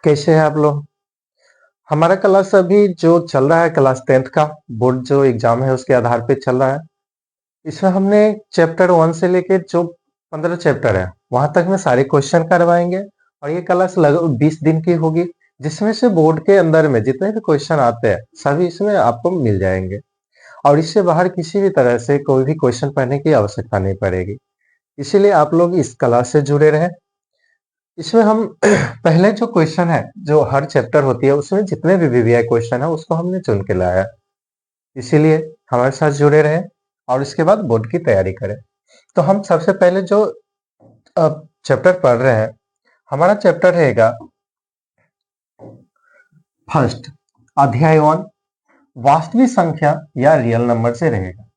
कैसे हैं आप लोग? हमारा क्लास अभी जो चल रहा है क्लास 10th का बोर्ड जो एग्जाम है उसके आधार पे चल रहा है। इसमें हमने चैप्टर 1 से लेके जो 15 चैप्टर है वहां तक में सारे क्वेश्चन करवाएंगे और ये क्लास लगभग 20 दिन की होगी, जिसमें से बोर्ड के अंदर में जितने भी क्वेश्चन आते हैं सभी इसमें आपको मिल जाएंगे और इससे बाहर किसी भी तरह से कोई भी क्वेश्चन पढ़ने की आवश्यकता नहीं पड़ेगी। इसीलिए आप लोग इस क्लास से जुड़े रहें। इसमें हम पहले जो क्वेश्चन है जो हर चैप्टर होती है उसमें जितने भी वीवीआई क्वेश्चन है उसको हमने चुन के लाया है। इसीलिए हमारे साथ जुड़े रहें और इसके बाद बोर्ड की तैयारी करें। तो हम सबसे पहले जो चैप्टर पढ़ रहे हैं, हमारा चैप्टर रहेगा फर्स्ट, अध्याय 1, वास्तविक संख्या या रियल नंबर से रहेगा।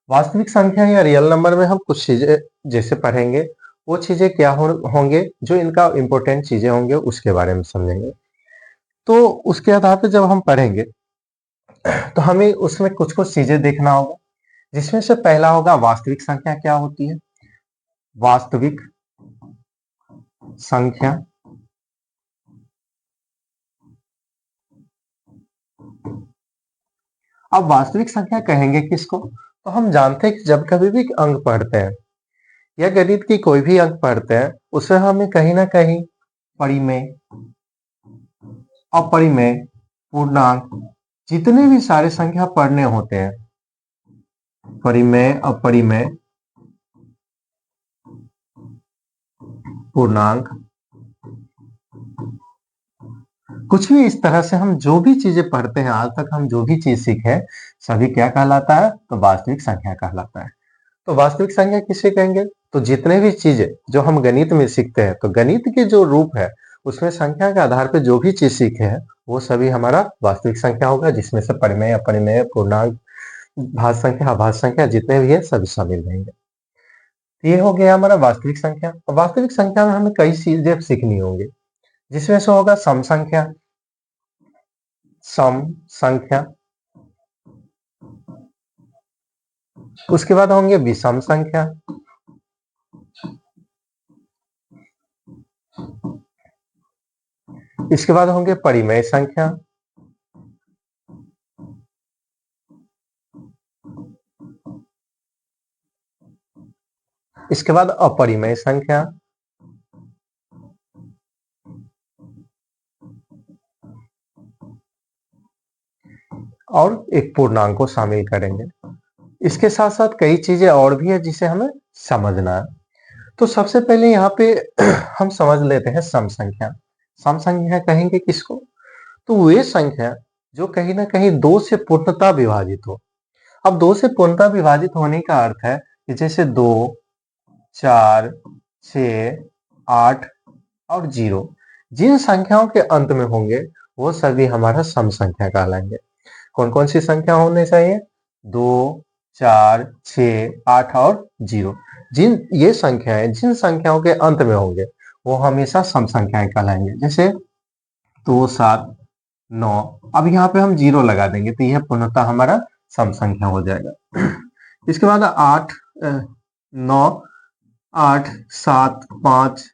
वास्तविक संख्या या रियल नंबर में हम कुछ चीजें जैसे पढ़ेंगे, वो चीजें क्या होंगे, जो इनका इंपॉर्टेंट चीजें होंगे उसके बारे में समझेंगे। तो उसके आधार पे जब हम पढ़ेंगे तो हमें उसमें कुछ कुछ चीजें देखना होगा, जिसमें से पहला होगा वास्तविक संख्या क्या होती है। वास्तविक संख्या अब वास्तविक संख्या कहेंगे किसको, तो हम जानते हैं कि जब कभी भी अंक पढ़ते हैं या गणित की कोई भी अंक पढ़ते हैं उसमें हमें कहीं ना कहीं परिमेय, अपरिमेय, पूर्णांक, जितने भी सारे संख्या पढ़ने होते हैं, परिमेय, अपरिमेय, पूर्णांक, कुछ भी इस तरह से हम जो भी चीजें पढ़ते हैं, आज तक हम जो भी चीज सीखे हैं सभी क्या कहलाता है, तो वास्तविक संख्या कहलाता है। तो वास्तविक संख्या किसे कहेंगे, तो जितने भी चीजें जो हम गणित में सीखते हैं, तो गणित के जो रूप है उसमें संख्या के आधार पर जो भी चीज सीखे हैं वो सभी हमारा वास्तविक संख्या होगा, जिसमें से परिमेय, अपरिमेय, पूर्णांक, भाज्य संख्या, अभाज्य संख्या जितने भी है सभी शामिल रहेंगे। ये हो गया हमारा वास्तविक संख्या। और वास्तविक संख्या में हमें कई चीजें सीखनी होंगी, जिसमें से होगा सम संख्या, सम संख्या, उसके बाद होंगे विषम संख्या, इसके बाद होंगे परिमेय संख्या, इसके बाद अपरिमेय संख्या, और एक पूर्णांक को शामिल करेंगे। इसके साथ साथ कई चीजें और भी है जिसे हमें समझना है। तो सबसे पहले यहाँ पे हम समझ लेते हैं सम संख्या। सम संख्या कहेंगे किसको, तो वे संख्या जो कहीं ना कहीं दो से पूर्णतः विभाजित हो। अब दो से पूर्णतः विभाजित होने का अर्थ है कि जैसे 2, 4, 6, 8 और 0 जिन संख्याओं के अंत में होंगे वो सभी हमारा सम संख्या कहलाएंगे। कौन कौन सी संख्या होने चाहिए, 2, 4, 6, 8 और 0, जिन ये संख्याएं जिन संख्याओं के अंत में होंगे वो हमेशा सम संख्याएं कहलाएंगे। जैसे 2, 7, 9, अब यहाँ पे हम 0 लगा देंगे तो यह पूर्णतः हमारा सम संख्या हो जाएगा। इसके बाद 8, 9, 8, 7, 5,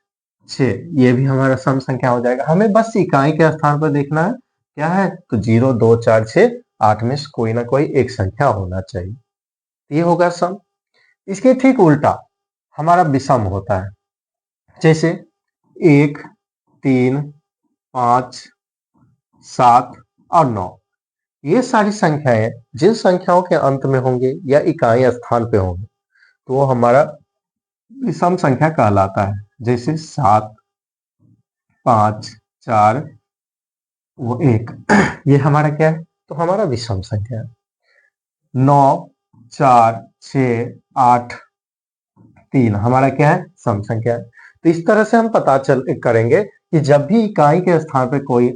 6 ये भी हमारा सम संख्या हो जाएगा। हमें बस इकाई के स्थान पर देखना है क्या है, तो 0, 2, 4, 6, 8 में से कोई ना कोई एक संख्या होना चाहिए, ये होगा सम। इसके ठीक उल्टा हमारा विषम होता है। जैसे 1, 3, 5, 7 और 9 ये सारी संख्याएं जिन संख्याओं के अंत में होंगे या इकाई स्थान पे होंगे तो वो हमारा विषम संख्या कहलाता है। जैसे 7, 5, 4, वो 1 ये हमारा क्या है, तो हमारा विषम संख्या है। 9, 4, 6, 8, 3 हमारा क्या है, सम संख्या है। तो इस तरह से हम पता करेंगे कि जब भी इकाई के स्थान पे कोई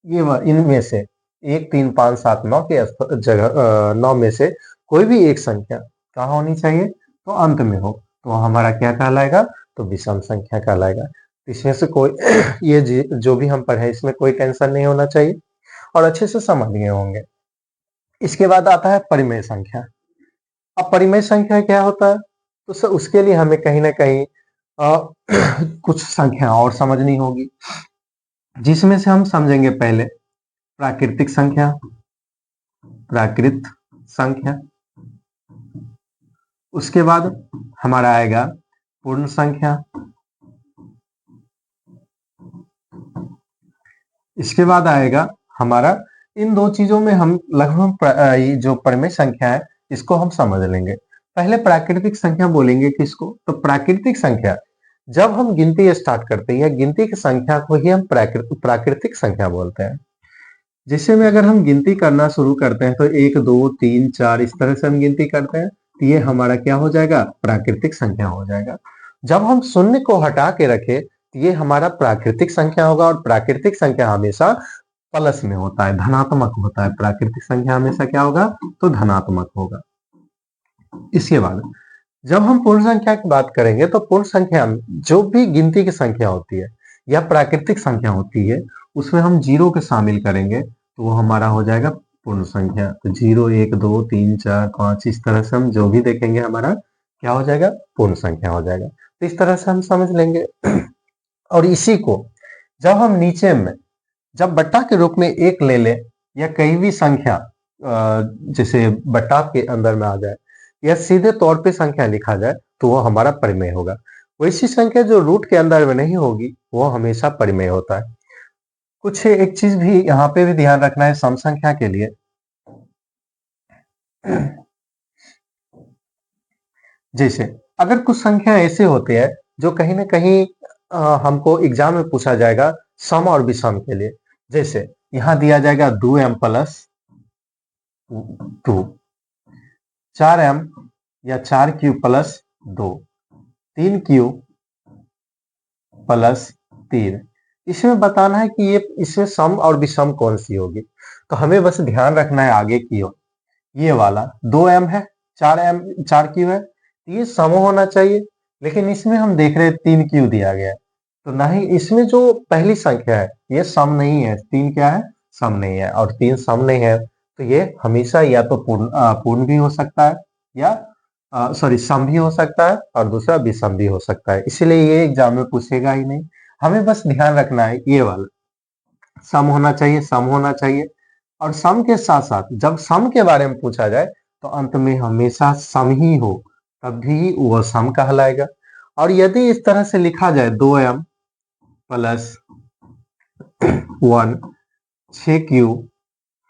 ये इनमें से 1, 3, 5, 7, 9 के जगह 9 में से कोई भी एक संख्या कहाँ होनी चाहिए, तो अंत में हो, तो हमारा क्या कहलाएगा, तो विषम संख्या कहलाएगा। इसमें से कोई ये जो भी हम पढ़े इसमें कोई टेंशन नहीं होना चाहिए और अच्छे से समझ गए होंगे। इसके बाद आता है परिमेय संख्या। अब परिमेय संख्या क्या होता है, तो उसके लिए हमें कहीं ना कहीं कुछ संख्या और समझनी होगी। जिसमें से हम समझेंगे पहले प्राकृतिक संख्या, प्राकृत संख्या, उसके बाद हमारा आएगा पूर्ण संख्या, इसके बाद आएगा हमारा, इन दो चीजों में हम लगभग ये जो परिमेय संख्या है इसको हम समझ लेंगे। पहले प्राकृतिक संख्या बोलेंगे किसको, तो प्राकृतिक संख्या जब हम गिनती स्टार्ट करते हैं, गिनती की संख्या को ही हम प्राकृतिक संख्या बोलते हैं। जैसे में अगर हम गिनती करना शुरू करते हैं तो 1 2 3 4 इस तरह से हम गिनती करते हैं, तो ये हमारा क्या हो जाएगा, प्राकृतिक संख्या हो जाएगा। जब हम शून्य को हटा के रखे तो ये हमारा प्राकृतिक संख्या होगा, और प्राकृतिक संख्या हमेशा प्लस में होता है, धनात्मक होता है। प्राकृतिक संख्या हमेशा क्या होगा, तो धनात्मक होगा। इसके बाद जब हम पूर्ण संख्या की बात करेंगे तो पूर्ण संख्या में जो भी गिनती की संख्या होती है या प्राकृतिक संख्या होती है उसमें हम जीरो के शामिल करेंगे तो वो हमारा हो जाएगा पूर्ण संख्या। तो 0 1 2 3 4 5 इस तरह से हम जो भी देखेंगे हमारा क्या हो जाएगा, पूर्ण संख्या हो जाएगा। तो इस तरह से हम समझ लेंगे। और इसी को जब हम नीचे में जब बट्टा के रूप में एक ले ले या कहीं भी संख्या जैसे बट्टा के अंदर में आ जाए या सीधे तौर पे संख्या लिखा जाए तो वो हमारा परिमेय होगा। वैसी संख्या जो रूट के अंदर में नहीं होगी वो हमेशा परिमेय होता है। कुछ एक चीज भी यहाँ पे भी ध्यान रखना है सम संख्या के लिए। जैसे अगर कुछ संख्या ऐसे होते हैं जो कहीं ना कहीं हमको एग्जाम में पूछा जाएगा सम और विषम के लिए। जैसे यहाँ दिया जाएगा 2m प्लस 2, 4m या 4q प्लस 2, 3q प्लस 3। इसमें बताना है कि ये इसमें सम और विषम कौन सी होगी। तो हमें बस ध्यान रखना है आगे की ओर, ये वाला 2m है, 4m 4q है, ये सम होना चाहिए। लेकिन इसमें हम देख रहे हैं 3q दिया गया है, तो नहीं, इसमें जो पहली संख्या है ये सम नहीं है। 3 क्या है, सम नहीं है, और 3 सम नहीं है तो ये हमेशा या तो पूर्ण भी हो सकता है या सॉरी सम भी हो सकता है और दूसरा विषम भी हो सकता है। इसलिए ये एग्जाम में पूछेगा ही नहीं। हमें बस ध्यान रखना है ये वाला सम होना चाहिए, सम होना चाहिए। और सम के साथ साथ जब सम के बारे में पूछा जाए तो अंत में हमेशा सम ही हो, तब भी वह सम कहलाएगा। और यदि इस तरह से लिखा जाए 2m प्लस 1 6q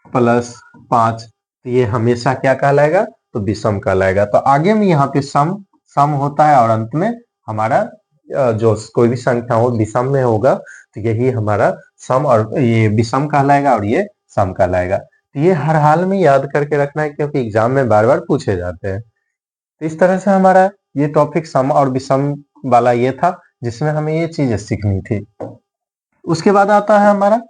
प्लस 5, तो ये हमेशा क्या कहलाएगा, तो विषम कहलाएगा। तो आगे में यहाँ पे सम सम होता है और अंत में हमारा जो कोई भी संख्या हो विषम में होगा तो यही हमारा सम और ये विषम कहलाएगा और ये सम कहलाएगा। तो ये हर हाल में याद करके रखना है क्योंकि एग्जाम में बार बार पूछे जाते हैं। तो इस तरह से हमारा ये टॉपिक सम और विषम वाला ये था जिसमें हमें ये चीजें सीखनी थी। उसके बाद आता है हमारा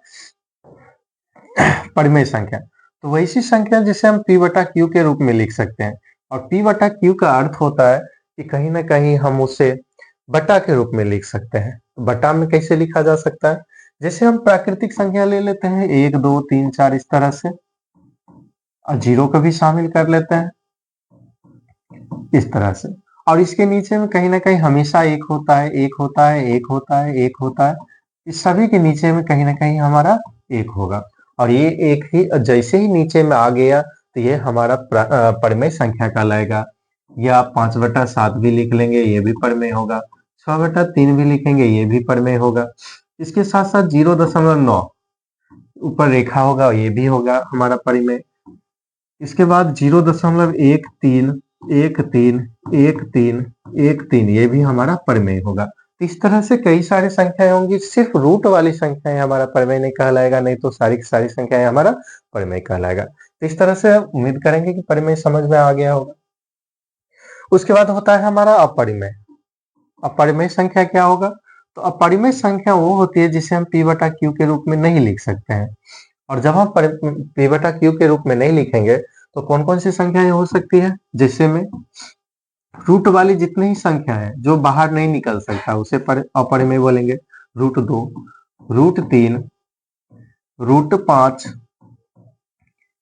परिमेय संख्या। तो वैसी संख्या जिसे हम p बटा q के रूप में लिख सकते हैं, और p बटा q का अर्थ होता है कि कहीं ना कहीं हम उसे बटा के रूप में लिख सकते हैं। बटा में कैसे लिखा जा सकता है, जैसे हम प्राकृतिक संख्या ले लेते हैं 1 2 3 4 इस तरह से, और जीरो को भी शामिल कर लेते हैं इस तरह से, और इसके नीचे में कहीं ना कहीं हमेशा एक होता है, एक होता है, एक होता है, एक होता है। इस सभी के नीचे में कहीं ना कहीं हमारा एक होगा, और ये एक ही जैसे ही नीचे में आ गया तो ये हमारा परिमेय संख्या कहलाएगा। या आप 5/7 भी लिख लेंगे ये भी परिमेय होगा, 6/3 भी लिखेंगे ये भी परिमेय होगा। इसके साथ साथ 0.9 ऊपर रेखा होगा ये भी होगा हमारा परिमेय। इसके बाद 0.13 1 3 1 3 1 3 ये भी हमारा परिमेय होगा। इस तरह से कई सारी संख्याएं होंगी, सिर्फ रूट वाली संख्याएं हमारा परिमेय नहीं कहलाएगा, नहीं तो सारी की सारी संख्याएं हमारा परिमेय कहलाएगा। तो इस तरह से उम्मीद करेंगे कि परिमेय समझ में आ गया होगा। उसके बाद होता है हमारा अपरिमेय। अपरिमेय संख्या क्या होगा, तो अपरिमेय संख्या वो होती है जिसे हम p बटा q के रूप में नहीं लिख सकते हैं। और जब हम p बटा q के रूप में नहीं लिखेंगे तो कौन कौन सी संख्याएं हो सकती है, जैसे में रूट वाली जितनी ही संख्या है जो बाहर नहीं निकल सकता उसे अपरिमेय बोलेंगे। √2, √3, √5,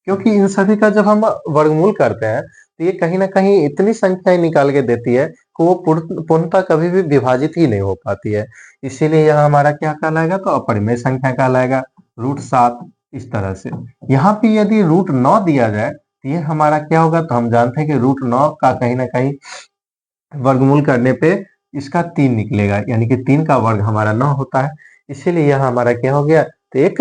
क्योंकि इन सभी का जब हम वर्गमूल करते हैं तो ये कहीं ना कहीं इतनी संख्याएं निकाल के देती है को पूर्णतः कभी भी विभाजित ही नहीं हो पाती है, इसीलिए यह हमारा क्या कहलाएगा, तो अपरिमेय संख्या कहलाएगा। √7 इस तरह से। यहाँ पे यदि √9 दिया जाए तो ये हमारा क्या होगा, तो हम जानते हैं कि √9 का कहीं ना कहीं वर्गमूल करने पे इसका 3 निकलेगा, यानी कि 3 का वर्ग हमारा 9 होता है, इसीलिए यह हमारा क्या हो गया, तो एक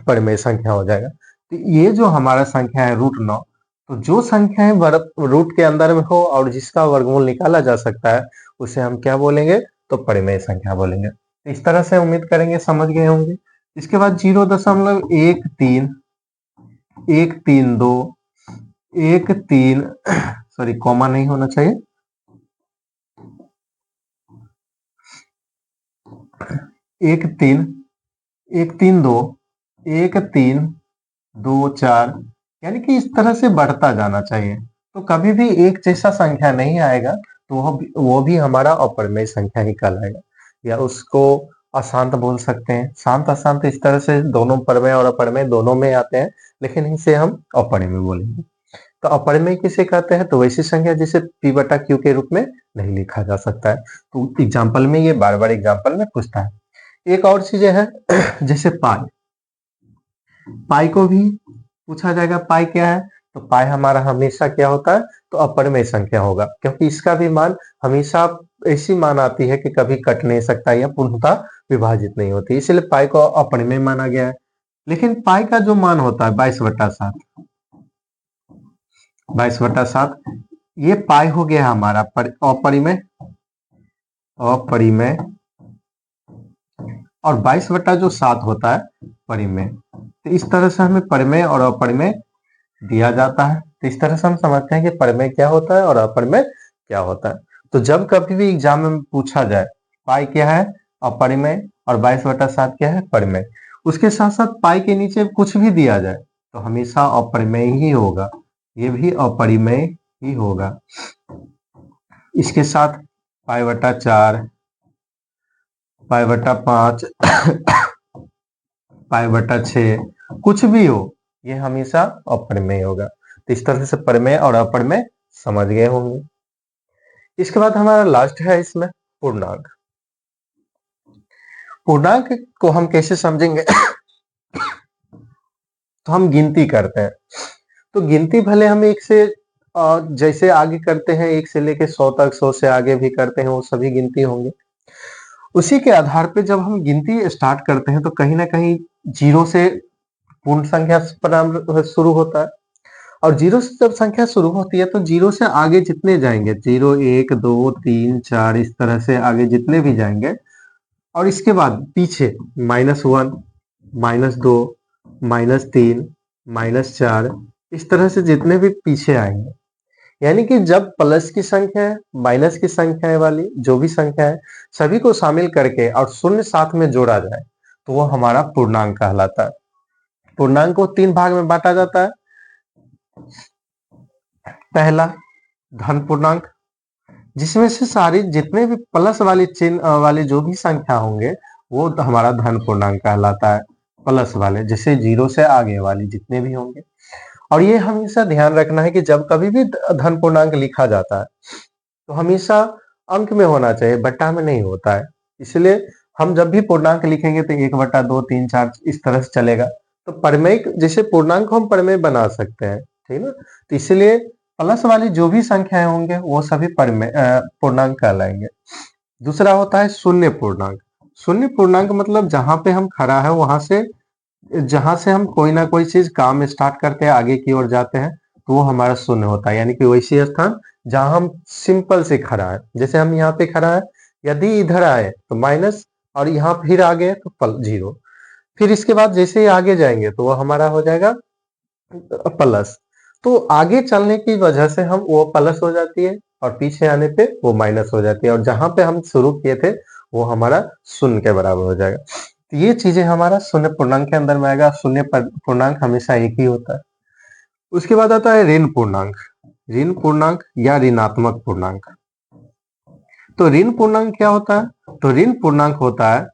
परिमेय संख्या हो जाएगा। तो ये जो हमारा संख्या है √9, तो जो संख्या है रूट के अंदर में हो और जिसका वर्गमूल निकाला जा सकता है उसे हम क्या बोलेंगे, तो परिमेय संख्या बोलेंगे। तो इस तरह से उम्मीद करेंगे समझ गए होंगे। इसके बाद 0.13 132 13 सॉरी कॉमा नहीं होना चाहिए, 13 132 1324, यानी कि इस तरह से बढ़ता जाना चाहिए। तो कभी भी एक जैसा संख्या नहीं आएगा, तो वो भी हमारा अपरिमेय संख्या ही कहलाएगा, या उसको अशांत बोल सकते हैं। शांत अशांत इस तरह से दोनों परिमेय और अपरिमेय दोनों में आते हैं, लेकिन इसे हम अपरिमेय बोलेंगे। तो अपरिमेय किसे कहते हैं, तो वैसी संख्या जिसे p/q के रूप में नहीं लिखा जा सकता है। तो एग्जाम्पल में ये बार बार एग्जाम्पल में पूछता है। एक और चीजें हैं जैसे पाई, पाई को भी पूछा जाएगा पाई क्या है, तो पाई हमारा हमेशा क्या होता है, तो अपरिमेय संख्या होगा, क्योंकि इसका भी मान हमेशा ऐसी मान आती है कि कभी कट नहीं सकता या पूर्णतः विभाजित नहीं होती, इसलिए पाई को अपरिमेय माना गया है। लेकिन पाई का जो मान होता है 22/7, 22/7, ये पाई हो गया हमारा अपरिमेय, अपरिमेय, और 22/7 होता है परिमेय। तो इस तरह से हमें परिमेय और अपरिमेय दिया जाता है। तो इस तरह से हम समझते हैं कि परिमेय क्या होता है और अपरिमेय क्या होता है। तो जब कभी भी एग्जाम में पूछा जाए पाई क्या है, अपरिमेय, और 22/7 क्या है, परिमेय, उसके साथ साथ पाई के नीचे कुछ भी दिया जाए तो हमेशा अपरिमेय ही होगा, ये भी अपरिमेय ही होगा। इसके साथ π/4, π/5, π/6 कुछ भी हो, ये हमेशा अपरिमेय होगा। तो इस तरह से परिमेय और अपरिमेय समझ गए होंगे। इसके बाद हमारा लास्ट है इसमें पूर्णांक। पूर्णांक को हम कैसे समझेंगे तो हम गिनती करते हैं, तो गिनती भले हम एक से जैसे आगे करते हैं, 1 से लेके 100 तक, 100 से आगे भी करते हैं, वो सभी गिनती होंगे। उसी के आधार पे जब हम गिनती स्टार्ट करते हैं तो कहीं ना कहीं 0 से पूर्ण संख्या प्रारंभ शुरू होता है, और 0 से जब संख्या शुरू होती है तो 0 से आगे जितने जाएंगे, 0 1 2 3 4 इस तरह से आगे जितने भी जाएंगे, और इसके बाद पीछे -1 -2 -3 -4 इस तरह से जितने भी पीछे आएंगे, यानी कि जब प्लस की संख्या है, माइनस की संख्या वाली जो भी संख्या है, सभी को शामिल करके और शून्य साथ में जोड़ा जाए तो वो हमारा पूर्णांक कहलाता है। पूर्णांक को 3 भाग में बांटा जाता है। पहला धन पूर्णांक, जिसमें से सारी जितने भी प्लस वाली चिन्ह वाली जो भी संख्या होंगे वो हमारा धन पूर्णांक कहलाता है। प्लस वाले जैसे 0 से आगे वाली जितने भी होंगे, और ये हमेशा ध्यान रखना है कि जब कभी भी धन पूर्णांक लिखा जाता है तो हमेशा अंक में होना चाहिए, बट्टा में नहीं होता है। इसलिए हम जब भी पूर्णांक लिखेंगे तो 1/2 3 4 इस तरह से चलेगा। तो परिमेय जैसे पूर्णांक को हम परिमेय बना सकते हैं, ठीक ना। तो इसलिए प्लस वाली जो भी संख्याएं होंगे वो सभी परिमेय पूर्णांक कहलाएंगे। दूसरा होता है शून्य पूर्णांक। शून्य पूर्णांक मतलब जहां पे हम खड़ा है वहां से, जहां से हम कोई ना कोई चीज काम स्टार्ट करते हैं आगे की ओर जाते हैं तो वो हमारा शून्य होता है, यानी कि वैसी स्थान जहां हम सिंपल से खड़ा है, जैसे हम यहाँ पे खड़ा है, यदि इधर आए तो माइनस, और यहाँ फिर आगे तो 0, फिर इसके बाद जैसे ही आगे जाएंगे तो वो हमारा हो जाएगा प्लस। तो आगे चलने की वजह से हम वो प्लस हो जाती है और पीछे आने पे वो माइनस हो जाती है, और जहां पे हम शुरू किए थे वो हमारा शून्य के बराबर हो जाएगा। तो ये चीजें हमारा शून्य पूर्णांक के अंदर में आएगा। शून्य पूर्णांक हमेशा एक ही होता है। उसके बाद आता है ऋण पूर्णांक। ऋण पूर्णांक या ऋणात्मक पूर्णांक। तो ऋण पूर्णांक क्या होता है, तो ऋण पूर्णांक होता है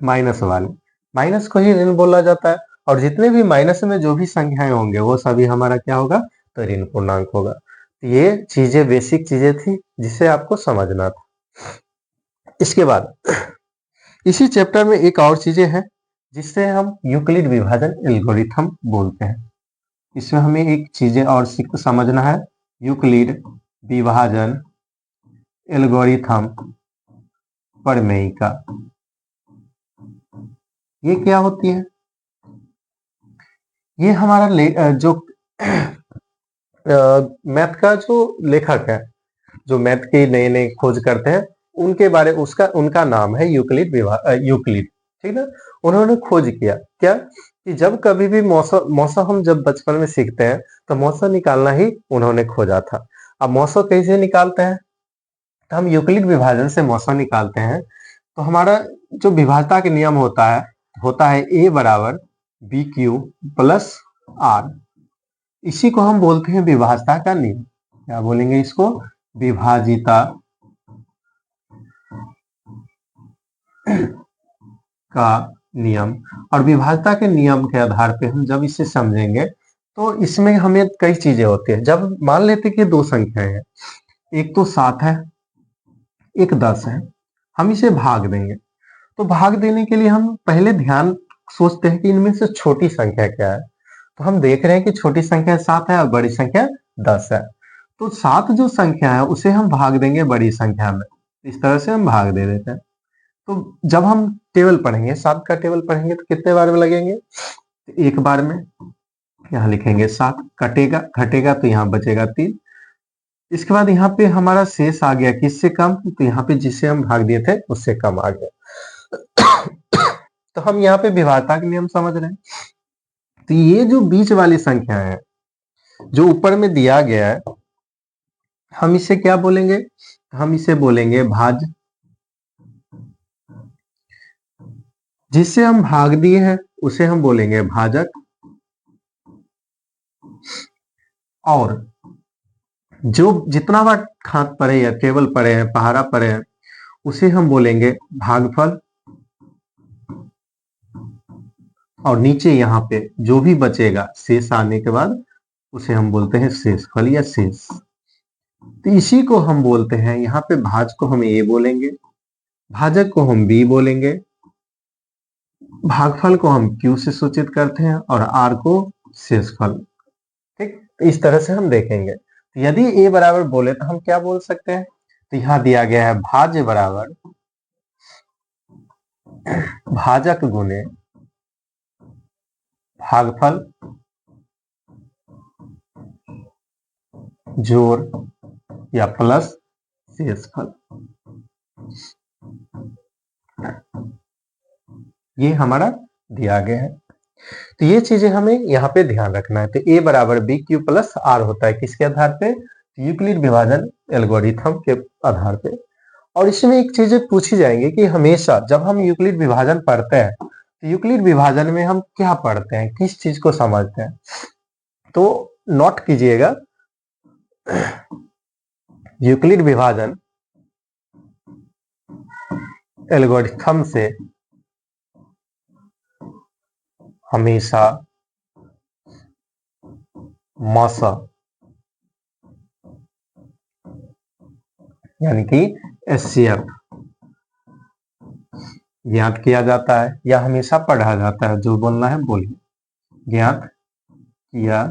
माइनस वाले, माइनस को ही ऋण बोला जाता है, और जितने भी माइनस में जो भी संख्याएं होंगे वो सभी हमारा क्या होगा, तो ऋण पूर्णांक होगा। ये चीजें बेसिक चीजें थी जिसे आपको समझना था। इसके बाद इसी चैप्टर में एक और चीजें हैं जिससे हम यूक्लिड विभाजन एल्गोरिथम बोलते हैं। इसमें हमें एक चीजें और समझना है, यूक्लिड विभाजन एल्गोरिथम प्रमेयिका। ये क्या होती है? ये हमारा जो मैथ का जो लेखक है, जो मैथ की नए नए खोज करते हैं, उनके बारे उनका नाम है यूक्लिड, ठीक ना। उन्होंने खोज किया क्या कि जब कभी भी मौसम मौसम हम जब बचपन में सीखते हैं तो मौसम निकालना ही उन्होंने खोजा था। अब मौसम कैसे निकालते हैं? तो हम यूक्लिड विभाजन से मौसम निकालते हैं। तो हमारा जो विभाजता के नियम होता है ए बराबर बी क्यू प्लस आर। इसी को हम बोलते हैं विभाजता का नियम। क्या बोलेंगे इसको? विभाजिता का नियम। और विभाजता के नियम के आधार पे हम जब इसे समझेंगे तो इसमें हमें कई चीजें होती है। जब मान लेते कि दो संख्याएं हैं, एक तो 7 है, एक 10 है, हम इसे भाग देंगे। तो भाग देने के लिए हम पहले ध्यान सोचते हैं कि इनमें से छोटी संख्या क्या है। तो हम देख रहे हैं कि छोटी संख्या 7 है और बड़ी संख्या 10 है। तो 7 जो संख्या है उसे हम भाग देंगे बड़ी संख्या में। इस तरह से हम भाग दे देते हैं। तो जब हम टेबल पढ़ेंगे, 7 का टेबल पढ़ेंगे तो कितने बार में लगेंगे? तो एक बार में। यहाँ लिखेंगे 7, कटेगा घटेगा तो यहाँ बचेगा 3। इसके बाद यहाँ पे हमारा शेष आ गया किससे कम? तो यहाँ पे जिससे हम भाग दिए थे उससे कम आ गया। तो हम यहाँ पे विभाजता के नियम समझ रहे हैं। तो ये जो बीच वाली संख्या है जो ऊपर में दिया गया है, हम इसे क्या बोलेंगे? हम इसे बोलेंगे भाज्य। जिससे हम भाग दिए हैं उसे हम बोलेंगे भाजक। और जो जितना बार खात पड़े या टेबल पड़े हैं, पहाड़ा पड़े हैं, उसे हम बोलेंगे भागफल। और नीचे यहाँ पे जो भी बचेगा शेष आने के बाद उसे हम बोलते हैं शेषफल या शेष। तो इसी को हम बोलते हैं, यहाँ पे भाज को हम ए बोलेंगे, भाजक को हम बी बोलेंगे, भागफल को हम क्यू से सूचित करते हैं और आर को शेषफल। ठीक, तो इस तरह से हम देखेंगे। तो यदि ए बराबर बोले तो हम क्या बोल सकते हैं? तो यहाँ दिया गया है भाज्य बराबर भाजक गुने भागफल जोड़ या प्लस शेषफल। ये हमारा दिया गया है। तो ये चीजें हमें यहाँ पे ध्यान रखना है। तो ए बराबर बी क्यू प्लस आर होता है किसके आधार पे? यूक्लिड विभाजन एल्गोरिथम के आधार पे। और इसमें एक चीज पूछी जाएंगी कि हमेशा जब हम यूक्लिड विभाजन पढ़ते हैं तो यूक्लिड विभाजन में हम क्या पढ़ते हैं, किस चीज को समझते हैं? तो नोट कीजिएगा, यूक्लिड विभाजन एल्गोरिथम से हमेशा मौसा यानी कि एचसीएफ ज्ञात किया जाता है या हमेशा पढ़ा जाता है। जो बोलना है बोलिए। ज्ञात किया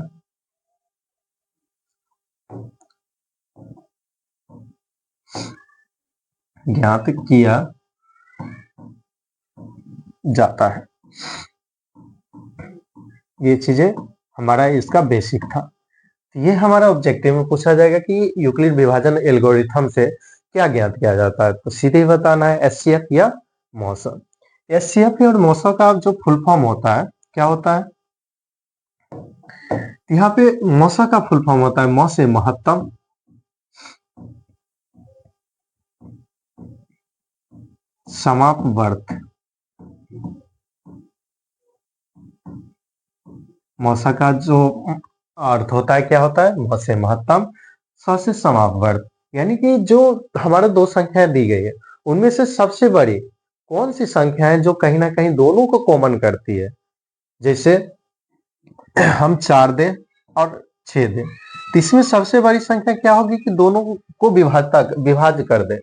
ज्ञात किया जाता है। ये चीजें हमारा इसका बेसिक था। ये हमारा ऑब्जेक्टिव में पूछा जाएगा कि यूक्लिड विभाजन एल्गोरिथम से क्या ज्ञात किया जाता है। तो सीधे ही बताना है एचसीएफ या मौसा। एचसीएफ और मौसा का जो फुल फॉर्म होता है क्या होता है? यहाँ पे मौसा का फुल फॉर्म होता है मौ से महत्तम, समापवर्त। मौसा का जो अर्थ होता है क्या होता है? मौ से महत्तम, स से समापवर्त। यानी कि जो हमारा दो संख्याएं दी गई है उनमें से सबसे बड़ी कौन सी संख्या है जो कहीं ना कहीं दोनों को कॉमन करती है। जैसे हम 4 दें और 6 दें तो इसमें सबसे बड़ी संख्या क्या होगी कि दोनों को विभाज्य कर दे।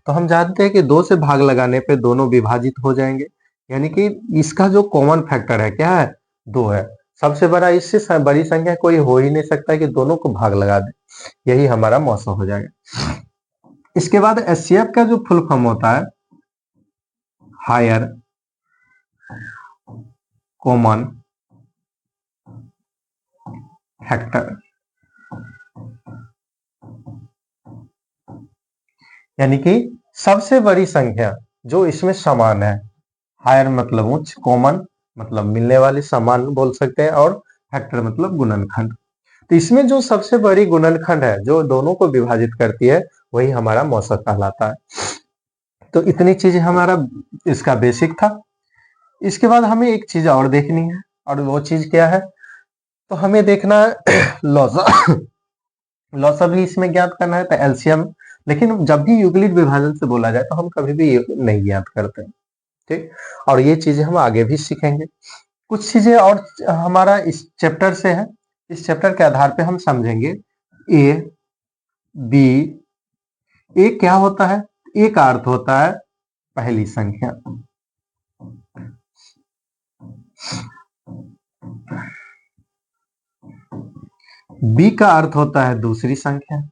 तो हम जानते हैं कि 2 से भाग लगाने पे दोनों विभाजित हो जाएंगे, यानी कि इसका जो कॉमन फैक्टर है क्या है, 2 है। सबसे बड़ा इससे बड़ी संख्या कोई हो ही नहीं सकता है कि दोनों को भाग लगा दे, यही हमारा मौसा हो जाएगा। इसके बाद एचसीएफ का जो फुल फॉर्म होता है हायर कॉमन फैक्टर, यानी कि सबसे बड़ी संख्या जो इसमें समान है। हायर मतलब उच्च, कॉमन मतलब मिलने वाली, समान बोल सकते हैं, और फैक्टर मतलब गुणनखंड। तो इसमें जो सबसे बड़ी गुणनखंड है जो दोनों को विभाजित करती है वही हमारा मौसक कहलाता है। तो इतनी चीजें हमारा इसका बेसिक था। इसके बाद हमें एक चीज और देखनी है, और वो चीज क्या है, तो हमें देखना है लॉसा। लॉसा भी इसमें ज्ञात करना है, तो एलसीएम। लेकिन जब भी यूक्लिड विभाजन से बोला जाए तो हम कभी भी नहीं ज्ञात करते, ठीक। और ये चीजें हम आगे भी सीखेंगे। कुछ चीजें और हमारा इस चैप्टर से है, इस चैप्टर के आधार पे हम समझेंगे। ए बी, ए क्या होता है, ए का अर्थ होता है पहली संख्या, बी का अर्थ होता है दूसरी संख्या,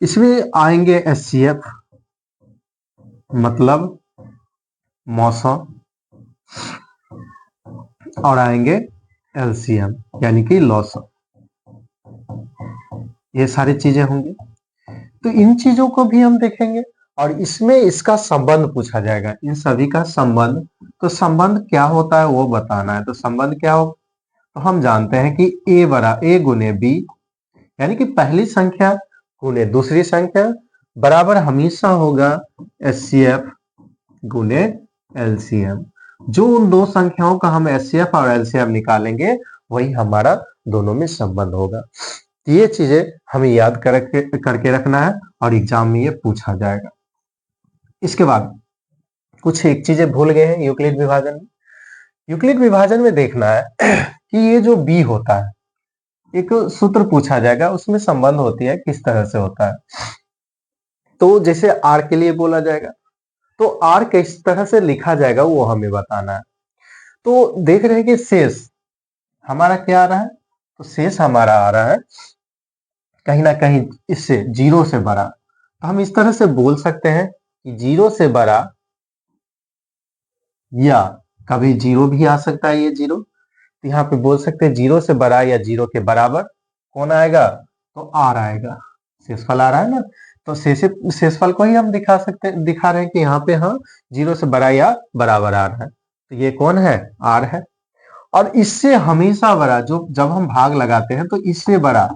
इसमें आएंगे एचसीएफ मतलब मौसम, और आएंगे एलसीएम यानी कि लॉस। ये सारी चीजें होंगी, तो इन चीजों को भी हम देखेंगे, और इसमें इसका संबंध पूछा जाएगा, इन सभी का संबंध। तो संबंध क्या होता है वो बताना है। तो संबंध क्या हो, तो हम जानते हैं कि ए गुने बी, यानी कि पहली संख्या गुने दूसरी संख्या बराबर हमेशा होगा एचसीएफ गुने एलसीएम। जो उन दो संख्याओं का हम एचसीएफ और एलसीएम निकालेंगे वही हमारा दोनों में संबंध होगा। ये चीजें हमें याद करके रखना है, और एग्जाम में ये पूछा जाएगा। इसके बाद कुछ एक चीजें भूल गए हैं यूक्लिड विभाजन में। यूक्लिड विभाजन में देखना है कि ये जो बी होता है, एक सूत्र पूछा जाएगा, उसमें संबंध होती है किस तरह से होता है। तो जैसे आर के लिए बोला जाएगा, तो आर किस तरह से लिखा जाएगा वो हमें बताना है। तो देख रहे हैं कि शेष हमारा क्या आ रहा है, तो शेष हमारा आ रहा है कहीं ना कहीं इससे जीरो से बड़ा। तो हम इस तरह से बोल सकते हैं कि जीरो से बड़ा, या कभी जीरो भी आ सकता है, ये जीरो। तो यहाँ पे बोल सकते हैं जीरो से बड़ा या जीरो के बराबर कौन आएगा, तो आर आएगा। शेषफल आ रहा है ना, तो शेषफल को ही हम दिखा रहे हैं कि यहाँ पे हाँ जीरो से बड़ा या बराबर आ रहा है, तो ये कौन है, आर है। और इससे हमेशा बड़ा, जो जब हम भाग लगाते हैं तो इससे बड़ा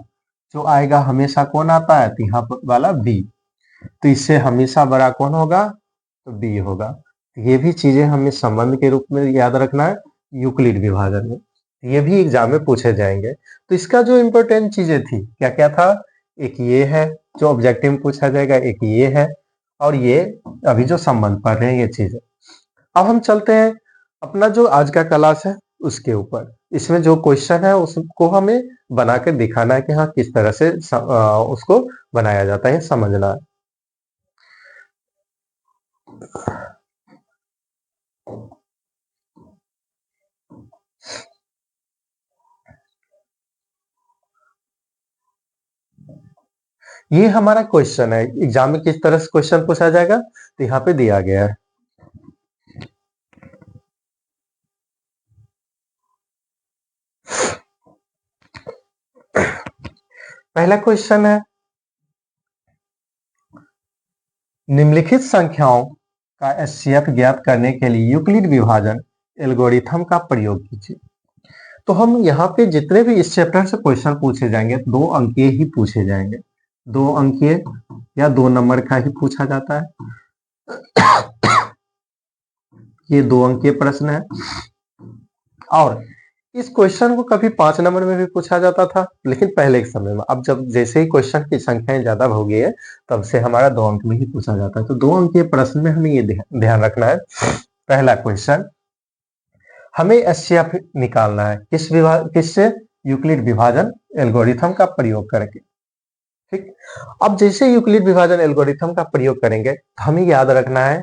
जो आएगा हमेशा कौन आता है, तो यहाँ पर वाला बी। तो इससे हमेशा बड़ा कौन होगा, तो बी होगा। ये भी चीजें हमें संबंध के रूप में याद रखना है यूक्लिड विभाजन में, ये भी एग्जाम में पूछे जाएंगे। तो इसका जो इम्पोर्टेंट चीजें थी क्या क्या था, एक ये है जो ऑब्जेक्टिव में पूछा जाएगा, एक ये है, और ये अभी जो संबंध पढ़ रहे हैं ये चीजें। अब हम चलते हैं अपना जो आज का क्लास है उसके ऊपर। इसमें जो क्वेश्चन है उसको हमें बना कर दिखाना है कि हाँ किस तरह से उसको बनाया जाता है, समझना है। ये हमारा क्वेश्चन है, एग्जाम में किस तरह से क्वेश्चन पूछा जाएगा, तो यहाँ पे दिया गया है। पहला क्वेश्चन है, निम्नलिखित संख्याओं का एचसीएफ ज्ञात करने के लिए यूक्लिड विभाजन एल्गोरिथम का प्रयोग कीजिए। तो हम यहाँ पे जितने भी इस चैप्टर से क्वेश्चन पूछे जाएंगे 2 अंकीय ही पूछे जाएंगे, 2 अंकीय या 2 नंबर का ही पूछा जाता है। ये 2 अंकीय प्रश्न है, और इस क्वेश्चन को कभी 5 नंबर में भी पूछा जाता था, लेकिन पहले के समय में। अब जब जैसे ही क्वेश्चन की संख्याएं ज्यादा हो गई है तब से हमारा 2 अंक में ही पूछा जाता है। तो 2 अंकीय प्रश्न में हमें ये ध्यान रखना है। पहला क्वेश्चन, हमें एचसीएफ निकालना है किससे? यूक्लिड विभाजन एल्गोरिथम का प्रयोग करके। ठीक, अब जैसे यूक्लिड विभाजन एल्गोरिथम का प्रयोग करेंगे तो हमें याद रखना है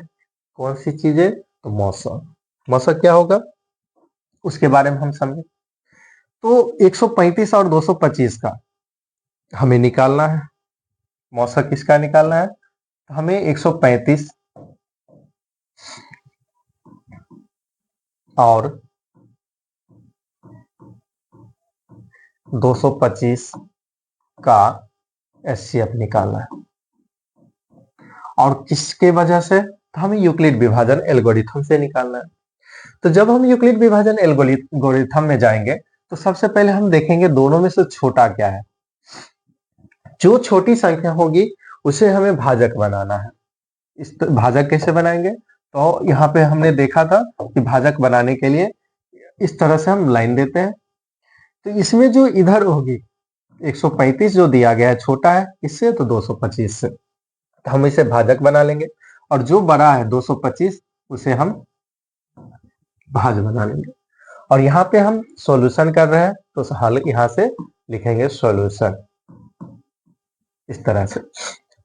कौन सी चीजें? तो मौसम। मौसम क्या होगा उसके बारे में हम समझे। तो 135 और 225 का हमें निकालना है। मौसम किसका निकालना है? तो हमें 135 और 225 का एचसीएफ निकालना है। और किसके वजह से? तो हमें यूक्लिड विभाजन एल्गोरिथम से निकालना है। तो जब हम यूक्लिड विभाजन एल्गोरिथम में जाएंगे तो सबसे पहले हम देखेंगे दोनों में से छोटा क्या है। जो छोटी संख्या होगी उसे हमें भाजक बनाना है। इस भाजक कैसे बनाएंगे? तो यहाँ पे हमने देखा था कि भाजक बनाने के लिए इस तरह से हम लाइन देते हैं। तो इसमें जो इधर होगी 135 जो दिया गया है छोटा है इससे, तो 225 से, तो हम इसे भाजक बना लेंगे। और जो बड़ा है 225 उसे हम भाज बना लेंगे। और यहाँ पे हम सॉल्यूशन कर रहे हैं तो हल यहाँ से लिखेंगे सॉल्यूशन इस तरह से।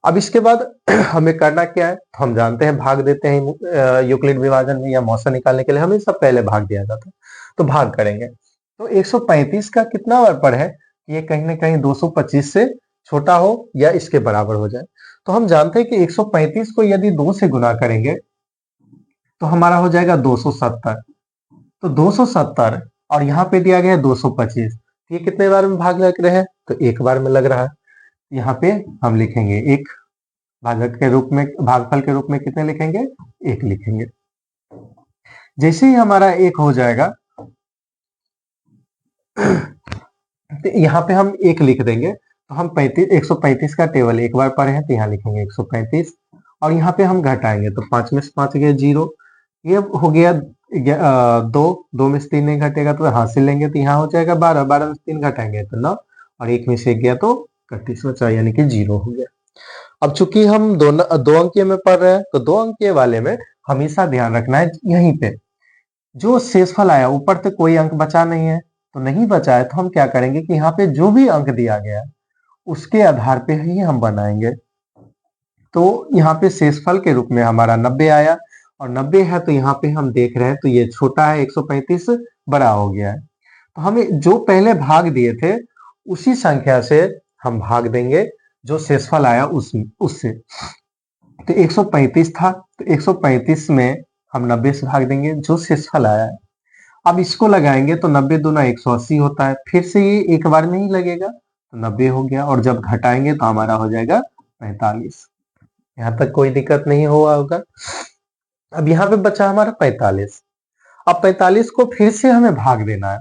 अब इसके बाद हमें करना क्या है? तो हम जानते हैं भाग देते हैं यूक्लिड विभाजन में या मौसा निकालने के लिए हमें सब पहले भाग दिया जाता है। तो भाग करेंगे तो 135 का कितना बराबर है? ये कहीं ना कहीं 225 से छोटा हो या इसके बराबर हो जाए। तो हम जानते हैं कि 135 को यदि 2 से गुना करेंगे तो हमारा हो जाएगा 270। तो 270 और यहाँ पे दिया गया है 225, ये कितने बार में भाग लग रहे हैं? तो एक बार में लग रहा है। यहाँ पे हम लिखेंगे एक, भाजक के रूप में, भागफल के रूप में कितने लिखेंगे? एक लिखेंगे। जैसे ही हमारा एक हो जाएगा तो यहाँ पे हम एक लिख देंगे। तो हम 135 का टेबल एक बार पढ़े हैं तो यहाँ लिखेंगे 135 और यहाँ पे हम घटाएंगे तो 5 में से 5 गया 0, ये हो गया 2 में से 3 नहीं घटेगा तो हासिल लेंगे तो यहाँ हो जाएगा 12, 12 में से 3 घटाएंगे तो 9 और 1 में से 1 गया तो 31 बचा, यानी कि 0 हो गया। अब चूंकि हम दो अंकीय में पढ़ रहे हैं तो 2 अंकीय वाले में हमेशा ध्यान रखना है यहीं पे जो शेषफल आया ऊपर से कोई अंक बचा नहीं है, तो नहीं बचा है तो हम क्या करेंगे कि यहाँ पे जो भी अंक दिया गया है उसके आधार पे ही हम बनाएंगे। तो यहाँ पे शेषफल के रूप में हमारा 90 आया और 90 है तो यहाँ पे हम देख रहे हैं तो ये छोटा है 135 बड़ा हो गया है। तो हमें जो पहले भाग दिए थे उसी संख्या से हम भाग देंगे जो शेषफल आया उससे। तो 135 था तो 135 में हम 90 से भाग देंगे जो शेषफल आया है। अब इसको लगाएंगे तो 90 दूना 180 होता है, फिर से ये एक बार में ही लगेगा तो 90 हो गया और जब घटाएंगे तो हमारा हो जाएगा 45। यहाँ तक कोई दिक्कत नहीं हुआ होगा। अब यहाँ पे बचा हमारा 45। अब 45 को फिर से हमें भाग देना है,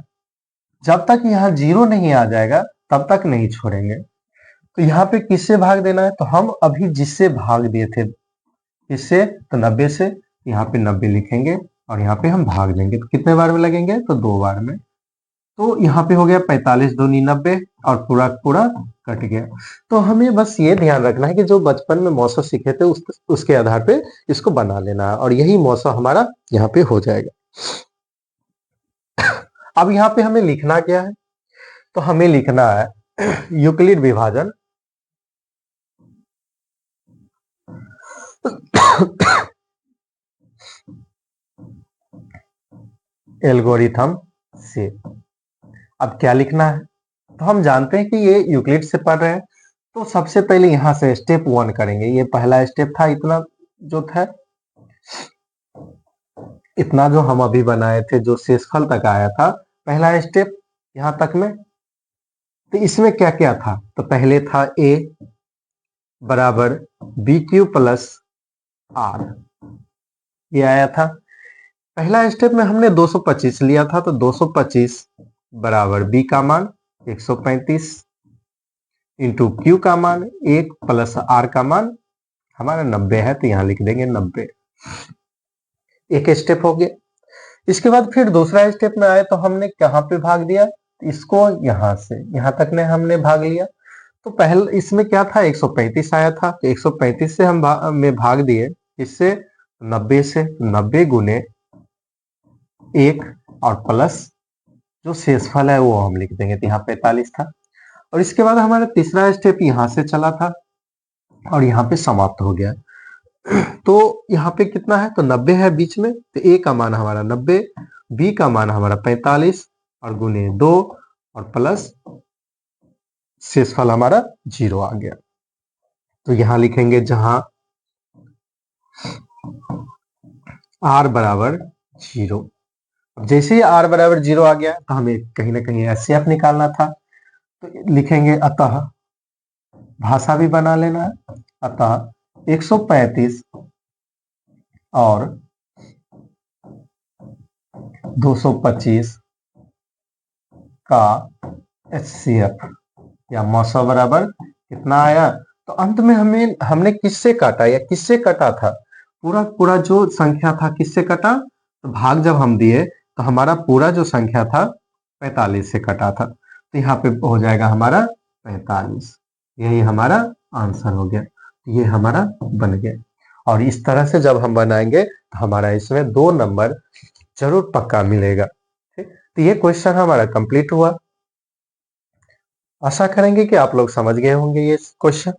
जब तक यहाँ 0 नहीं आ जाएगा तब तक नहीं छोड़ेंगे। तो यहाँ पे किससे भाग देना है? तो हम अभी जिससे भाग दिए थे किससे? तो 90 से, यहाँ पे 90 लिखेंगे और यहाँ पे हम भाग देंगे तो कितने बार में लगेंगे? तो 2 बार में। तो यहाँ पे हो गया 45 दूनी 90 और पूरा पूरा कट गया। तो हमें बस ये ध्यान रखना है कि जो बचपन में मौसा सीखे थे उसके आधार पे इसको बना लेना है और यही मौसा हमारा यहाँ पे हो जाएगा। अब यहाँ पे हमें लिखना क्या है? तो हमें लिखना है यूक्लिड विभाजन एल्गोरिथम से। अब क्या लिखना है? तो हम जानते हैं कि ये यूक्लिड से पढ़ रहे हैं तो सबसे पहले यहां से स्टेप 1 करेंगे। ये पहला स्टेप था, इतना जो था, इतना जो हम अभी बनाए थे जो शेषफल तक आया था पहला स्टेप यहां तक में। तो इसमें क्या क्या था? तो पहले था a बराबर बी क्यू प्लस आर, ये आया था। पहला स्टेप में हमने 225 लिया था तो 225 बराबर बी का मान 135 इंटू क्यू का मान 1 प्लस आर का मान हमारा 90 है तो यहां लिख देंगे 90। एक स्टेप हो गया। इसके बाद फिर दूसरा स्टेप में आए तो हमने कहां पे भाग दिया? इसको यहां से यहां तक ने हमने भाग लिया। तो पहले इसमें क्या था? 135 आया था तो 135 से हम में भाग दिए इससे 90 से, 90 गुने 1 और प्लस जो शेषफल है वो हम लिख देंगे, तो यहाँ 45 था। और इसके बाद हमारा तीसरा स्टेप यहाँ से चला था और यहाँ पे समाप्त हो गया। तो यहाँ पे कितना है, तो 90 है बीच में, तो ए का मान हमारा 90, बी का मान हमारा 45 और गुने 2 और प्लस शेषफल हमारा 0 आ गया। तो यहां लिखेंगे जहां r बराबर 0। जैसे ही r बराबर 0 आ गया तो हमें कहीं ना कहीं एचसीएफ निकालना था, तो लिखेंगे अतः, भाषा भी बना लेना है, अतः 135 और 225 का एचसीएफ या मौसा बराबर कितना आया। तो अंत में हमने किससे काटा या किससे कटा था, पूरा पूरा जो संख्या था किससे कटा, तो भाग जब हम दिए तो हमारा पूरा जो संख्या था 45 से कटा था, तो यहाँ पे हो जाएगा हमारा 45। यही हमारा आंसर हो गया, ये हमारा बन गया। और इस तरह से जब हम बनाएंगे तो हमारा इसमें 2 नंबर जरूर पक्का मिलेगा। ठीक, तो ये क्वेश्चन हमारा कंप्लीट हुआ। आशा करेंगे कि आप लोग समझ गए होंगे ये क्वेश्चन।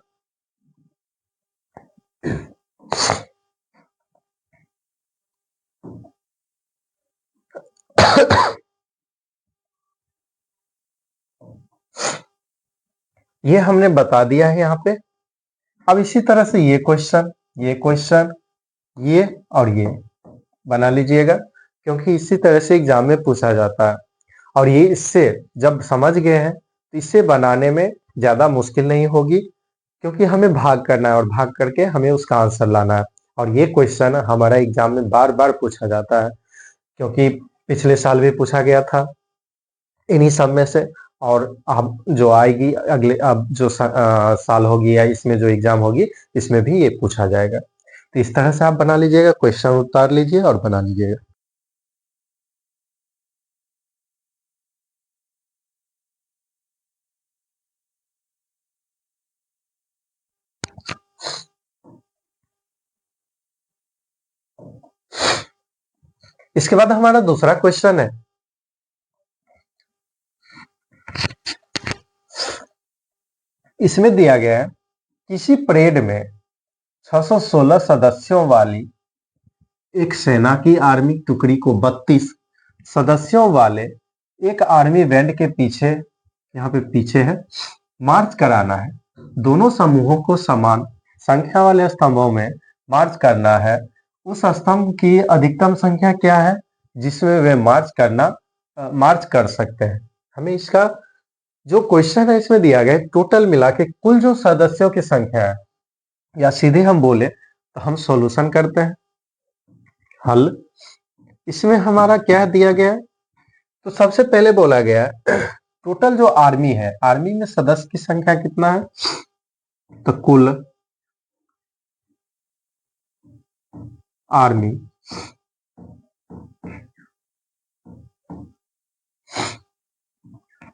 ये हमने बता दिया है यहाँ पे। अब इसी तरह से ये क्वेश्चन, ये क्वेश्चन, ये और ये बना लीजिएगा, क्योंकि इसी तरह से एग्जाम में पूछा जाता है। और ये इससे जब समझ गए हैं तो इससे बनाने में ज्यादा मुश्किल नहीं होगी, क्योंकि हमें भाग करना है और भाग करके हमें उसका आंसर लाना है। और ये क्वेश्चन हमारा एग्जाम में बार बार पूछा जाता है, क्योंकि पिछले साल भी पूछा गया था इन्हीं सब में से। और अब जो आएगी अगले, अब जो साल होगी या इसमें जो एग्जाम होगी इसमें भी ये पूछा जाएगा। तो इस तरह से आप बना लीजिएगा, क्वेश्चन उतार लीजिए और बना लीजिएगा। इसके बाद हमारा दूसरा क्वेश्चन है, इसमें दिया गया है किसी परेड में 616 सदस्यों वाली एक सेना की आर्मी टुकड़ी को 32 सदस्यों वाले एक आर्मी बैंड के पीछे, यहाँ पे पीछे है, मार्च कराना है। दोनों समूहों को समान संख्या वाले स्तंभों में मार्च करना है। उस स्तंभ की अधिकतम संख्या क्या है जिसमें वे मार्च कर सकते हैं। हमें इसका जो क्वेश्चन है इसमें दिया गया है टोटल मिला के कुल जो सदस्यों की संख्या है, या सीधे हम बोले तो हम सॉल्यूशन करते हैं, हल। इसमें हमारा क्या दिया गया है, तो सबसे पहले बोला गया है टोटल जो आर्मी है, आर्मी में सदस्य की संख्या कितना है, तो कुल आर्मी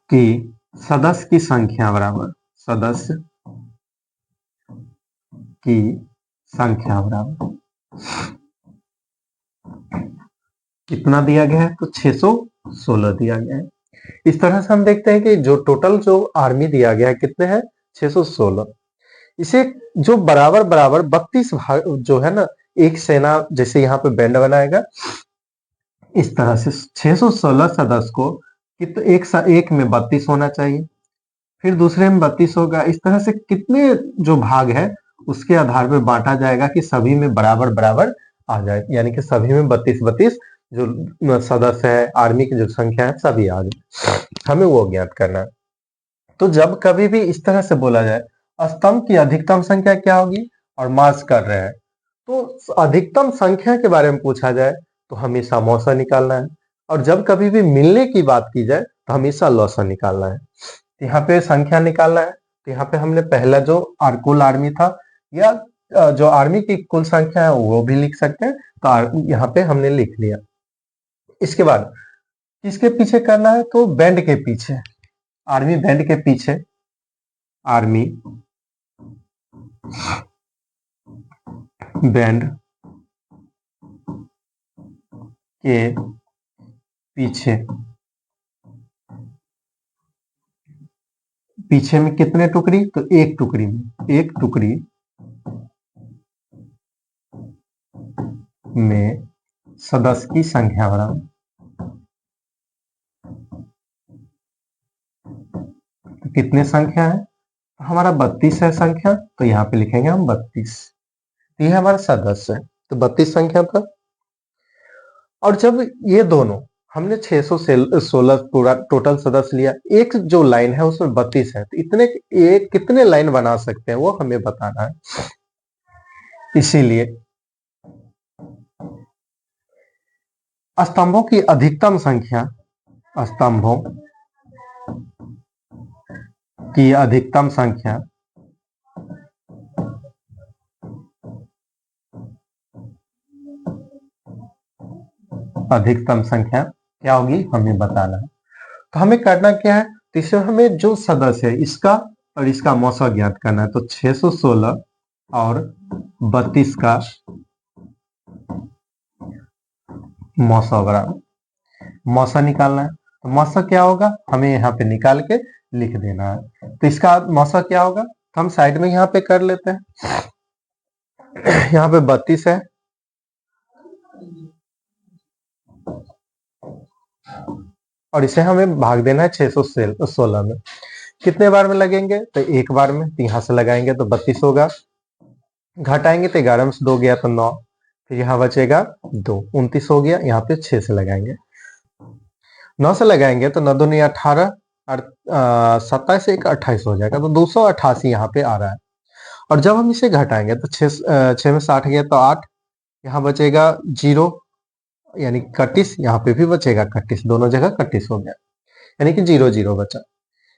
की सदस्य की संख्या बराबर, सदस्य की संख्या बराबर कितना दिया गया है, तो 616 दिया गया है। इस तरह से हम देखते हैं कि जो टोटल जो आर्मी दिया गया है कितने हैं, 616। इसे जो बराबर बराबर 32 भाग जो है ना, एक सेना जैसे यहाँ पे बैंड बनाएगा, इस तरह से 616 सदस्य को एक में 32 होना चाहिए, फिर दूसरे में 32 होगा। इस तरह से कितने जो भाग है उसके आधार पर बांटा जाएगा कि सभी में बराबर बराबर आ जाए, यानी कि सभी में 32 32 जो सदस्य है आर्मी की जो संख्या है सभी आ जाए, हमें वो ज्ञात करना है। तो जब कभी भी इस तरह से बोला जाए स्तंभ की अधिकतम संख्या क्या होगी और मार्च कर रहे हैं, तो अधिकतम संख्या के बारे में पूछा जाए तो हमेशा मौसा निकालना है, और जब कभी भी मिलने की बात की जाए तो हमेशा लौसा निकालना है। यहाँ पे संख्या निकालना है, तो यहाँ पे हमने पहला जो कुल आर्मी था या जो आर्मी की कुल संख्या है वो भी लिख सकते हैं, तो यहाँ पे हमने लिख लिया। इसके बाद किसके पीछे करना है, तो बैंड के पीछे, आर्मी बैंड के पीछे, आर्मी बैंड के पीछे पीछे में कितने टुकड़ी? तो एक टुकड़ी में, एक टुकड़ी में सदस्य की संख्या बराबर, तो कितने संख्या है? हमारा 32 है संख्या, तो यहाँ पे लिखेंगे हम 32। ये हमारा सदस्य है, तो 32 संख्या पर। और जब ये दोनों हमने 616 पूरा टोटल सदस्य लिया, एक जो लाइन है उसमें 32 है, तो इतने एक कितने लाइन बना सकते हैं वो हमें बताना है। इसीलिए स्तंभों की अधिकतम संख्या, स्तंभों की अधिकतम संख्या क्या होगी हमें बताना है। तो हमें करना क्या है? तो इसमें हमें जो सदस्य है इसका और इसका मौसा ज्ञात करना है। तो 616 और 32 का मौसा बराबर, मौसा निकालना है। तो मौसा क्या होगा हमें यहाँ पे निकाल के लिख देना है। तो इसका मौसा क्या होगा तो हम साइड में यहाँ पे कर लेते हैं। यहाँ पे 32 है, और इसे हमें भाग देना है 616 में। कितने बार में लगेंगे? तो एक बार में। तो यहाँ से लगाएंगे तो 32 होगा, घटाएंगे तो 11 में से 2 गया तो 9, फिर यहाँ बचेगा 2, 29 हो गया। यहाँ पे 6 से लगाएंगे, 9 से लगाएंगे तो 9 दूनी 18 और 27 से 1 28 हो जाएगा, तो 288 यहाँ पे आ रहा है। और जब हम इसे घटाएंगे तो 6 में 60 गया तो 8, यहाँ बचेगा 0 यानी 31, यहाँ पे भी बचेगा 31, दोनों जगह 31 हो गया, यानी कि 0 0 बचा।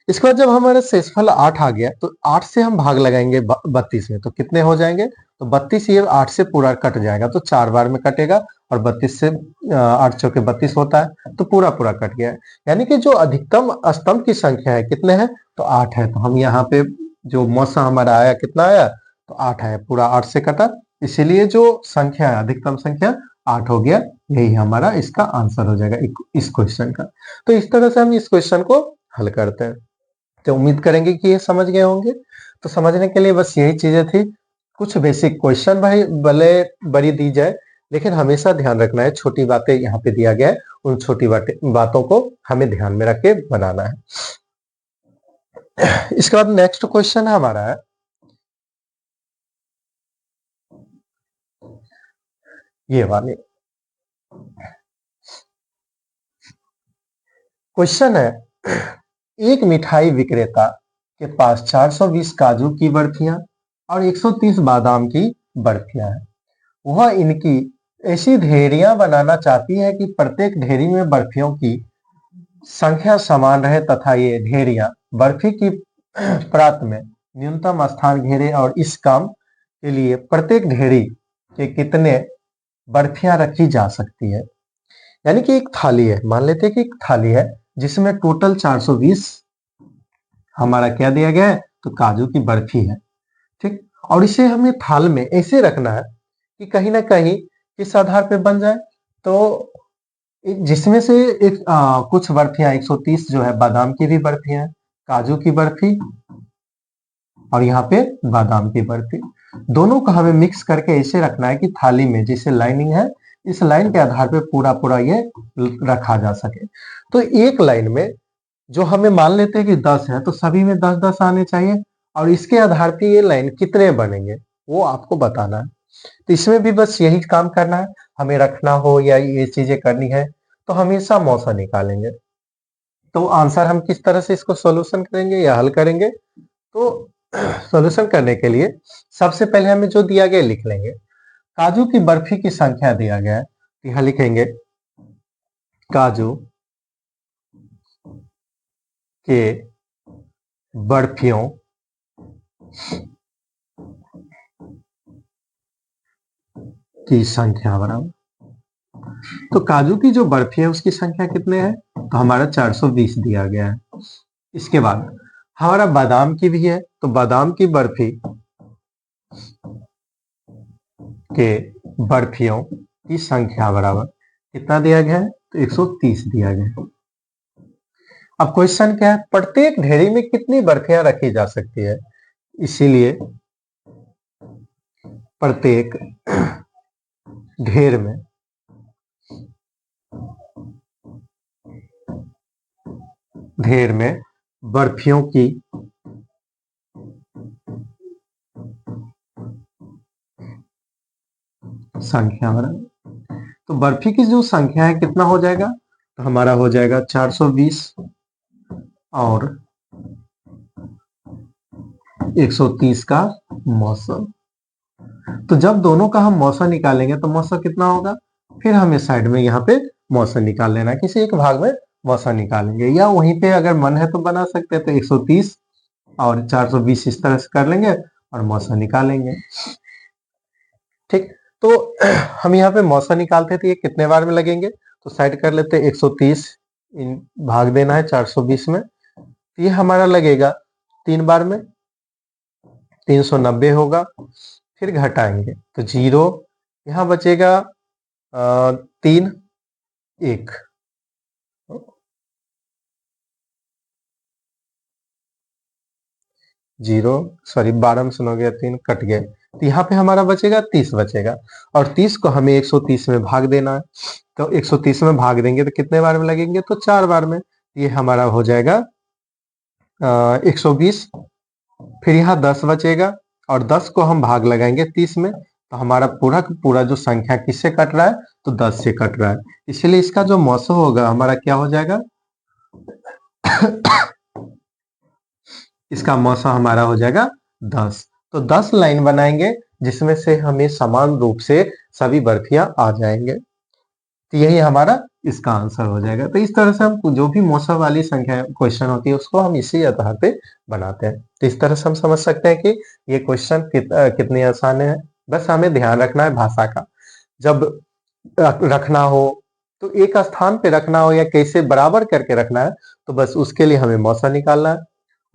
इसके बाद जब हमारा शेषफल 8 आ गया तो 8 से हम भाग लगाएंगे 32 में, तो कितने हो जाएंगे? तो 32 ये 8 से पूरा कट जाएगा, तो 4 बार में कटेगा, और 32 से 8 चौके 32 होता है, तो पूरा पूरा कट गया। यानी कि जो अधिकतम स्तंभ की संख्या है कितने हैं? तो 8 है। तो हम यहाँ पे जो मौसा हमारा आया कितना आया? तो 8 आया, पूरा 8 से कटा, इसीलिए जो संख्या है अधिकतम संख्या 8 हो गया। यही हमारा इसका आंसर हो जाएगा इस क्वेश्चन का। तो इस तरह से हम इस क्वेश्चन को हल करते हैं। तो उम्मीद करेंगे कि ये समझ गए होंगे। तो समझने के लिए बस यही चीजें थी। कुछ बेसिक क्वेश्चन भाई भले बड़ी दी जाए, लेकिन हमेशा ध्यान रखना है छोटी बातें यहाँ पे दिया गया है, उन छोटी बातों को हमें ध्यान में रख के बनाना है। इसके बाद नेक्स्ट क्वेश्चन हमारा है ये वाले। क्वेश्चन है, एक मिठाई विक्रेता के पास 420 काजू की बर्फियां और 130 बादाम की बर्फियां हैं। वह इनकी ऐसी ढेरियां बनाना चाहती है कि प्रत्येक ढेरी में बर्फियों की संख्या समान रहे तथा ये ढेरियां बर्फी की प्रात में न्यूनतम स्थान घेरे, और इस काम के लिए प्रत्येक ढेरी के कितने बर्फियां रखी जा सकती है। यानी कि एक थाली है, मान लेते हैं कि एक थाली है जिसमें टोटल 420 हमारा क्या दिया गया है? तो काजू की बर्फी है, ठीक। और इसे हमें थाल में ऐसे रखना है कि कहीं ना कहीं किस आधार पे बन जाए, तो जिसमें से कुछ बर्फियां 130 जो है बादाम की भी बर्फियां है, काजू की बर्फी और यहाँ पे बादाम की बर्फी, दोनों को हमें मिक्स करके ऐसे रखना है कि थाली में जैसे लाइनिंग है इस लाइन के आधार पे पूरा पूरा ये रखा जा सके। तो एक लाइन में जो हमें मान लेते हैं कि 10 है, तो सभी में 10-10 आने चाहिए, और इसके आधार पे ये लाइन कितने बनेंगे वो आपको बताना है। तो इसमें भी बस यही काम करना है, हमें रखना हो या ये चीजें करनी है तो हमेशा मौसा निकालेंगे। तो आंसर हम किस तरह से इसको सॉल्यूशन करेंगे या हल करेंगे? तो सॉल्यूशन करने के लिए सबसे पहले हमें जो दिया गया लिख लेंगे। काजू की बर्फी की संख्या दिया गया है, तो यहां लिखेंगे काजू के बर्फियों की संख्या बराबर, तो काजू की जो बर्फी है उसकी संख्या कितने है? तो हमारा 420 दिया गया है। इसके बाद हमारा बादाम की भी है, तो बादाम की बर्फी के बर्फियों की संख्या बराबर कितना दिया गया है? तो 130 दिया गया। अब क्वेश्चन क्या है, प्रत्येक ढेरी में कितनी बर्फियां रखी जा सकती है? इसीलिए प्रत्येक ढेर में बर्फियों की संख्या बराबर, तो बर्फी की जो संख्या है कितना हो जाएगा, तो हमारा हो जाएगा 420 और 130 का मौसम। तो जब दोनों का हम मौसम निकालेंगे तो मौसम कितना होगा, फिर हमें साइड में यहाँ पे मौसम निकाल लेना है, किसी एक भाग में मौसम निकालेंगे, या वहीं पे अगर मन है तो बना सकते हैं, तो 130 और 420 इस तरह से कर लेंगे और मौसम निकालेंगे। ठीक, तो हम यहाँ पे मौसम निकालते थे, ये कितने बार में लगेंगे, तो साइड कर लेते हैं, 130 भाग देना है 420 में, तो ये हमारा लगेगा 3 बार में, 390 होगा, फिर घटाएंगे तो 0, यहाँ बचेगा 3 1, 0 सॉरी 12 में सुनो गया 3 कट गए, तो यहाँ पे हमारा बचेगा 30 बचेगा, और 30 को हमें 130 में भाग देना है, तो 130 में भाग देंगे तो कितने बार में लगेंगे, तो 4 बार में, ये हमारा हो जाएगा 120, फिर यहाँ 10 बचेगा और 10 को हम भाग लगाएंगे 30 में, तो हमारा पूरा का पूरा जो संख्या किससे कट रहा है, तो 10 से कट रहा है, इसलिए इसका जो मौसम होगा हमारा क्या हो जाएगा इसका मौसम हमारा हो जाएगा 10। तो 10 लाइन बनाएंगे जिसमें से हमें समान रूप से सभी बर्फियां आ जाएंगे, तो यही हमारा इसका आंसर हो जाएगा। तो इस तरह से हम जो भी मौसम वाली संख्या क्वेश्चन होती है उसको हम इसी आधार पे बनाते हैं। तो इस तरह से हम समझ सकते हैं कि ये क्वेश्चन कितने आसान है। बस हमें ध्यान रखना है भाषा का, जब रखना हो तो एक स्थान पे रखना हो या कैसे बराबर करके रखना है, तो बस उसके लिए हमें मौसम निकालना है,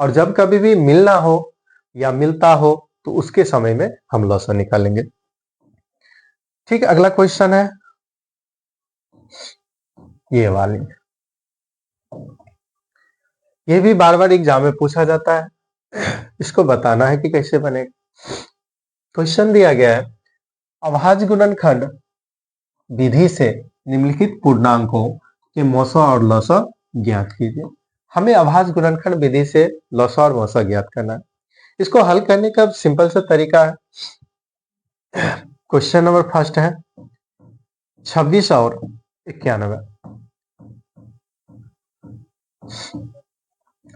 और जब कभी भी मिलना हो या मिलता हो तो उसके समय में हम लॉसन निकालेंगे। ठीक, अगला क्वेश्चन है ये वाली, ये भी बार बार एग्जाम में पूछा जाता है, इसको बताना है कि कैसे बनेगा। क्वेश्चन दिया गया है, अभाज्य गुणनखंड विधि से निम्नलिखित पूर्णांकों के मौसा और लौसा ज्ञात कीजिए। हमें अभाज्य गुणनखंड विधि से लौसा और मौसा ज्ञात करना है। इसको हल करने का सिंपल सा तरीका है, क्वेश्चन नंबर फर्स्ट है 26 और 91।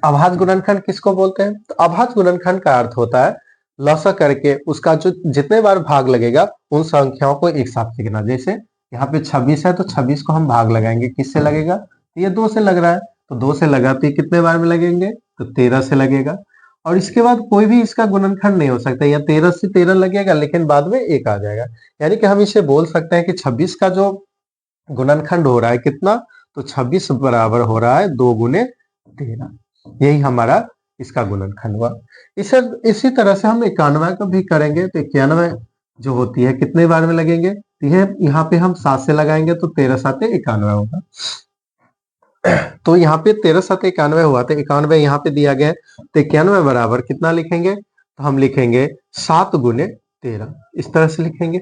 अभाज्य गुणनखंड किसको बोलते हैं, तो अभाज्य गुणनखंड का अर्थ होता है लौसा करके उसका जो जितने बार भाग लगेगा उन संख्याओं को एक साथ लिखना। जैसे यहाँ पे 26 है तो 26 को हम भाग लगाएंगे, किससे लगेगा, तो ये 2 से लग रहा है, तो 2 से लगाते ही कितने बार में लगेंगे, तो 13 से लगेगा, और इसके बाद कोई भी इसका गुणनखंड नहीं हो सकता, या 13 से 13 लगेगा लेकिन बाद में 1 आ जाएगा, यानी कि हम इसे बोल सकते हैं कि 26 का जो गुणनखंड हो रहा है कितना, तो 26 बराबर हो रहा है 2 गुने 13, यही हमारा इसका गुणनखंड हुआ। इसी तरह से हम 91 का भी करेंगे, तो 91 जो होती है कितने बार में लगेंगे, तो यह यहाँ पे हम 7 से लगाएंगे तो 13 7 91 होगा, तो यहाँ पे 13 7 91 हुआ, तो 91 यहाँ पे दिया गया है, तो 91 बराबर कितना लिखेंगे, तो हम लिखेंगे 7 गुने 13, इस तरह से लिखेंगे।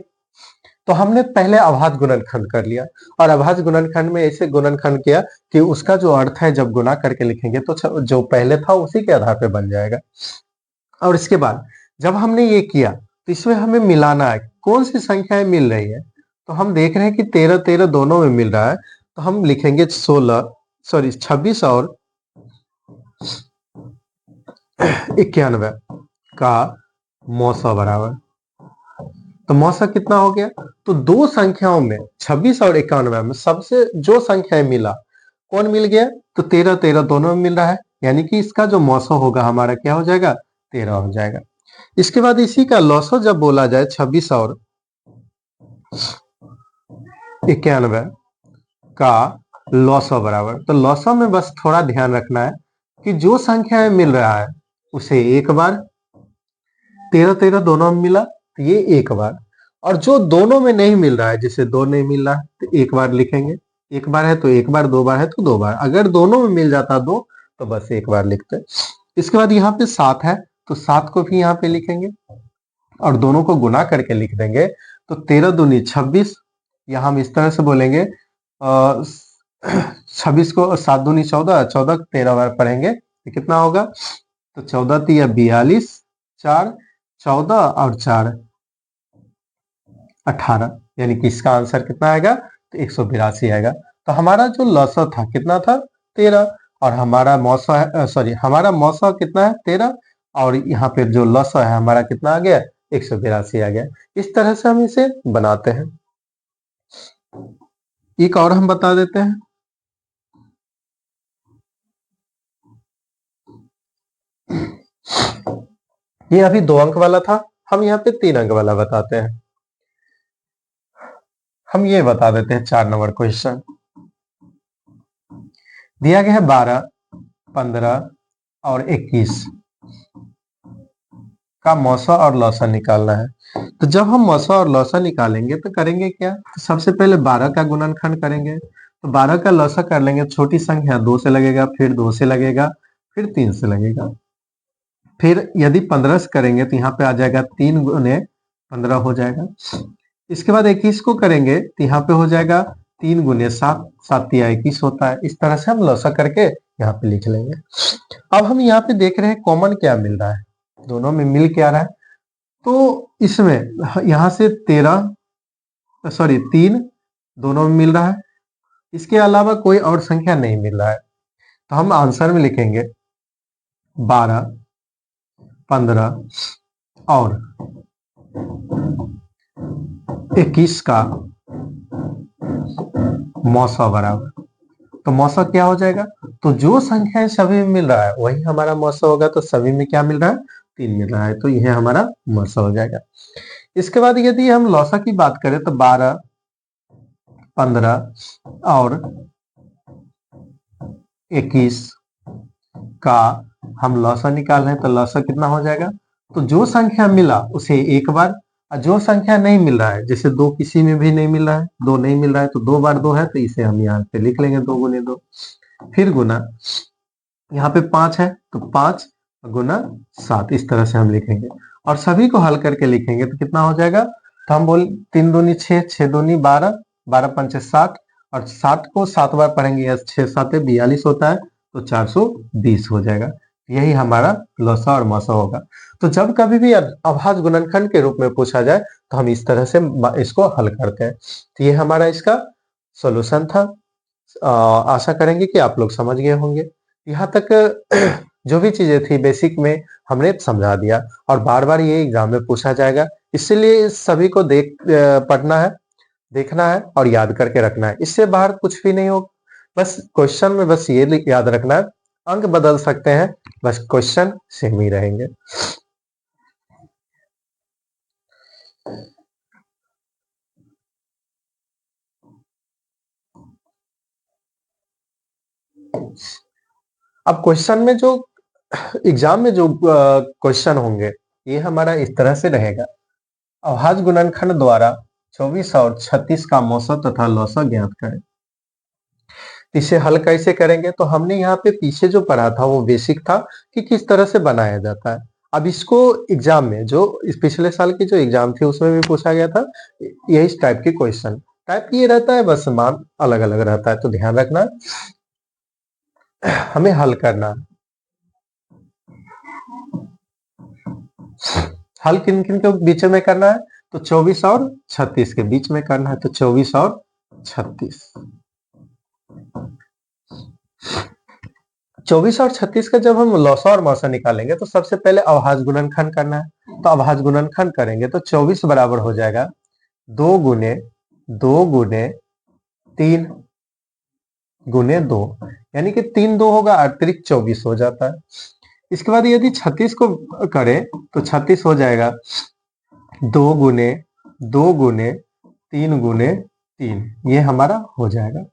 तो हमने पहले अभाज्य गुणनखंड कर लिया, और अभाज्य गुणनखंड में ऐसे गुणनखंड किया कि उसका जो अर्थ है जब गुना करके लिखेंगे तो जो पहले था उसी के आधार पे बन जाएगा। और इसके बाद जब हमने ये किया तो इसमें हमें मिलाना है कौन सी संख्याएं मिल रही है, तो हम देख रहे हैं कि 13 13 दोनों में मिल रहा है, तो हम लिखेंगे 26 और 91 का मौसा बराबर, तो मौसा कितना हो गया, तो दो संख्याओं में 26 और 91 में सबसे जो संख्याएं मिला कौन मिल गया, तो 13 13 दोनों में मिल रहा है, यानी कि इसका जो मौसा होगा हमारा क्या हो जाएगा, 13 हो जाएगा। इसके बाद इसी का लौसा जब बोला जाए 26 और 91 का लौसा बराबर, तो लौसा में बस थोड़ा ध्यान रखना है कि जो संख्याएं मिल रहा है उसे एक बार, 13 13 दोनों में मिला तो ये एक बार, और जो दोनों में नहीं मिल रहा है, जैसे 2 नहीं मिल रहा है तो एक बार लिखेंगे, एक बार है तो एक बार, दो बार है तो दो बार, अगर दोनों में मिल जाता दो तो बस एक बार लिखते हैं। इसके बाद यहाँ पे 7 है तो 7 को भी यहाँ पे लिखेंगे और दोनों को गुना करके लिख देंगे। तो 13 दूनी 26, या हम इस तरह से बोलेंगे 26 को 7 दूनी 14, 14 को 13 बार पढ़ेंगे तो कितना होगा, तो 14 तिया 42, 4 14 और 4 18, यानी कि इसका आंसर कितना आएगा, तो 182 आएगा। तो हमारा जो लसा था कितना था, 13, और हमारा मौसा है, सॉरी हमारा मौसा कितना है, 13, और यहाँ पे जो लसा है हमारा कितना आ गया, 182 आ गया। इस तरह से हम इसे बनाते हैं। एक और हम बता देते हैं, ये अभी 2 अंक वाला था, हम यहाँ पे 3 अंक वाला बताते हैं। हम ये बता देते हैं 4 नंबर क्वेश्चन दिया गया है, 12, 15 और 21 का मौसा और लौसा निकालना है। तो जब हम मौसा और लौसा निकालेंगे तो करेंगे क्या, तो सबसे पहले 12 का गुणनखंड करेंगे, तो 12 का लौसा कर लेंगे। छोटी संख्या 2 से लगेगा, फिर 2 से लगेगा, फिर 3 से लगेगा। फिर यदि 15 से करेंगे तो यहाँ पे आ जाएगा 3 गुने 15 हो जाएगा। इसके बाद 21 को करेंगे तो यहाँ पे हो जाएगा 3 गुने 7, 7 या 21 होता है। इस तरह से हम लौसा करके यहाँ पे लिख लेंगे। अब हम यहाँ पे देख रहे हैं कॉमन क्या मिल रहा है, दोनों में मिल क्या रहा है, तो इसमें यहाँ से 3 दोनों में मिल रहा है, इसके अलावा कोई और संख्या नहीं मिल रहा है। तो हम आंसर में लिखेंगे 12, 15 और 21 का मौसा बराबर, तो मौसा क्या हो जाएगा, तो जो संख्याएं सभी में मिल रहा है वही हमारा मौसा होगा। तो सभी में क्या मिल रहा है, 3 मिल रहा है, तो यह हमारा मौसा हो जाएगा। इसके बाद यदि हम लौसा की बात करें तो 12, 15 और 21 का हम लौसा निकाल रहे हैं, तो लौसा कितना हो जाएगा, तो जो संख्या मिला उसे एक बार, और जो संख्या नहीं मिल रहा है, जैसे 2 किसी में भी नहीं मिल रहा है, 2 नहीं मिल रहा है तो 2 बार 2 है, तो इसे हम यहाँ पे लिख लेंगे 2 गुने 2, फिर गुना, यहाँ पे 5 है तो 5 गुना 7, इस तरह से हम लिखेंगे और सभी को हल करके लिखेंगे तो कितना हो जाएगा, तो हम बोल 3 दूनी 6, 6 दूनी 12, 12 पंचे 60, और 60 को 7 बार पढ़ेंगे, 6 7 42 होता है, तो 420 हो जाएगा। यही हमारा लौसा और मौसा होगा। तो जब कभी भी अभाज्य गुणनखंड के रूप में पूछा जाए तो हम इस तरह से इसको हल करते हैं। तो ये हमारा इसका सॉल्यूशन था। आशा करेंगे कि आप लोग समझ गए होंगे। यहाँ तक जो भी चीजें थी बेसिक में हमने समझा दिया, और बार बार ये एग्जाम में पूछा जाएगा, इसलिए इस सभी को पढ़ना है, देखना है और याद करके रखना है। इससे बाहर कुछ भी नहीं हो, बस क्वेश्चन में बस ये याद रखना है, अंक बदल सकते हैं, बस क्वेश्चन सेम ही रहेंगे। अब क्वेश्चन में जो एग्जाम में जो क्वेश्चन होंगे ये हमारा इस तरह से रहेगा। अभाज्य गुणनखंड द्वारा 24 और 36 का मौसा तथा लौसा ज्ञात करें। इसे हल कैसे करेंगे, तो हमने यहाँ पे पीछे जो पढ़ा था वो बेसिक था कि किस तरह से बनाया जाता है। अब इसको एग्जाम में जो इस पिछले साल की जो एग्जाम थी उसमें भी पूछा गया था, यही इस टाइप के क्वेश्चन टाइप ये रहता है, बस मान अलग अलग रहता है। तो ध्यान रखना, हमें हल करना, हल किन किन के बीच में करना है, तो 24 और 36 के बीच में करना है। तो 24 और 36, 24 और 36 का जब हम लौसा और मौसा निकालेंगे तो सबसे पहले अभाज्य गुणनखंड करना है। तो अभाज्य गुणनखंड करेंगे तो 24 बराबर हो जाएगा 2 गुने 2 गुने 3 गुने 2, यानी कि 3 2 होगा, अतिरिक्त 24 हो जाता है। इसके बाद यदि 36 को करें तो 36 हो जाएगा 2 गुने 2 गुने 3 गुने 3, ये हमारा हो जाएगा।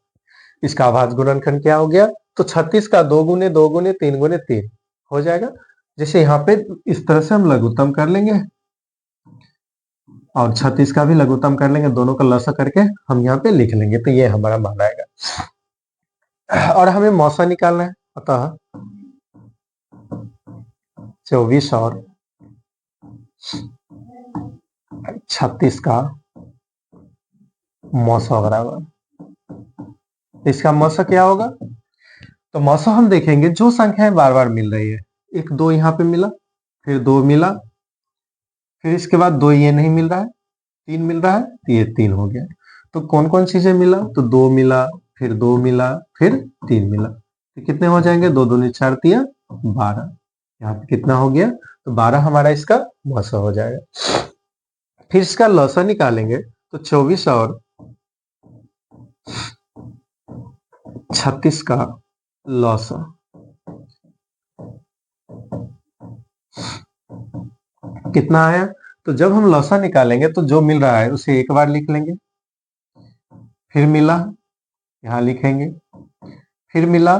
इसका अभाज्य गुणनखंड क्या हो गया, तो 36 का 2 गुने 2 गुने 3 गुने 3 हो जाएगा। जैसे यहाँ पे इस तरह से हम लघुत्तम कर लेंगे और 36 का भी लघुत्तम कर लेंगे, दोनों का लसा करके हम यहाँ पे लिख लेंगे, तो ये हमारा मान आएगा। और हमें मौसा निकालना है, अतः 24 और 36 का मौसा बराबर, इसका मौसा क्या होगा? तो मौसा हम देखेंगे जो संख्याएं बार बार मिल रही है, एक दो यहाँ पे मिला, फिर दो मिला, फिर इसके बाद दो ये नहीं मिल रहा है, तीन मिल रहा है, तो ये तीन हो गया। तो कौन कौन चीजें मिला? तो दो मिला, फिर दो मिला, फिर तीन मिला, तो कितने हो जाएंगे? दो दूनी चार तिया 12। यहाँ पे कितना हो गया? तो 12 हमारा इसका मौसा हो जाएगा। फिर इसका लौसा निकालेंगे, तो 24 और 36 का लौसा कितना आया? तो जब हम लौसा निकालेंगे तो जो मिल रहा है उसे एक बार लिख लेंगे, फिर मिला यहाँ लिखेंगे, फिर मिला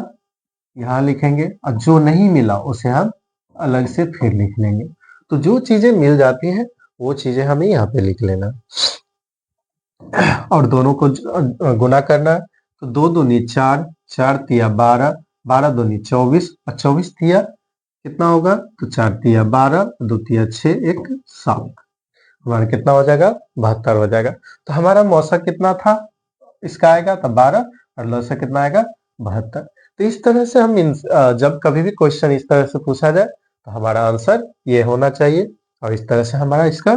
यहाँ लिखेंगे, और जो नहीं मिला उसे हम अलग से फिर लिख लेंगे। तो जो चीजें मिल जाती हैं वो चीजें हमें यहाँ पे लिख लेना, और दोनों को गुना करना है। तो दो दूनी चार, चार तिया 12, 12 दूनी 24, और 24 तिया कितना होगा? तो चार तिया 12, दो तिया 6, एक 7, हमारा कितना हो जाएगा? 72 हो जाएगा। तो हमारा मौसा कितना था इसका आएगा? तो 12, और लौसा कितना आएगा? 72। तो इस तरह से हम जब कभी भी क्वेश्चन इस तरह से पूछा जाए तो हमारा आंसर ये होना चाहिए, और इस तरह से हमारा इसका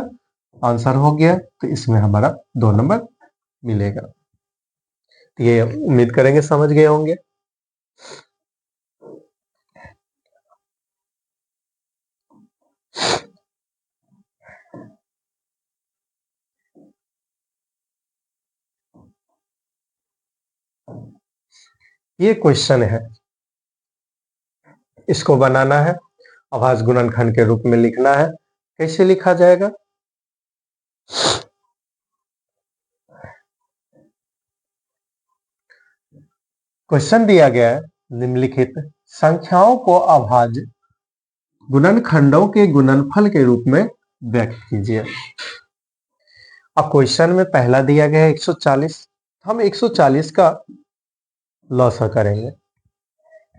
आंसर हो गया, तो इसमें हमारा 2 नंबर मिलेगा। तो ये उम्मीद करेंगे समझ गए होंगे। ये क्वेश्चन है, इसको बनाना है, अभाज्य गुणनखंड के रूप में लिखना है। कैसे लिखा जाएगा? क्वेश्चन दिया गया है, निम्नलिखित संख्याओं को अभाज्य गुणनखंडों के गुणनफल के रूप में व्यक्त कीजिए। अब क्वेश्चन में पहला दिया गया है 140, हम 140 का लॉसा करेंगे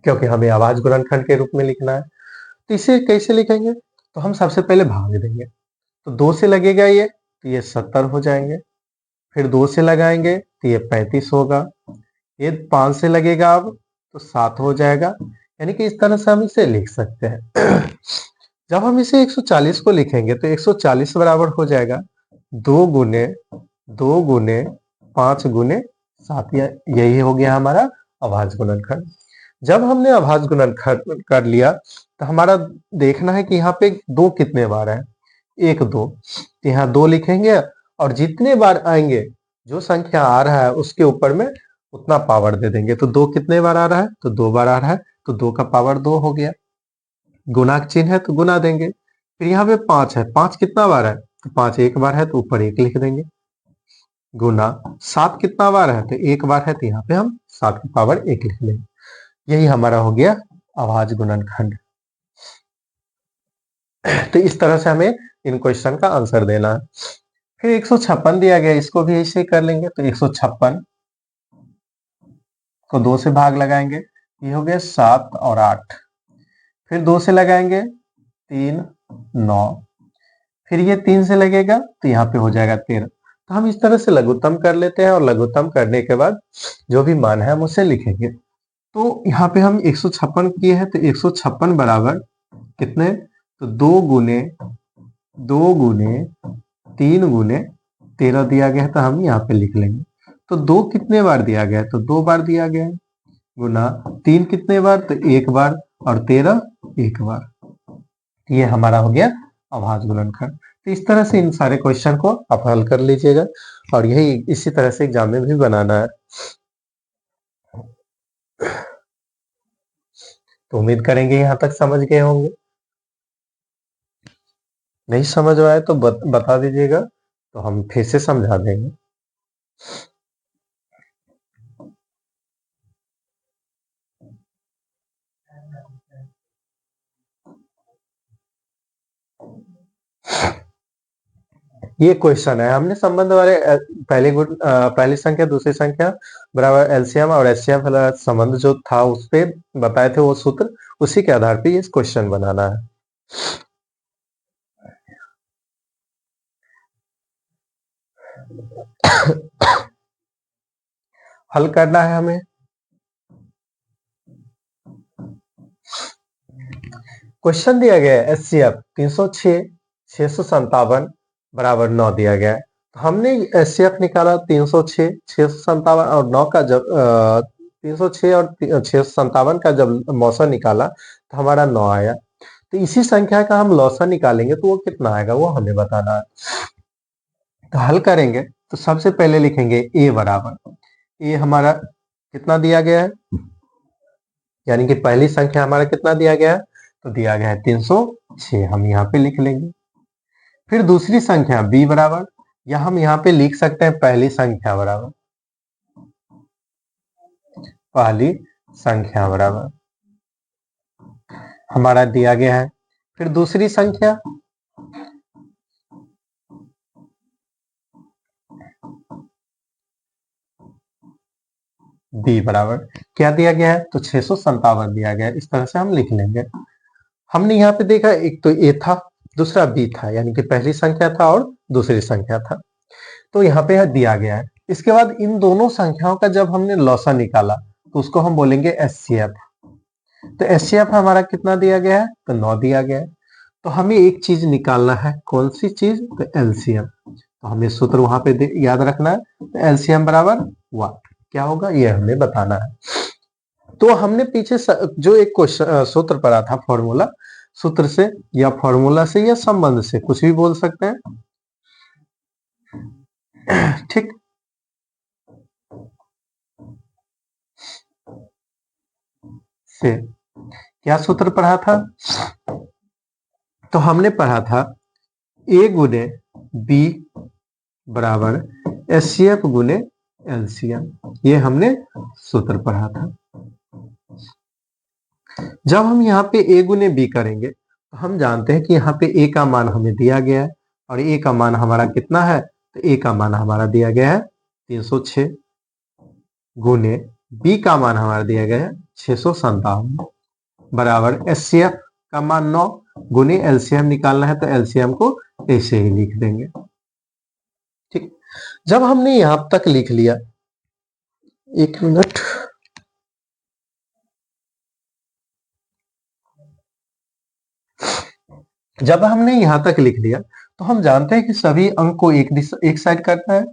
क्योंकि हमें अभाज्य गुणनखंड के रूप में लिखना है। तो इसे कैसे लिखेंगे? तो हम सबसे पहले भाग देंगे, तो 2 से लगेगा ये, तो ये 70 हो जाएंगे, फिर 2 से लगाएंगे तो ये 35 होगा, ये 5 से लगेगा अब तो 7 हो जाएगा। यानी कि इस तरह से हम इसे लिख सकते हैं। जब हम इसे 140 को लिखेंगे तो 140 बराबर हो जाएगा 2 गुने 2 गुने 5 गुने 7, यही हो गया हमारा अभाज्य गुणनखंड। जब हमने अभाज्य गुणनखंड कर लिया तो हमारा देखना है कि यहाँ पे दो कितने बार है, एक दो, तो यहाँ 2 लिखेंगे, और जितने बार आएंगे जो संख्या आ रहा है उसके ऊपर में उतना पावर दे देंगे। तो 2 कितने बार आ रहा है? तो 2 बार आ रहा है, तो 2 का पावर 2 हो गया। गुना का चिन्ह है तो गुना देंगे। फिर यहाँ पे 5 है, 5 कितना बार है? तो 5 एक बार है, तो ऊपर 1 लिख देंगे। गुना 7 कितना बार है? तो 1 बार है, तो यहाँ पे हम 7 की पावर 1 लिख देंगे। यही हमारा हो गया अभाज्य गुणनखंड। तो इस तरह से हमें इन क्वेश्चन का आंसर देना है। फिर 156 दिया गया, इसको भी ऐसे ही कर लेंगे। तो 156 को 2 से भाग लगाएंगे, ये हो गया 7 और 8, फिर 2 से लगाएंगे 3 9, फिर ये 3 से लगेगा तो यहाँ पे हो जाएगा 13। तो हम इस तरह से लघुत्तम कर लेते हैं, और लघुत्तम करने के बाद जो भी मान है हम उसे लिखेंगे। तो यहाँ पे हम 156 किए हैं, तो 156 बराबर कितने? तो 2 गुने 3 गुने 13 दिया गया है, तो हम यहाँ पे लिख लेंगे। तो 2 कितने बार दिया गया है? तो 2 बार दिया गया है। गुना 3 कितने बार? तो 1 बार, और 13 1 बार। ये हमारा हो गया अभाज्य गुणनखंड। तो इस तरह से इन सारे क्वेश्चन को आप हल कर लीजिएगा, और यही इसी तरह से एग्जाम में भी बनाना है। तो उम्मीद करेंगे यहाँ तक समझ गए होंगे। नहीं समझ में आए तो बता दीजिएगा, तो हम फिर से समझा देंगे। ये क्वेश्चन है, हमने संबंध वाले पहली संख्या दूसरी संख्या बराबर एलसीएम और एचसीएफ वाला संबंध जो था उस पे बताए थे वो सूत्र, उसी के आधार पे ये क्वेश्चन बनाना है। हल करना है हमें। क्वेश्चन दिया गया है एचसीएफ 306 657 बराबर 9 दिया गया है। तो हमने एचसीएफ निकाला 306 657 और 9 का जब 306 और 657 का जब मौसा निकाला तो हमारा 9 आया। तो इसी संख्या का हम लौसा निकालेंगे तो वो कितना आएगा वो हमें बताना है। तो हल करेंगे तो सबसे पहले लिखेंगे ए बराबर, ए हमारा कितना दिया गया है, यानी कि पहली संख्या हमारा कितना दिया गया है, तो दिया गया है 306, हम यहाँ पे लिख लेंगे। फिर दूसरी संख्या बी बराबर, या हम यहाँ पे लिख सकते हैं पहली संख्या बराबर, पहली संख्या बराबर हमारा दिया गया है। फिर दूसरी संख्या बी बराबर क्या दिया गया है, तो 657 दिया गया है। इस तरह से हम लिख लेंगे। हमने यहाँ पे देखा एक तो ए था, दूसरा बी था, यानी कि पहली संख्या था और दूसरी संख्या था, तो यहाँ पे दिया गया है। इसके बाद इन दोनों संख्याओं का जब हमने लौसा निकाला तो उसको हम बोलेंगे एचसीएफ। तो एचसीएफ हमारा कितना दिया गया है, तो 9 दिया गया है। तो हमें एक चीज निकालना है, कौन सी चीज, तो एलसीएम। तो हमें सूत्र वहां पे याद रखना है, तो एलसीएम बराबर 1 क्या होगा ये हमें बताना है। तो हमने पीछे जो एक क्वेश्चन सूत्र पढ़ा था, फॉर्मूला, सूत्र से या फॉर्मूला से या संबंध से कुछ भी बोल सकते हैं, ठीक। से क्या सूत्र पढ़ा था, तो हमने पढ़ा था ए गुने बी बराबर एचसीएफ गुने एलसीएम, ये हमने सूत्र पढ़ा था। जब हम यहाँ पे ए गुने बी करेंगे तो हम जानते हैं कि यहाँ पे ए का मान हमें दिया गया है और ए का मान हमारा कितना है, तो ए का मान हमारा दिया गया है 306 गुने बी का मान हमारा दिया गया है 657 बराबर एचसीएफ का मान 9 गुने एलसीएम निकालना है, तो एलसीएम को ऐसे ही लिख देंगे, ठीक। जब हमने यहां तक लिख लिया, एक मिनट, जब हमने यहां तक लिख लिया तो हम जानते हैं कि सभी अंक को एक साइड करना है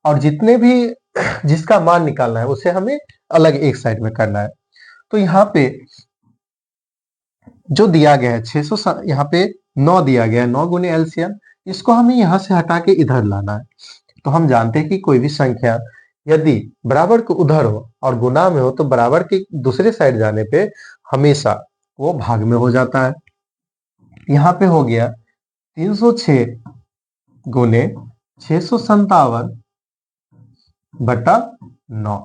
और जितने भी जिसका मान निकालना है उसे हमें अलग एक साइड में करना है। तो यहाँ पे जो दिया गया है 600, यहाँ पे 9 दिया गया है, 9 गुने एलसीएम, इसको हमें यहाँ से हटा के इधर लाना है। तो हम जानते हैं कि कोई भी संख्या यदि बराबर के उधर हो और गुना में हो तो बराबर के दूसरे साइड जाने पे हमेशा वो भाग में हो जाता है। यहाँ पे हो गया 306 गुने 657 बटा 9,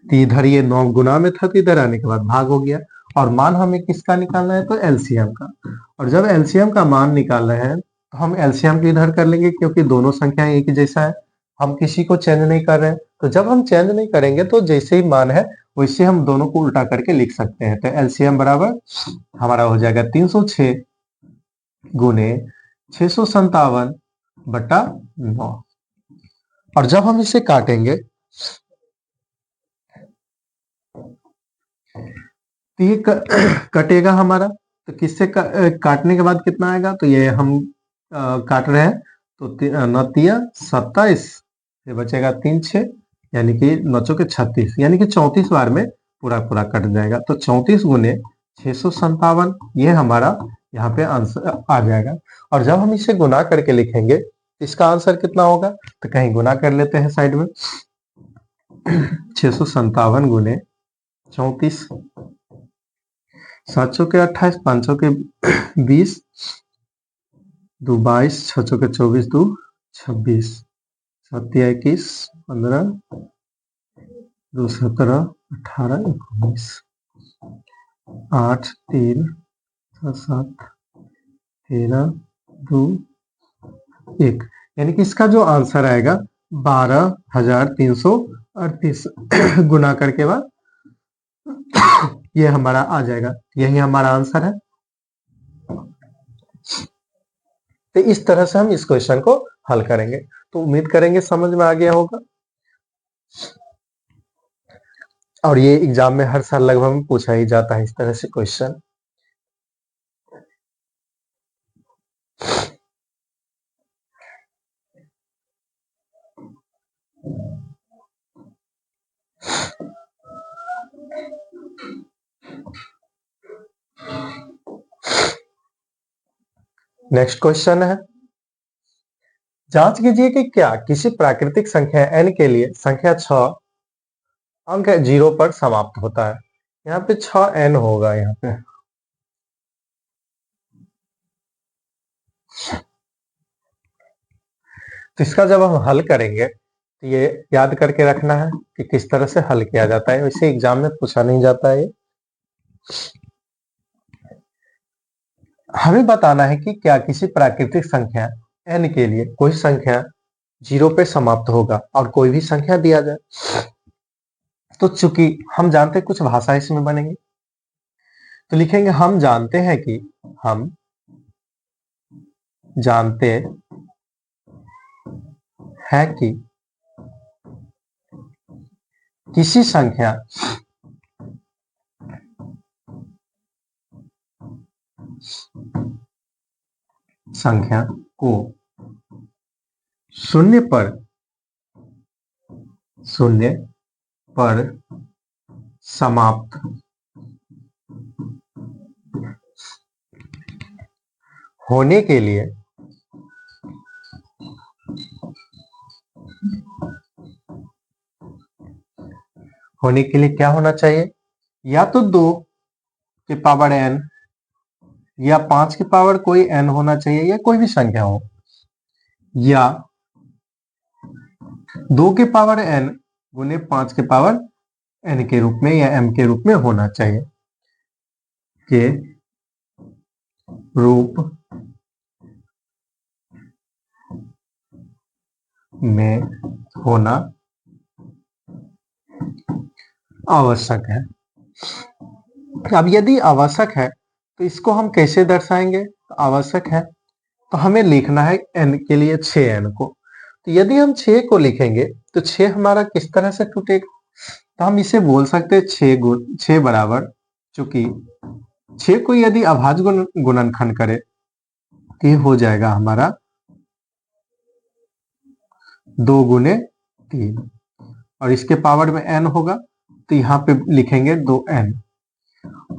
तो इधर ये 9 गुना में था तो इधर आने के बाद भाग हो गया। और मान हमें किसका निकालना है, तो एलसीएम का। और जब एलसीएम का मान निकालना है तो हम एलसीएम को इधर कर लेंगे, क्योंकि दोनों संख्याएं एक जैसा है, हम किसी को चेंज नहीं कर रहे हैं। तो जब हम चेंज नहीं करेंगे तो जैसे ही मान है वैसे हम दोनों को उल्टा करके लिख सकते हैं। तो एलसीएम बराबर हमारा हो जाएगा 306 गुने 657 बटा 9। और जब हम इसे काटेंगे तो ये कटेगा हमारा, तो किससे काटने के बाद कितना आएगा, तो ये हम काट रहे हैं तो 9 27, ये बचेगा 3 6, यानी कि 9 चौके 36, यानी कि 34 बार में पूरा पूरा कट जाएगा। तो 34 गुने 657 ये हमारा यहाँ पे आंसर आ जाएगा। और जब हम इसे गुना करके लिखेंगे इसका आंसर कितना होगा, तो कहीं गुना कर लेते हैं साइड में। 657 गुने 34, 7 चौके 28, 5 चौके 20, 2 22, 6 चौके 24, 2 26, 7 21, 15, 2 17, 18, 19, 8 3 7 7 13 2 1, यानी कि इसका जो आंसर आएगा 12,338 गुना करके बाद ये हमारा आ जाएगा। यही हमारा आंसर है। तो इस तरह से हम इस क्वेश्चन को हल करेंगे। तो उम्मीद करेंगे समझ में आ गया होगा। और ये एग्जाम में हर साल लगभग पूछा ही जाता है इस तरह से क्वेश्चन। नेक्स्ट क्वेश्चन है, जांच कीजिए कि क्या किसी प्राकृतिक संख्या n के लिए संख्या 6 अंक 0 पर समाप्त होता है। यहाँ पे 6n होगा यहाँ पे। तो इसका जब हम हल करेंगे तो ये याद करके रखना है कि किस तरह से हल किया जाता है। वैसे एग्जाम में पूछा नहीं जाता है। हमें बताना है कि क्या किसी प्राकृतिक संख्या n के लिए कोई संख्या 0 पे समाप्त होगा और कोई भी संख्या दिया जाए। तो चूंकि हम जानते हैं कुछ भाषा इसमें बनेंगे, तो लिखेंगे हम जानते हैं कि किसी संख्या को शून्य पर समाप्त होने के लिए क्या होना चाहिए, या तो 2 के पावर n या 5 के पावर कोई n होना चाहिए, या कोई भी संख्या हो, या 2 के पावर n गुने 5 के पावर n के रूप में या m के रूप में होना चाहिए, के रूप में होना आवश्यक है। अब यदि आवश्यक है तो इसको हम कैसे दर्शाएंगे। तो आवश्यक है तो हमें लिखना है n के लिए 6n को। तो यदि हम 6 को लिखेंगे तो 6 हमारा किस तरह से टूटेगा। तो हम इसे बोल सकते हैं 6 बराबर, चूंकि 6 को यदि अभाज्य गुणनखंड करे तो ये हो जाएगा हमारा 2 गुने 3, और इसके पावर में n होगा तो यहाँ पे लिखेंगे 2n,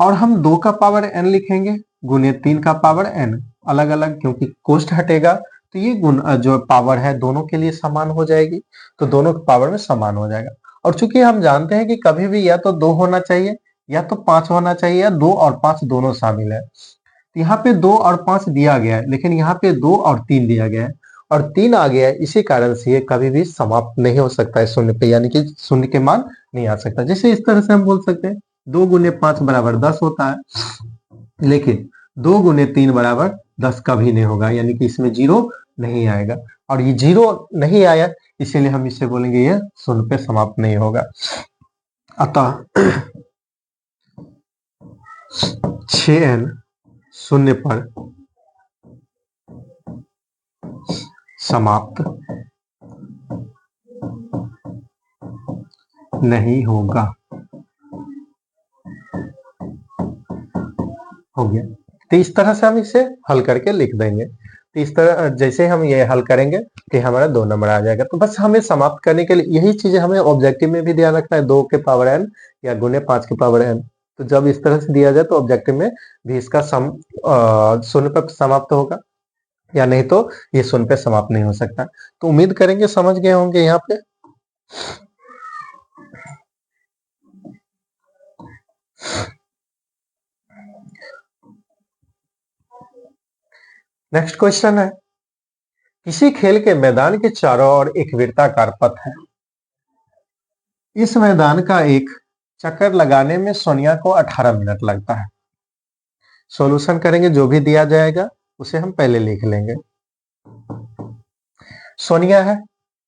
और हम 2 का पावर n लिखेंगे गुने 3 का पावर n, अलग अलग, क्योंकि कोष्ट हटेगा तो ये गुण जो पावर है दोनों के लिए समान हो जाएगी, तो दोनों के पावर में समान हो जाएगा। और चूंकि हम जानते हैं कि कभी भी या तो 2 होना चाहिए या तो 5 होना चाहिए, या 2 और 5 दोनों शामिल है। तो यहाँ पे 2 और 5 दिया गया है, लेकिन यहाँ पे 2 और 3 दिया गया है, और 3 आ गया है, इसी कारण से ये कभी भी समाप्त नहीं हो सकता है शून्य पे, यानी कि शून्य के मान नहीं आ सकता। जैसे इस तरह से हम बोल सकते हैं 2 गुने 5 बराबर 10 होता है, लेकिन 2 गुने 3 बराबर 10 कभी नहीं होगा, यानी कि इसमें 0 नहीं आएगा, और ये 0 नहीं आया इसीलिए हम इसे बोलेंगे ये शून्य पे समाप्त नहीं होगा। अतः 6n शून्य पर समाप्त नहीं होगा। हो गया। तो इस तरह से हम इसे हल करके लिख देंगे। तो इस तरह जैसे हम ये हल करेंगे कि हमारा 2 नंबर आ जाएगा। तो बस हमें समाप्त करने के लिए यही चीजें हमें ऑब्जेक्टिव में भी ध्यान रखना है, 2 के पावर n या गुने 5 के पावर n। तो जब इस तरह से दिया जाए तो ऑब्जेक्टिव में भी इसका शून्य पर समाप्त होगा, या नहीं तो ये शून्य पे समाप्त नहीं हो सकता। तो उम्मीद करेंगे समझ गए होंगे यहाँ पे। नेक्स्ट क्वेश्चन है, किसी खेल के मैदान के चारों ओर एक वृत्ताकार पथ है। इस मैदान का एक चक्कर लगाने में सोनिया को 18 मिनट लगता है। सॉल्यूशन करेंगे, जो भी दिया जाएगा उसे हम पहले लिख लेंगे। सोनिया है,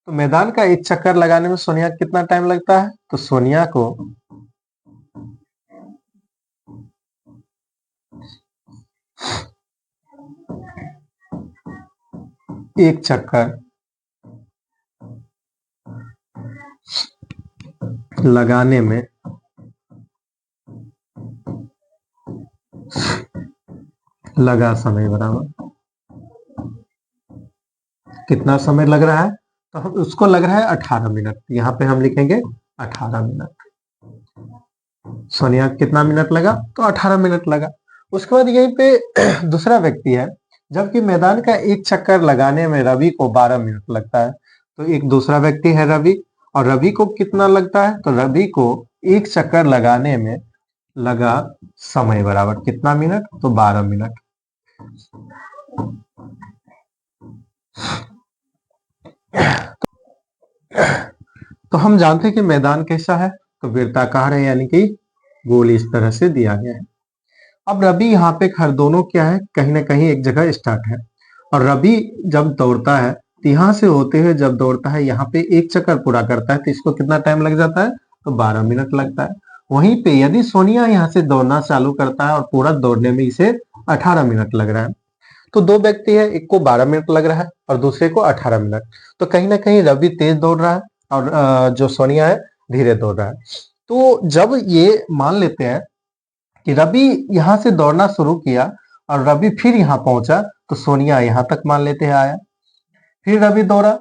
तो मैदान का एक चक्कर लगाने में सोनिया कितना टाइम लगता है? तो सोनिया को एक चक्कर लगाने में लगा समय बराबर कितना समय लग रहा है? तो हम उसको लग रहा है 18 मिनट। यहाँ पे हम लिखेंगे 18 मिनट। सोनिया कितना मिनट लगा? तो 18 मिनट लगा। उसके बाद यहीं पे दूसरा व्यक्ति है, जबकि मैदान का एक चक्कर लगाने में रवि को 12 मिनट लगता है। तो एक दूसरा व्यक्ति है रवि, और रवि को कितना लगता है? तो रवि को एक चक्कर लगाने में लगा समय बराबर कितना मिनट? तो 12 मिनट। तो हम जानते हैं कि मैदान कैसा है? तो वृत्ताकार है, यानी कि गोल इस तरह से दिया गया है। अब रवि यहाँ पे हर दोनों क्या है, कहीं ना कहीं एक जगह स्टार्ट है, और रवि जब दौड़ता है तो यहाँ से होते हुए जब दौड़ता है यहाँ पे एक चक्कर पूरा करता है, तो इसको कितना टाइम लग जाता है? तो 12 मिनट लगता है। वहीं पे यदि सोनिया यहाँ से दौड़ना चालू करता है और पूरा दौड़ने में इसे 18 मिनट लग रहा है, तो दो व्यक्ति है, एक को 12 मिनट लग रहा है और दूसरे को 18 मिनट। तो कहीं ना कहीं रवि तेज दौड़ रहा है और जो सोनिया है धीरे दौड़ रहा है। तो जब ये मान लेते हैं कि रवि यहाँ से दौड़ना शुरू किया और रवि फिर यहाँ पहुंचा, तो सोनिया यहाँ तक मान लेते हैं आया। फिर रवि दौड़ा,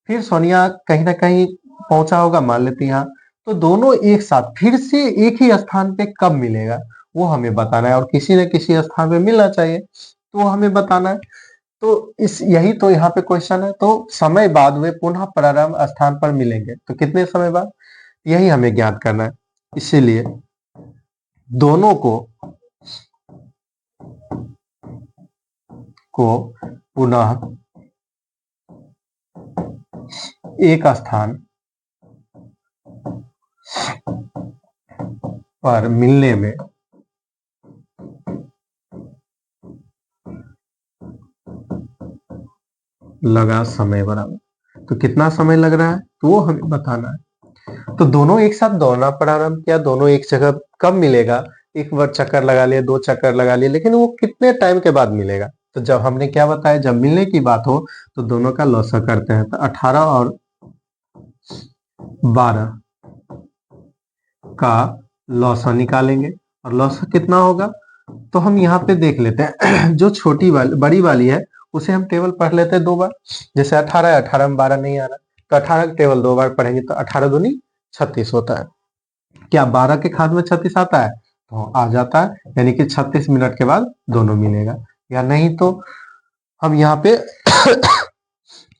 फिर सोनिया कहीं ना कहीं पहुंचा होगा, मान लेते हैं यहाँ। तो दोनों एक साथ फिर से एक ही स्थान पे कब मिलेगा वो हमें बताना है, और किसी न किसी स्थान पे मिलना चाहिए, तो वो हमें बताना है। तो इस यही तो यहाँ पे क्वेश्चन है। तो समय बाद वे पुनः प्रारंभ स्थान पर मिलेंगे, तो कितने समय बाद, यही हमें ज्ञात करना है। इसीलिए दोनों को पुनः एक स्थान पर मिलने में लगा समय बराबर, तो कितना समय लग रहा है तो वो हमें बताना है। तो दोनों एक साथ दौड़ना प्रारंभ किया, दोनों एक जगह कब मिलेगा? एक बार चक्कर लगा लिया, दो चक्कर लगा लिए, लेकिन वो कितने टाइम के बाद मिलेगा? तो जब हमने क्या बताया, जब मिलने की बात हो तो दोनों का लॉसा करते हैं, तो 18 और 12 का लॉसा निकालेंगे, और लॉसा कितना होगा? तो हम यहाँ पे देख लेते हैं जो छोटी वाली बड़ी वाली है उसे हम टेबल पढ़ लेते हैं दो बार। जैसे 18 है, 18 में 12 नहीं आ रहा, तो 18 टेबल दो बार पढ़ेंगे, तो 18 दूनी 36 होता है। क्या 12 के खाद में 36 आता है? तो आ जाता है, यानी कि 36 मिनट के बाद दोनों मिलेगा। या नहीं तो हम यहाँ पे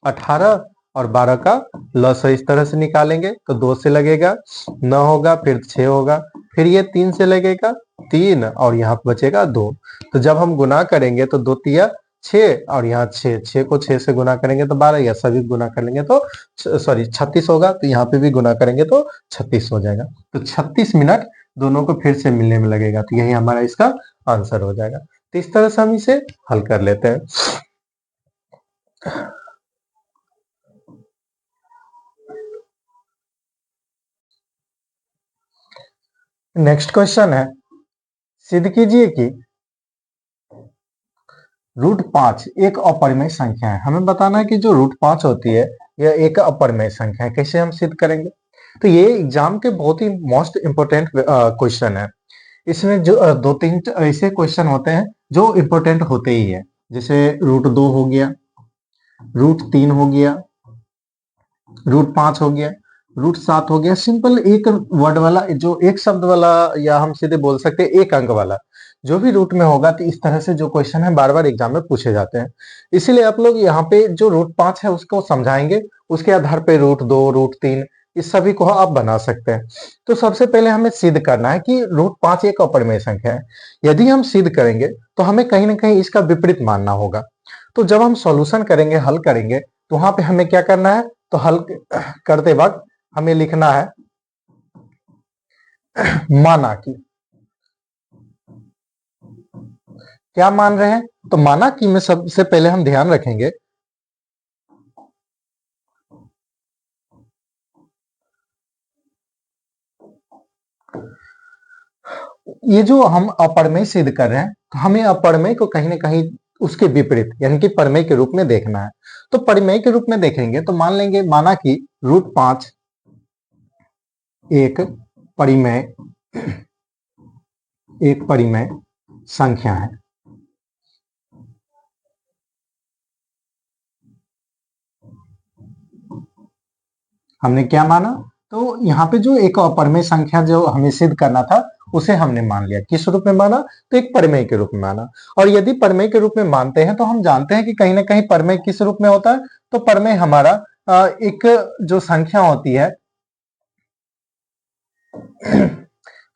18 और 12 का लॉस इस तरह से निकालेंगे, तो 2 से लगेगा 9 होगा, फिर 6 होगा, फिर ये 3 से लगेगा 3, और यहाँ बचेगा 2। तो जब हम गुना करेंगे तो 2 तिया 6, और यहाँ 6 को 6 से गुना करेंगे तो 12, या सभी गुना कर लेंगे तो सॉरी 36 होगा, तो यहाँ पे भी गुना करेंगे तो 36 हो जाएगा। तो 36 मिनट दोनों को फिर से मिलने में लगेगा, तो यही हमारा इसका आंसर हो जाएगा। तो इस तरह से हम इसे हल कर लेते हैं। नेक्स्ट क्वेश्चन है, सिद्ध कीजिए कि √5 एक अपरिमेय संख्या है। हमें बताना है कि जो √5 होती है यह एक अपरिमेय संख्या है। कैसे हम सिद्ध करेंगे? तो ये एग्जाम के बहुत ही मोस्ट इंपोर्टेंट क्वेश्चन है। इसमें जो दो तीन ऐसे क्वेश्चन होते हैं जो इंपोर्टेंट होते ही है, जैसे √2 हो गया, √3 हो गया, √5 हो गया, √7 हो गया। सिंपल एक वर्ड वाला, जो एक शब्द वाला, या हम सीधे बोल सकते हैं एक अंक वाला, जो भी रूट में होगा, तो इस तरह से जो क्वेश्चन है बार बार एग्जाम में पूछे जाते हैं। इसीलिए आप लोग यहाँ पे जो √5 है उसको समझाएंगे, उसके आधार पे √2, √3 इस सभी को आप बना सकते हैं। तो सबसे पहले हमें सिद्ध करना है कि √5 एक अपरिमेय संख्या है। यदि हम सिद्ध करेंगे तो हमें कहीं ना कहीं इसका विपरीत मानना होगा। तो जब हम सॉल्यूशन करेंगे, हल करेंगे, तो वहां पे हमें क्या करना है? तो हल करते वक्त हमें लिखना है माना कि, क्या मान रहे हैं? तो माना कि में सबसे पहले हम ध्यान रखेंगे ये जो हम अपरमेय सिद्ध कर रहे हैं, तो हमें अपरमेय को कहीं ना कहीं उसके विपरीत यानी कि परमेय के रूप में देखना है। तो परिमेय के रूप में देखेंगे तो मान लेंगे, माना कि √5 एक परिमेय संख्या है। हमने क्या माना? तो यहाँ पे जो एक अपरिमेय संख्या जो हमें सिद्ध करना था उसे हमने मान लिया। किस रूप में माना? तो एक परिमेय के रूप में माना। और यदि परिमेय के रूप में मानते हैं तो हम जानते हैं कि कहीं ना कहीं परिमेय किस रूप में होता है? तो परिमेय हमारा एक जो संख्या होती है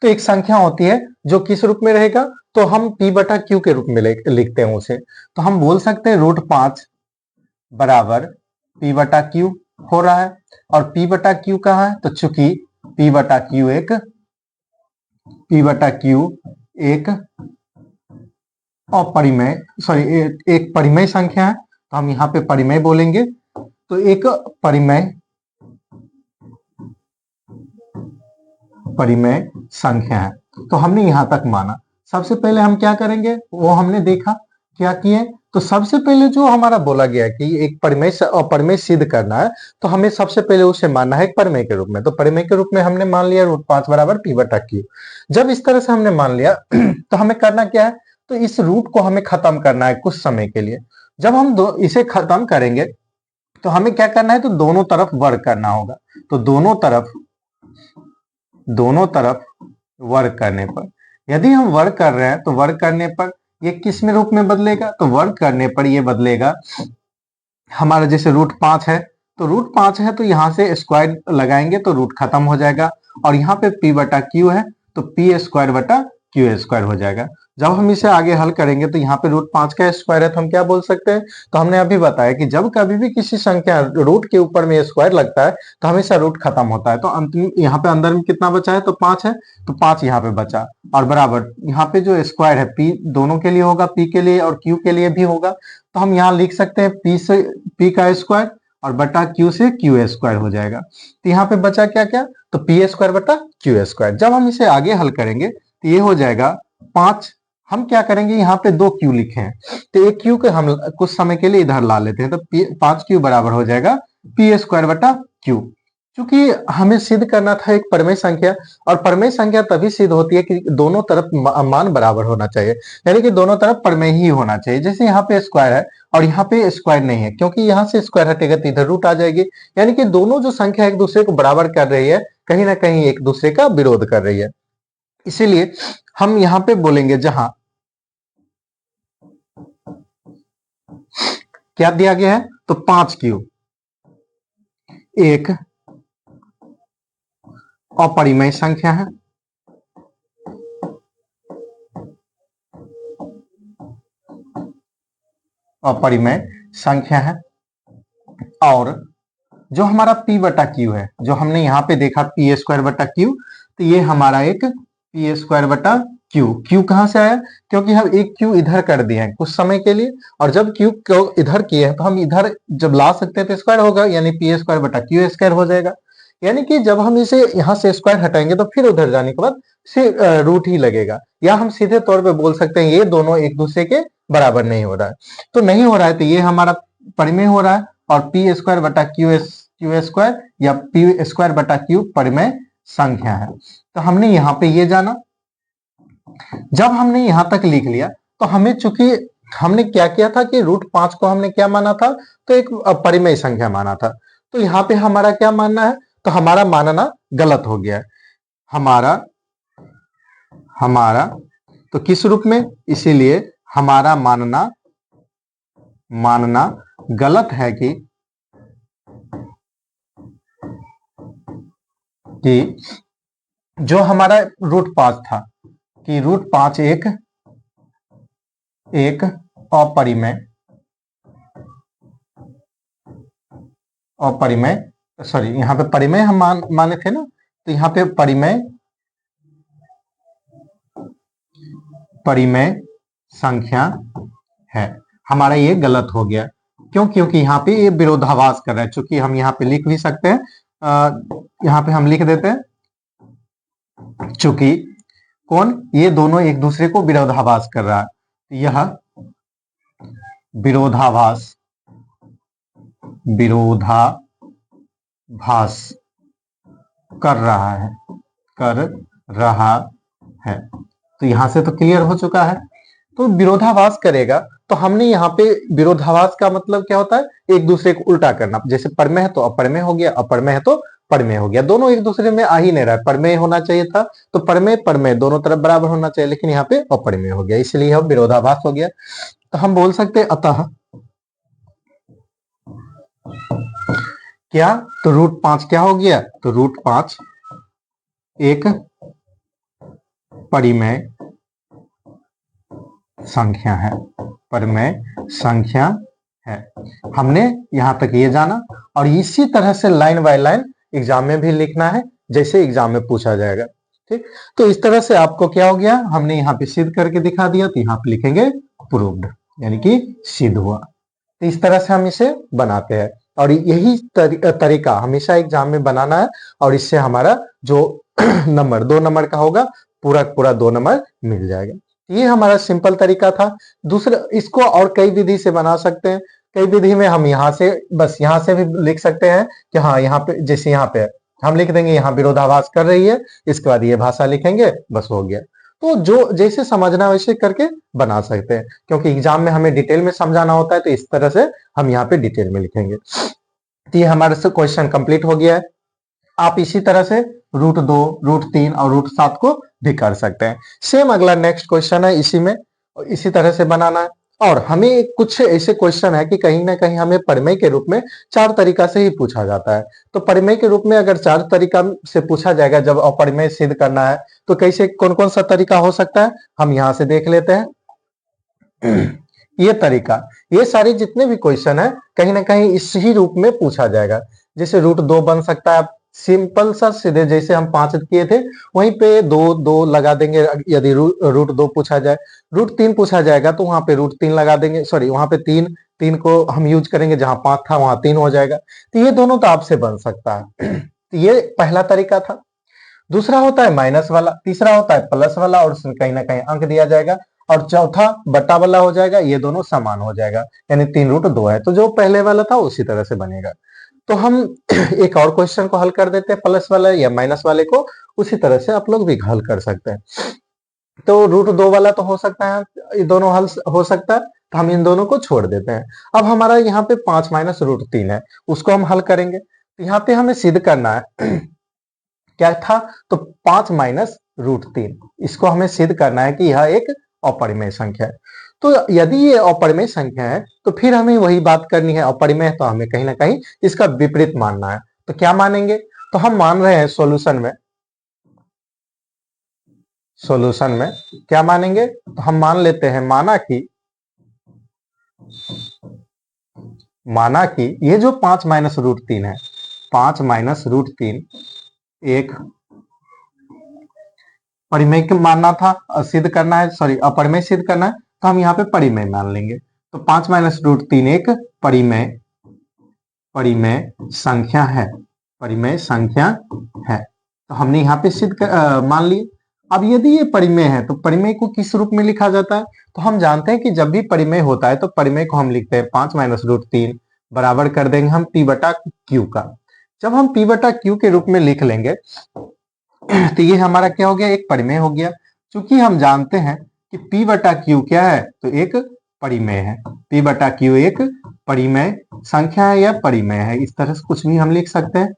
तो एक संख्या होती है जो किस रूप में रहेगा? तो हम p/q के रूप में लिखते हैं उसे। तो हम बोल सकते हैं √5 बराबर p/q हो रहा है। और p/q कहाँ है? तो चूंकि p/q एक अपरिमेय एक परिमेय संख्या है, तो हम यहाँ पे परिमेय बोलेंगे। तो एक परिमेय संख्या है। तो हमने यहां तक माना। सबसे पहले हम क्या करेंगे वो हमने देखा, क्या किए? तो सबसे पहले जो हमारा बोला गया है कि एक परिमेय सिद्ध करना है, तो हमें सबसे पहले उसे मानना है एक परिमेय के रूप में। तो परिमेय के रूप में हमने मान लिया √5 बराबर p/q। जब इस तरह से हमने मान लिया तो हमें करना क्या है? तो इस रूट को हमें खत्म करना है कुछ समय के लिए। जब हम इसे खत्म करेंगे तो हमें क्या करना है? तो दोनों तरफ वर्ग करना होगा। तो दोनों तरफ वर्ग करने पर, यदि हम वर्ग कर रहे हैं तो वर्ग करने पर ये किस में रूप में बदलेगा? तो वर्ग करने पर ये बदलेगा हमारा, जैसे √5 है तो √5 है तो यहां से स्क्वायर लगाएंगे तो रूट खत्म हो जाएगा। और यहाँ पे p/q है तो p²/q² हो जाएगा। जब हम इसे आगे हल करेंगे तो यहाँ पे √5 का स्क्वायर है तो हम क्या बोल सकते हैं? तो हमने अभी बताया कि जब कभी भी किसी संख्या रूट के ऊपर में स्क्वायर लगता है तो हमेशा रूट खत्म होता है। तो अंतिम यहाँ पे अंदर में कितना बचा है? तो 5 है, तो 5 यहाँ पे बचा। और बराबर यहाँ पे जो स्क्वायर है p दोनों के लिए होगा, p के लिए और q के लिए भी होगा। तो हम यहाँ लिख सकते हैं p का स्क्वायर और बटा q से q² हो जाएगा। तो यहाँ पे बचा क्या क्या? तो p²/q²। जब हम इसे आगे हल करेंगे तो ये हो जाएगा 5। हम क्या करेंगे? यहाँ पे 2 q लिखे हैं तो एक q को हम कुछ समय के लिए इधर ला लेते हैं। तो 5q बराबर हो जाएगा p²/q। क्योंकि हमें सिद्ध करना था एक परिमेय संख्या, और परिमेय संख्या तभी सिद्ध होती है कि दोनों तरफ मान बराबर होना चाहिए, यानी कि दोनों तरफ परिमेय ही होना चाहिए। जैसे यहाँ पे स्क्वायर है और यहाँ पे स्क्वायर नहीं है, क्योंकि यहाँ से स्क्वायर हटेगा तो इधर रूट आ जाएगी। यानी कि दोनों जो संख्या एक दूसरे को बराबर कर रही है, कहीं ना कहीं एक दूसरे का विरोध कर रही है। इसीलिए हम यहाँ पे बोलेंगे, जहां क्या दिया गया है? तो 5q एक अपरिमेय संख्या है, अपरिमेय संख्या है। और जो हमारा p/q है, जो हमने यहाँ पे देखा p²/q, तो ये हमारा एक p²/q। q कहां से आया? क्योंकि हम एक q इधर कर दिए हैं कुछ समय के लिए, और जब q को इधर किए हैं तो हम इधर जब ला सकते हैं तो स्क्वायर होगा, यानी p²/q² हो जाएगा। यानी कि जब हम इसे यहाँ से स्क्वायर हटाएंगे तो फिर उधर जाने के बाद से रूट ही लगेगा। या हम सीधे तौर पे बोल सकते हैं ये दोनों एक दूसरे के बराबर नहीं हो रहा है। तो नहीं हो रहा है तो ये हमारा परिमेय हो रहा है, और p²/q² या p²/q परिमेय संख्या है। तो हमने यहाँ पे ये जाना। जब हमने यहां तक लिख लिया तो हमें, चूंकि हमने क्या किया था कि √5 को हमने क्या माना था? तो एक परिमेय संख्या माना था। तो यहाँ पे हमारा क्या मानना है? तो हमारा मानना गलत हो गया है। हमारा तो किस रूप में? इसीलिए हमारा मानना गलत है कि जो हमारा √5 था कि √5 एक अपरिमेय सॉरी, यहाँ पे परिमेय हम माने थे ना, तो यहाँ पे परिमेय संख्या है। हमारा ये गलत हो गया। क्यों? क्योंकि यहाँ पे ये विरोधाभास कर रहा है। चूंकि हम यहाँ पे लिख भी सकते हैं, यहाँ पे हम लिख देते हैं चूंकि कौन, ये दोनों एक दूसरे को विरोधाभास कर रहा है, यह विरोधाभास विरोधाभास कर रहा है, कर रहा है। तो यहां से तो क्लियर हो चुका है। तो विरोधाभास करेगा, तो हमने यहाँ पे विरोधाभास का मतलब क्या होता है, एक दूसरे को उल्टा करना। जैसे परमेय है तो अपरमेय हो गया, अपरमेय है तो परमेय हो गया, दोनों एक दूसरे में आ ही नहीं रहा है। परमेय होना चाहिए था तो परमेय परमेय दोनों तरफ बराबर होना चाहिए, लेकिन यहाँ पे अपरमेय हो गया, इसलिए यह विरोधाभास हो गया। तो हम बोल सकते हैं अतः क्या, तो √5 क्या हो गया, तो √5 एक परिमेय संख्या है, परिमेय संख्या है। हमने यहां तक ये जाना, और इसी तरह से लाइन बाय लाइन एग्जाम में भी लिखना है, जैसे एग्जाम में पूछा जाएगा। ठीक, तो इस तरह से आपको क्या हो गया, हमने यहाँ पे सिद्ध करके दिखा दिया, तो यहाँ पे लिखेंगे प्रूव्ड, यानी कि सिद्ध हुआ। तो इस तरह से हम इसे बनाते हैं, और यही तरीका हमेशा एग्जाम में बनाना है, और इससे हमारा जो नंबर 2 नंबर का होगा पूरा पूरा 2 नंबर मिल जाएगा। ये हमारा सिंपल तरीका था। दूसरा, इसको और कई विधि से बना सकते हैं। कई विधि में हम यहाँ से, बस यहाँ से भी लिख सकते हैं कि हाँ यहाँ पे, जैसे यहाँ पे हम लिख देंगे यहाँ विरोधाभास कर रही है, इसके बाद ये भाषा लिखेंगे, बस हो गया। तो जो जैसे समझना वैसे करके बना सकते हैं, क्योंकि एग्जाम में हमें डिटेल में समझाना होता है, तो इस तरह से हम यहाँ पे डिटेल में लिखेंगे। तो ये हमारे से क्वेश्चन कंप्लीट हो गया है। आप इसी तरह से √2, √3 और √7 को भी कर सकते हैं। सेम अगला नेक्स्ट क्वेश्चन है, इसी में इसी तरह से बनाना है। और हमें कुछ ऐसे क्वेश्चन है कि कहीं ना कहीं हमें परिमेय के रूप में 4 तरीका से ही पूछा जाता है। तो परिमेय के रूप में अगर 4 तरीका से पूछा जाएगा, जब अपरिमेय सिद्ध करना है, तो कैसे, कौन कौन सा तरीका हो सकता है, हम यहां से देख लेते हैं। ये तरीका, ये सारे जितने भी क्वेश्चन है कहीं ना कहीं इस ही रूप में पूछा जाएगा। जैसे √2 बन सकता है, सिंपल सा सीधे, जैसे हम 5 किए थे वहीं पे 2 लगा देंगे। यदि √2 पूछा जाए, √3 पूछा जाएगा तो वहां पे √3 लगा देंगे, सॉरी वहां पे 3 को हम यूज करेंगे, जहां 5 था वहां 3 हो जाएगा। तो ये दोनों तो आपसे बन सकता है। तो ये पहला तरीका था। दूसरा होता है माइनस वाला, तीसरा होता है प्लस वाला, और उसमें कहीं ना कहीं अंक दिया जाएगा, और चौथा बटा वाला हो जाएगा, ये दोनों समान हो जाएगा, यानी 3√2 है, तो जो पहले वाला था उसी तरह से बनेगा। तो हम एक और क्वेश्चन को हल कर देते हैं, प्लस वाला या माइनस वाले को उसी तरह से आप लोग भी हल कर सकते हैं। तो √2 वाला तो हो सकता है, ये दोनों हल हो सकता है, तो हम इन दोनों को छोड़ देते हैं। अब हमारा यहाँ पे 5 माइनस √3 है, उसको हम हल करेंगे। तो यहाँ पे हमें सिद्ध करना है क्या था, तो 5 माइनस √3, इसको हमें सिद्ध करना है कि यह एक अपरिमेय संख्या है। तो यदि ये अपरिमेय संख्या है तो फिर हमें वही बात करनी है, अपरिमेय है तो हमें कहीं ना कहीं इसका विपरीत मानना है। तो क्या मानेंगे, तो हम मान रहे हैं सॉल्यूशन में क्या मानेंगे, तो हम मान लेते हैं, माना कि ये जो 5 माइनस √3 है, 5 माइनस √3 एक परिमेय के मानना था, सिद्ध करना है, सॉरी अपरिमेय सिद्ध करना है, तो हम यहाँ पे परिमेय मान लेंगे। तो 5 माइनस √3 एक परिमेय संख्या है, परिमेय संख्या है। तो हमने यहाँ पे सिद्ध मान लिए। अब यदि ये परिमेय है तो परिमेय को किस रूप में लिखा जाता है, तो हम जानते हैं कि जब भी परिमेय होता है तो परिमेय को हम लिखते हैं 5 माइनस √3 बराबर कर देंगे हम P/Q का। जब हम P/Q के रूप में लिख लेंगे तो ये हमारा क्या हो गया, एक परिमेय हो गया। क्योंकि हम जानते हैं कि P/Q क्या है, तो एक परिमेय है। P/Q एक परिमेय संख्या है या परिमेय है, इस तरह से कुछ भी हम लिख सकते हैं।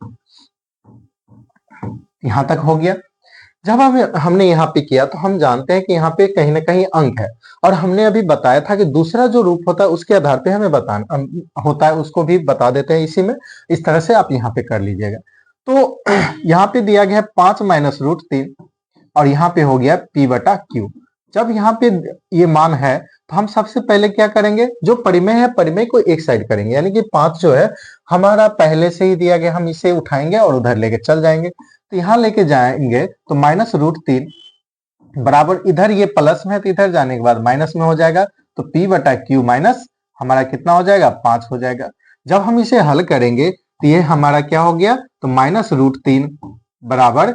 यहां तक हो गया। जब हमने यहाँ पे किया तो हम जानते हैं कि यहाँ पे कहीं ना कहीं अंक है, और हमने अभी बताया था कि दूसरा जो रूप होता है उसके आधार पे हमें बताना होता है, उसको भी बता देते हैं इसी में। इस तरह से आप यहाँ पे कर लीजिएगा। तो यहाँ पे दिया गया है 5 माइनस √3 और यहाँ पे हो गया P/Q। जब यहाँ पे ये मान है तो हम सबसे पहले क्या करेंगे, जो परिमेय है परिमेय को एक साइड करेंगे, यानी कि 5 जो है हमारा पहले से ही दिया गया, हम इसे उठाएंगे और उधर लेके चल जाएंगे। तो यहाँ लेके जाएंगे तो माइनस √3 बराबर, इधर ये प्लस में है तो इधर जाने के बाद माइनस में हो जाएगा, तो P/Q माइनस हमारा कितना हो जाएगा, 5 हो जाएगा। जब हम इसे हल करेंगे तो ये हमारा क्या हो गया, तो माइनस √3 बराबर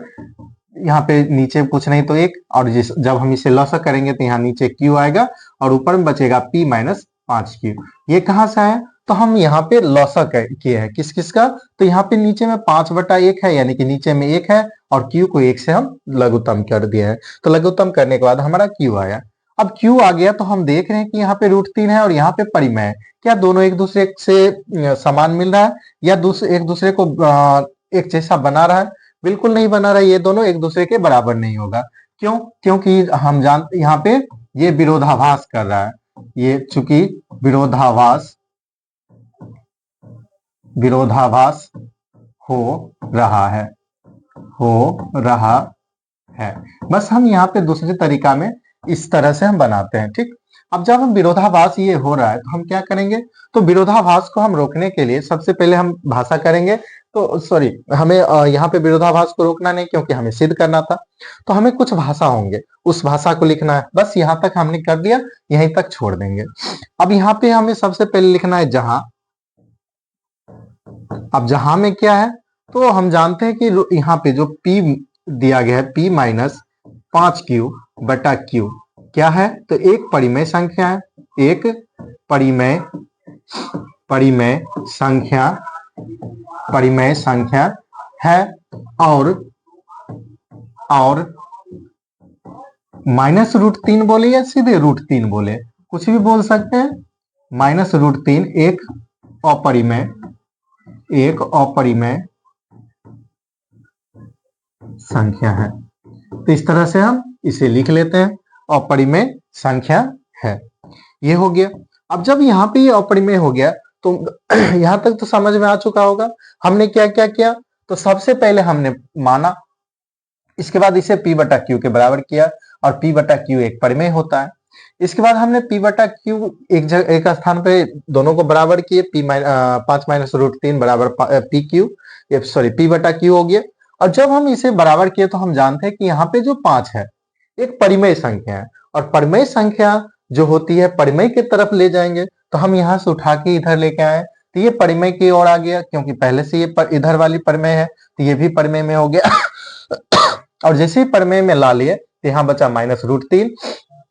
यहाँ पे नीचे कुछ नहीं तो एक, और जब हम इसे लॉस करेंगे तो यहाँ नीचे क्यू आएगा और ऊपर में बचेगा p माइनस 5q। ये कहाँ से आया, तो हम यहाँ पे लॉसा किए हैं किस किस का, तो यहाँ पे नीचे में 5/1 है, यानी कि नीचे में 1 है और q को 1 से हम लघुत्तम कर दिए हैं। तो लघुत्तम करने के बाद हमारा q आया। अब q आ गया तो हम देख रहे हैं कि यहाँ पे √3 है और यहाँ पे परिमेय है। क्या दोनों एक दूसरे से समान मिल रहा है या एक दूसरे को एक जैसा बना रहा है? बिल्कुल नहीं बना रहा है, ये दोनों एक दूसरे के बराबर नहीं होगा। क्यों? क्योंकि हम जानते यहाँ पे ये विरोधाभास कर रहा है, ये चूंकि विरोधाभास हो रहा है, बस हम यहाँ पे दूसरे तरीका में इस तरह से हम बनाते हैं। ठीक, अब जब हम विरोधाभास ये हो रहा है तो हम क्या करेंगे, तो विरोधाभास को हम रोकने के लिए सबसे पहले हम भाषा करेंगे। तो सॉरी, हमें यहाँ पे विरोधाभास को रोकना नहीं, क्योंकि हमें सिद्ध करना था। तो हमें कुछ भाषा होंगे, उस भाषा को लिखना है। बस यहाँ तक हमने कर दिया, यहीं तक छोड़ देंगे। अब यहाँ पे हमें सबसे पहले लिखना है जहां। अब जहां में क्या है, तो हम जानते हैं कि यहाँ पे जो p दिया गया है p माइनस 5q बटा q क्या है, तो एक परिमेय संख्या है, एक परिमेय संख्या है। और -√3 बोले या सीधे √3 बोले, कुछ भी बोल सकते हैं। -√3 एक अपरिमेय संख्या है। तो इस तरह से हम इसे लिख लेते हैं, अपरिमेय संख्या है। ये हो गया। अब जब यहाँ पे ये अपरिमेय हो गया तो यहाँ तक तो समझ में आ चुका होगा हमने क्या क्या किया। तो सबसे पहले हमने माना, इसके बाद इसे p बटा q के बराबर किया, और p बटा q एक परिमेय होता है। इसके बाद हमने p बटा q एक स्थान पे दोनों को बराबर किए, 5 माइनस √3 बराबर pq, ये सॉरी p बटा q हो गया। और जब हम इसे बराबर किए तो हम जानते हैं कि यहाँ पे जो 5 है एक परिमेय संख्या है, और परिमेय संख्या जो होती है परिमेय की तरफ ले जाएंगे। तो हम यहाँ से उठा के इधर लेके आए तो ये परिमेय की ओर आ गया, क्योंकि पहले से ये इधर वाली परिमेय है तो ये भी परिमेय में हो गया। और जैसे ही परिमेय में ला लिए तो यहाँ बचा -√3।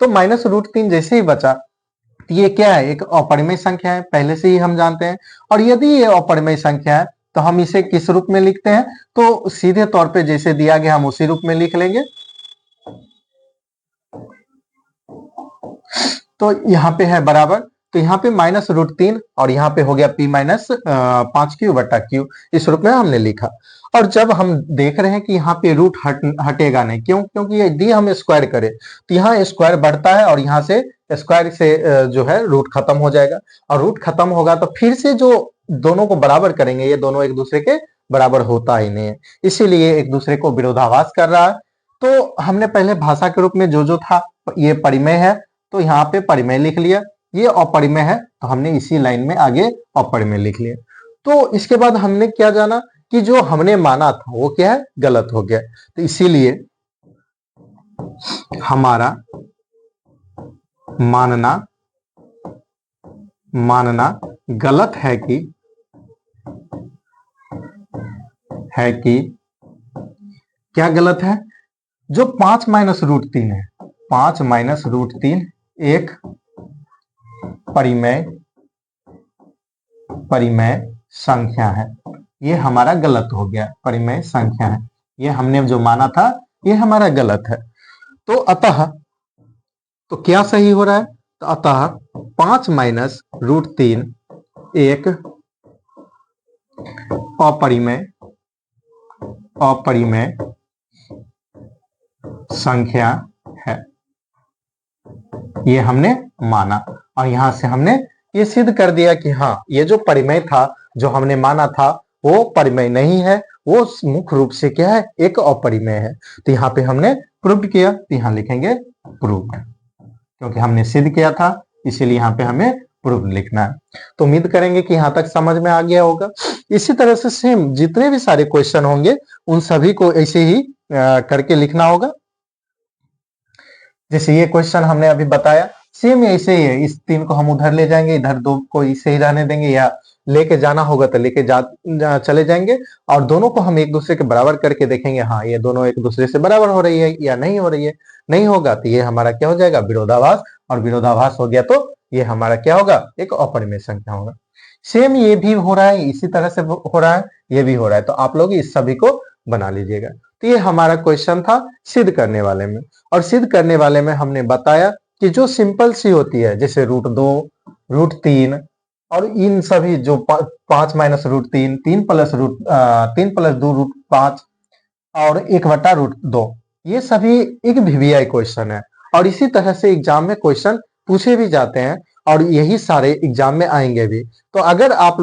तो -√3 जैसे ही बचा तो ये क्या है, एक अपरिमेय संख्या है, पहले से ही हम जानते हैं। और यदि ये अपरिमेय संख्या है तो हम इसे किस रूप में लिखते हैं, तो सीधे तौर पे जैसे दिया गया हम उसी रूप में लिख लेंगे। तो यहाँ पे है बराबर, तो यहाँ पे -√3 और यहाँ पे हो गया p माइनस 5q बटा q, इस रूप में हमने लिखा। और जब हम देख रहे हैं कि यहाँ पे रूट हटेगा नहीं, क्यों? क्योंकि यदि हम स्क्वायर करें तो यहाँ स्क्वायर बढ़ता है और यहाँ से स्क्वायर से जो है रूट खत्म हो जाएगा, और रूट खत्म होगा तो फिर से जो दोनों को बराबर करेंगे, ये दोनों एक दूसरे के बराबर होता ही नहीं है, इसीलिए एक दूसरे को विरोधाभास कर रहा है। तो हमने पहले भाषा के रूप में जो था, ये परिमेय है तो यहाँ पे परिमेय लिख लिया, ये अपरिमेय है तो हमने इसी लाइन में आगे अपरिमेय लिख लिया। तो इसके बाद हमने क्या जाना कि जो हमने माना था वो क्या है, गलत हो गया। तो इसीलिए हमारा मानना गलत है कि क्या गलत है, जो 5 माइनस √3 है, 5 माइनस √3 एक परिमेय संख्या है, ये हमारा गलत हो गया, परिमेय संख्या है, ये हमने जो माना था ये हमारा गलत है। तो अतः तो क्या सही हो रहा है, तो अतः 5 माइनस √3 एक अपरिमेय संख्या है, ये हमने माना। और यहां से हमने ये सिद्ध कर दिया कि हाँ, ये जो परिमेय था जो हमने माना था वो परिमेय नहीं है, वो मुख्य रूप से क्या है, एक अपरिमेय है। तो यहाँ पे हमने प्रूव किया, तो यहाँ लिखेंगे प्रूव, क्योंकि हमने सिद्ध किया था इसीलिए यहाँ पे हमें प्रूव लिखना है। तो उम्मीद करेंगे कि यहाँ तक समझ में आ गया होगा। इसी तरह से सेम जितने भी सारे क्वेश्चन होंगे उन सभी को ऐसे ही करके लिखना होगा। जैसे ये क्वेश्चन हमने अभी बताया, सेम ऐसे ही है, इस 3 को हम उधर ले जाएंगे, इधर 2 को इसे ही रहने देंगे, या लेके जाना होगा तो चले जाएंगे, और दोनों को हम एक दूसरे के बराबर करके देखेंगे, हाँ ये दोनों एक दूसरे से बराबर हो रही है या नहीं हो रही है। नहीं होगा तो ये हमारा क्या हो जाएगा, विरोधाभास, और विरोधाभास हो गया तो ये हमारा क्या होगा, एक अपरिमेय संख्या होगा। सेम ये भी हो रहा है, इसी तरह से हो रहा है, ये भी हो रहा है, तो आप लोग इस सभी को बना लीजिएगा। तो ये हमारा क्वेश्चन था सिद्ध करने वाले में। और सिद्ध करने वाले में हमने बताया कि जो सिंपल सी होती है, जैसे √2, √3, और इन सभी जो 5 - √3, 3 + 2 √5, और 1/√2, ये सभी एक वीवीआई क्वेश्चन है। और इसी तरह से एग्जाम में क्वेश्चन पूछे भी जाते हैं, और यही सारे एग्जाम में आएंगे भी। तो अगर आप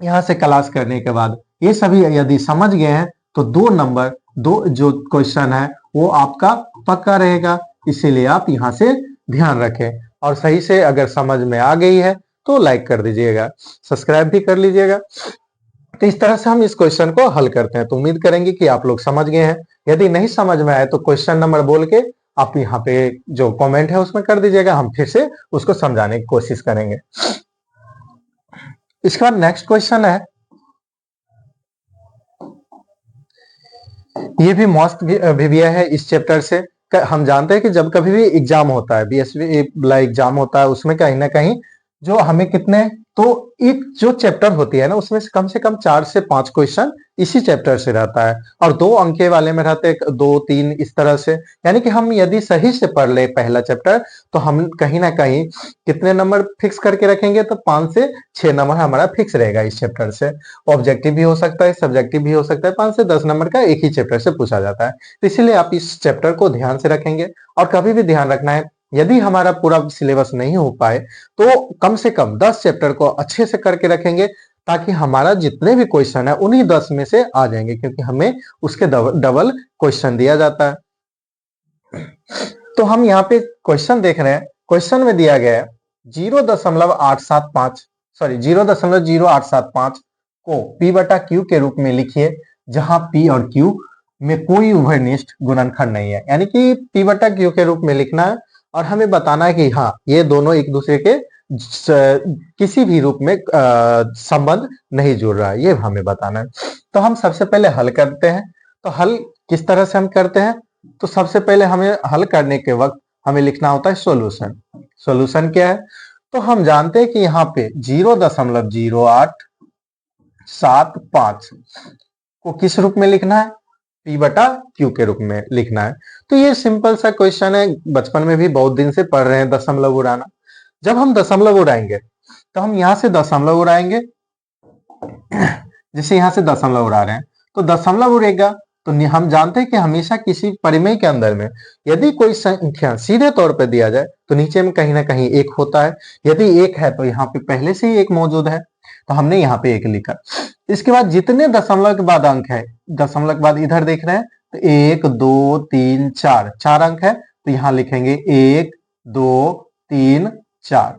यहाँ से क्लास करने के बाद ये सभी यदि समझ गए हैं, तो 2 नंबर, दो जो क्वेश्चन है वो आपका पक्का रहेगा। इसीलिए आप यहाँ से ध्यान रखें, और सही से अगर समझ में आ गई है तो लाइक कर दीजिएगा, सब्सक्राइब भी कर लीजिएगा। तो इस तरह से हम इस क्वेश्चन को हल करते हैं। तो उम्मीद करेंगे कि आप लोग समझ गए हैं। यदि नहीं समझ में आए तो क्वेश्चन नंबर बोल के आप यहाँ पे जो कमेंट है उसमें कर दीजिएगा, हम फिर से उसको समझाने की कोशिश करेंगे। इसके बाद नेक्स्ट क्वेश्चन है, ये भी मस्त वीवीआई है इस चैप्टर से। हम जानते हैं कि जब कभी भी एग्जाम होता है, बीएसवी वाला एग्जाम होता है, उसमें कहीं ना कहीं जो हमें कितने, तो एक जो चैप्टर होती है ना, उसमें से कम 4 से 5 क्वेश्चन इसी चैप्टर से रहता है, और 2 अंक वाले में रहते हैं 2, 3 इस तरह से। यानी कि हम यदि सही से पढ़ ले पहला चैप्टर, तो हम कहीं ना कहीं कितने नंबर फिक्स करके रखेंगे, तो 5 से 6 नंबर हमारा फिक्स रहेगा इस चैप्टर से। ऑब्जेक्टिव भी हो सकता है, सब्जेक्टिव भी हो सकता है, 5 से 10 नंबर का एक ही चैप्टर से पूछा जाता है। तो इसीलिए आप इस चैप्टर को ध्यान से रखेंगे। और कभी भी ध्यान रखना है, यदि हमारा पूरा सिलेबस नहीं हो पाए तो कम से कम 10 चैप्टर को अच्छे से करके रखेंगे, ताकि हमारा जितने भी क्वेश्चन है उन्हीं 10 में से आ जाएंगे, क्योंकि हमें उसके डबल क्वेश्चन दिया जाता है। तो हम यहाँ पे क्वेश्चन देख रहे हैं, क्वेश्चन में दिया गया है 0.875, सॉरी 0.0875 को P/Q के रूप में लिखिए, जहां P और Q में कोई उभयनिष्ठ गुणनखंड नहीं है। यानी कि P/Q के रूप में लिखना है, और हमें बताना है कि हाँ ये दोनों एक दूसरे के किसी भी रूप में संबंध नहीं जुड़ रहा है, ये हमें बताना है। तो हम सबसे पहले हल करते हैं। तो हल किस तरह से हम करते हैं, तो सबसे पहले हमें हल करने के वक्त हमें लिखना होता है सॉल्यूशन। सॉल्यूशन क्या है, तो हम जानते हैं कि यहाँ पे 0.0875 को किस रूप में लिखना है, P/Q के रूप में लिखना है। तो ये सिंपल सा क्वेश्चन है, बचपन में भी बहुत दिन से पढ़ रहे हैं दशमलव उड़ाना। जब हम दशमलव उड़ाएंगे तो हम यहाँ से दशमलव उड़ाएंगे, जैसे यहाँ से दशमलव उड़ा रहे हैं तो दशमलव उड़ेगा, तो हम जानते हैं कि हमेशा किसी परिमेय के अंदर में यदि कोई संख्या सीधे तौर पर दिया जाए तो नीचे में कहीं ना कहीं 1 होता है। यदि 1 है तो यहाँ पे पहले से ही 1 मौजूद है, तो हमने यहाँ पे 1 लिखा। इसके बाद जितने दशमलव के बाद अंक है, दशमलव के बाद इधर देख रहे हैं तो 1, 2, 3, 4 अंक है, तो यहाँ लिखेंगे 1, 2, 3, 4।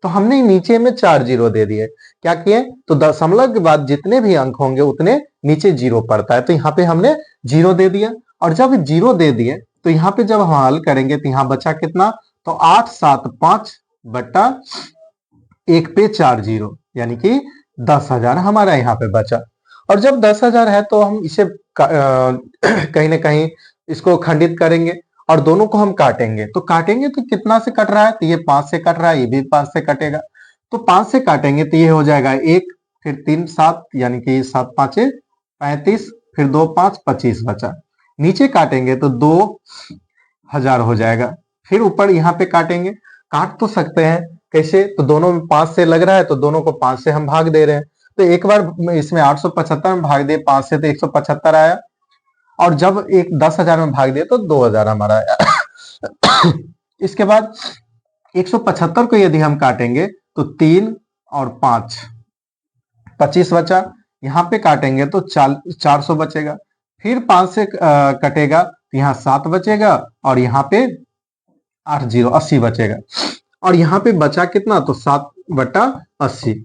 तो हमने नीचे में 4 जीरो दे दिए। क्या किए, तो दशमलव के बाद जितने भी अंक होंगे उतने नीचे 0 पड़ता है, तो यहाँ पे हमने 0 दे दिया। और जब 0 दे दिए तो यहाँ पे जब हम हल करेंगे तो यहाँ बचा कितना, तो 875/1 पे 4 जीरो, यानी कि 10,000 हमारा यहाँ पे बचा। और जब 10,000 है तो हम इसे कहीं ना कहीं इसको खंडित करेंगे, और दोनों को हम काटेंगे। तो काटेंगे तो कितना से कट रहा है, तो ये 5 से कट रहा है, ये भी 5 से कटेगा। तो 5 से काटेंगे तो ये हो जाएगा 1, फिर 3 7, यानी कि 7 5 35, फिर 2 5 25 बचा। नीचे काटेंगे तो 2,000 हो जाएगा। फिर ऊपर यहाँ पे काटेंगे, काट तो सकते हैं कैसे, तो दोनों में 5 से लग रहा है तो दोनों को 5 से हम भाग दे रहे हैं। तो एक बार इसमें 875 में भाग दिए 5 से तो 175 आया, और जब एक 10,000 में भाग दिया तो 2,000 हमारा आया। इसके बाद 175 को यदि हम काटेंगे तो 3 और 5 25 बचा। यहाँ पे काटेंगे तो 400 बचेगा। फिर 5 से कटेगा तो यहाँ 7 बचेगा, और यहाँ पे 8 जीरो 80 बचेगा। और यहाँ पे बचा कितना, तो 7/80।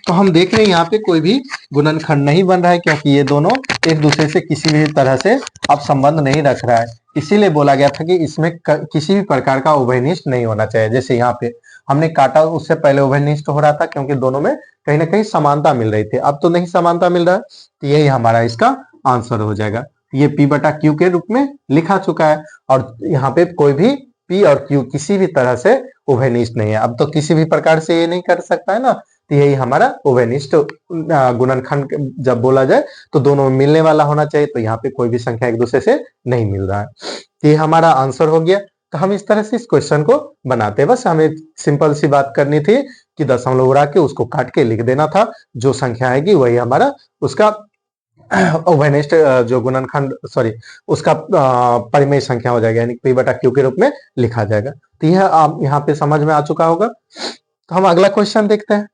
तो हम देख रहे हैं यहाँ पे कोई भी गुणनखंड नहीं बन रहा है क्योंकि ये दोनों एक दूसरे से किसी भी तरह से अब संबंध नहीं रख रहा है। इसीलिए बोला गया था कि इसमें किसी भी प्रकार का उभयनिष्ठ नहीं होना चाहिए। जैसे यहाँ पे हमने काटा, उससे पहले उभयनिष्ठ हो रहा था क्योंकि दोनों में कहीं ना कहीं समानता मिल रही थी। अब तो नहीं समानता मिल रहा है, तो यही हमारा इसका आंसर हो जाएगा। ये P बटा Q के रूप में लिखा चुका है और यहाँ पे कोई भी P और Q किसी भी तरह से उभयनिष्ठ नहीं है। अब तो किसी भी प्रकार से ये नहीं कर सकता है ना, तो यही हमारा उभयनिष्ठ गुणनखंड जब बोला जाए तो दोनों में मिलने वाला होना चाहिए। तो यहाँ पे कोई भी संख्या एक दूसरे से नहीं मिल रहा है, तो ये हमारा आंसर हो गया। तो हम इस तरह से इस क्वेश्चन को बनाते हैं। बस हमें सिंपल सी बात करनी थी कि दशमलव उड़ा के उसको काट के लिख देना था, जो संख्या आएगी वही हमारा उसका उभयनिष्ठ जो गुणनखंड सॉरी उसका परिमेय संख्या हो जाएगा, यानी P बटा Q के रूप में लिखा जाएगा। तो यह आप यहाँ पे समझ में आ चुका होगा। तो हम अगला क्वेश्चन देखते हैं।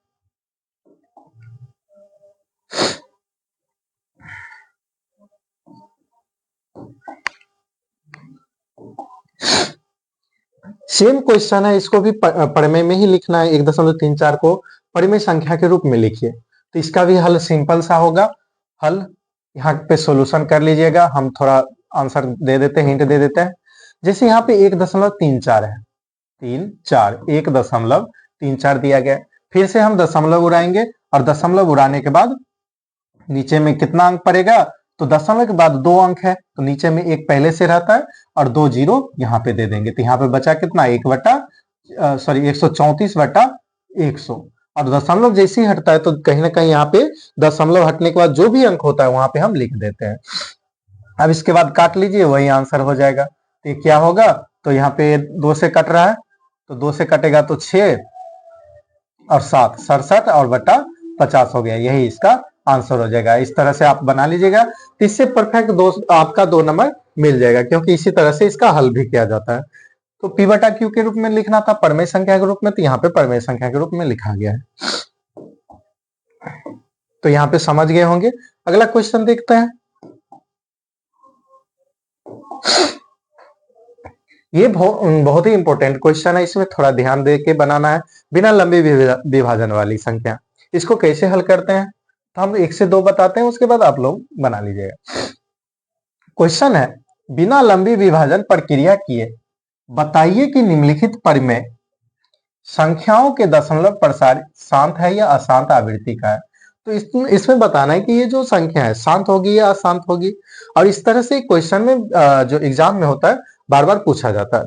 सेम क्वेश्चन है, इसको भी परिमेय में ही लिखना है। 1.34 को परिमेय संख्या के रूप में लिखिए। तो इसका भी हल सिंपल सा होगा। हल यहाँ पे सॉल्यूशन कर लीजिएगा। हम थोड़ा आंसर दे देते हैं, हिंट दे देते हैं। जैसे यहाँ पे 1.34 है, 1.34 दिया गया है। फिर से हम दशमलव उड़ाएंगे और दशमलव उड़ाने के बाद नीचे में कितना अंक पड़ेगा, तो दशमलव के बाद 2 अंक है तो नीचे में एक पहले से रहता है और 2 जीरो यहाँ पे दे देंगे। तो यहाँ पे बचा कितना, 134/100 और दशमलव जैसे ही हटता है तो कहीं ना कहीं यहाँ पे दशमलव हटने के बाद जो भी अंक होता है वहां पे हम लिख देते हैं। अब इसके बाद काट लीजिए, वही आंसर हो जाएगा। तो ये क्या होगा, तो यहाँ पे 2 से कट रहा है तो 2 से कटेगा तो 6 और 7 67 और बटा 50 हो गया। यही इसका आंसर हो जाएगा। इस तरह से आप बना लीजिएगा, तो इससे परफेक्ट आपका 2 नंबर मिल जाएगा, क्योंकि इसी तरह से इसका हल भी किया जाता है। तो P बटा Q के रूप में लिखना था परिमेय संख्या के रूप में, तो यहाँ पे परिमेय संख्या के रूप में लिखा गया है। तो यहाँ पे समझ गए होंगे। अगला क्वेश्चन देखते हैं। ये बहुत ही इंपॉर्टेंट क्वेश्चन है, इसमें थोड़ा ध्यान दे के बनाना है। बिना लंबी विभाजन वाली संख्या, इसको कैसे हल करते हैं, तो हम 1 से 2 बताते हैं, उसके बाद आप लोग बना लीजिएगा। क्वेश्चन है, बिना लंबी विभाजन प्रक्रिया किए बताइए कि निम्नलिखित परिमेय संख्याओं के दशमलव प्रसार शांत है या अशांत आवृत्ति का है। तो इसमें बताना है कि ये जो संख्या है शांत होगी या अशांत होगी। और इस तरह से क्वेश्चन में जो एग्जाम में होता है बार बार पूछा जाता है।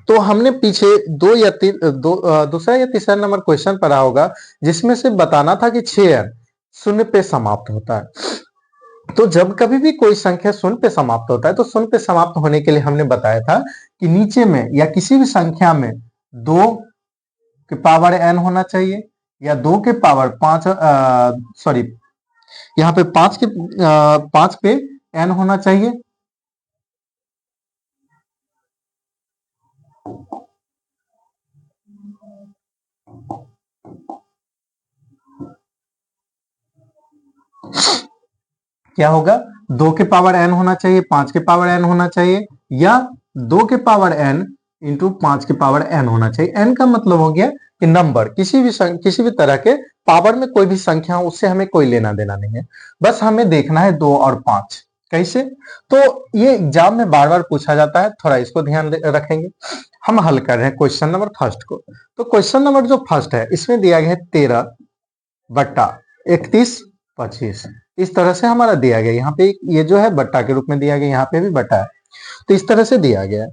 तो हमने पीछे दूसरा या तीसरा नंबर क्वेश्चन पढ़ा होगा, जिसमें से बताना था कि 6 अंक शून्य पे समाप्त होता है। तो जब कभी भी कोई संख्या शून्य पे समाप्त होता है, तो शून्य पे समाप्त होने के लिए हमने बताया था कि नीचे में या किसी भी संख्या में 2 के पावर n होना चाहिए या 2 के पावर 5 सॉरी यहाँ पे 5 पे n होना चाहिए। क्या होगा, 2 के पावर n होना चाहिए, 5 के पावर n होना चाहिए, या 2 के पावर n इंटू 5 के पावर n होना चाहिए। n का मतलब हो गया कि नंबर, किसी भी तरह के पावर में कोई भी संख्या हो, उससे हमें कोई लेना देना नहीं है। बस हमें देखना है 2 और 5 कैसे। तो ये एग्जाम में बार बार पूछा जाता है, थोड़ा इसको ध्यान रखेंगे। हम हल कर रहे हैं क्वेश्चन नंबर फर्स्ट को। तो क्वेश्चन नंबर जो फर्स्ट है, इसमें दिया गया है 13/31/25। इस तरह से हमारा दिया गया, यहाँ पे ये जो है बट्टा के रूप में दिया गया, यहाँ पे भी बट्टा है, तो इस तरह से दिया गया है।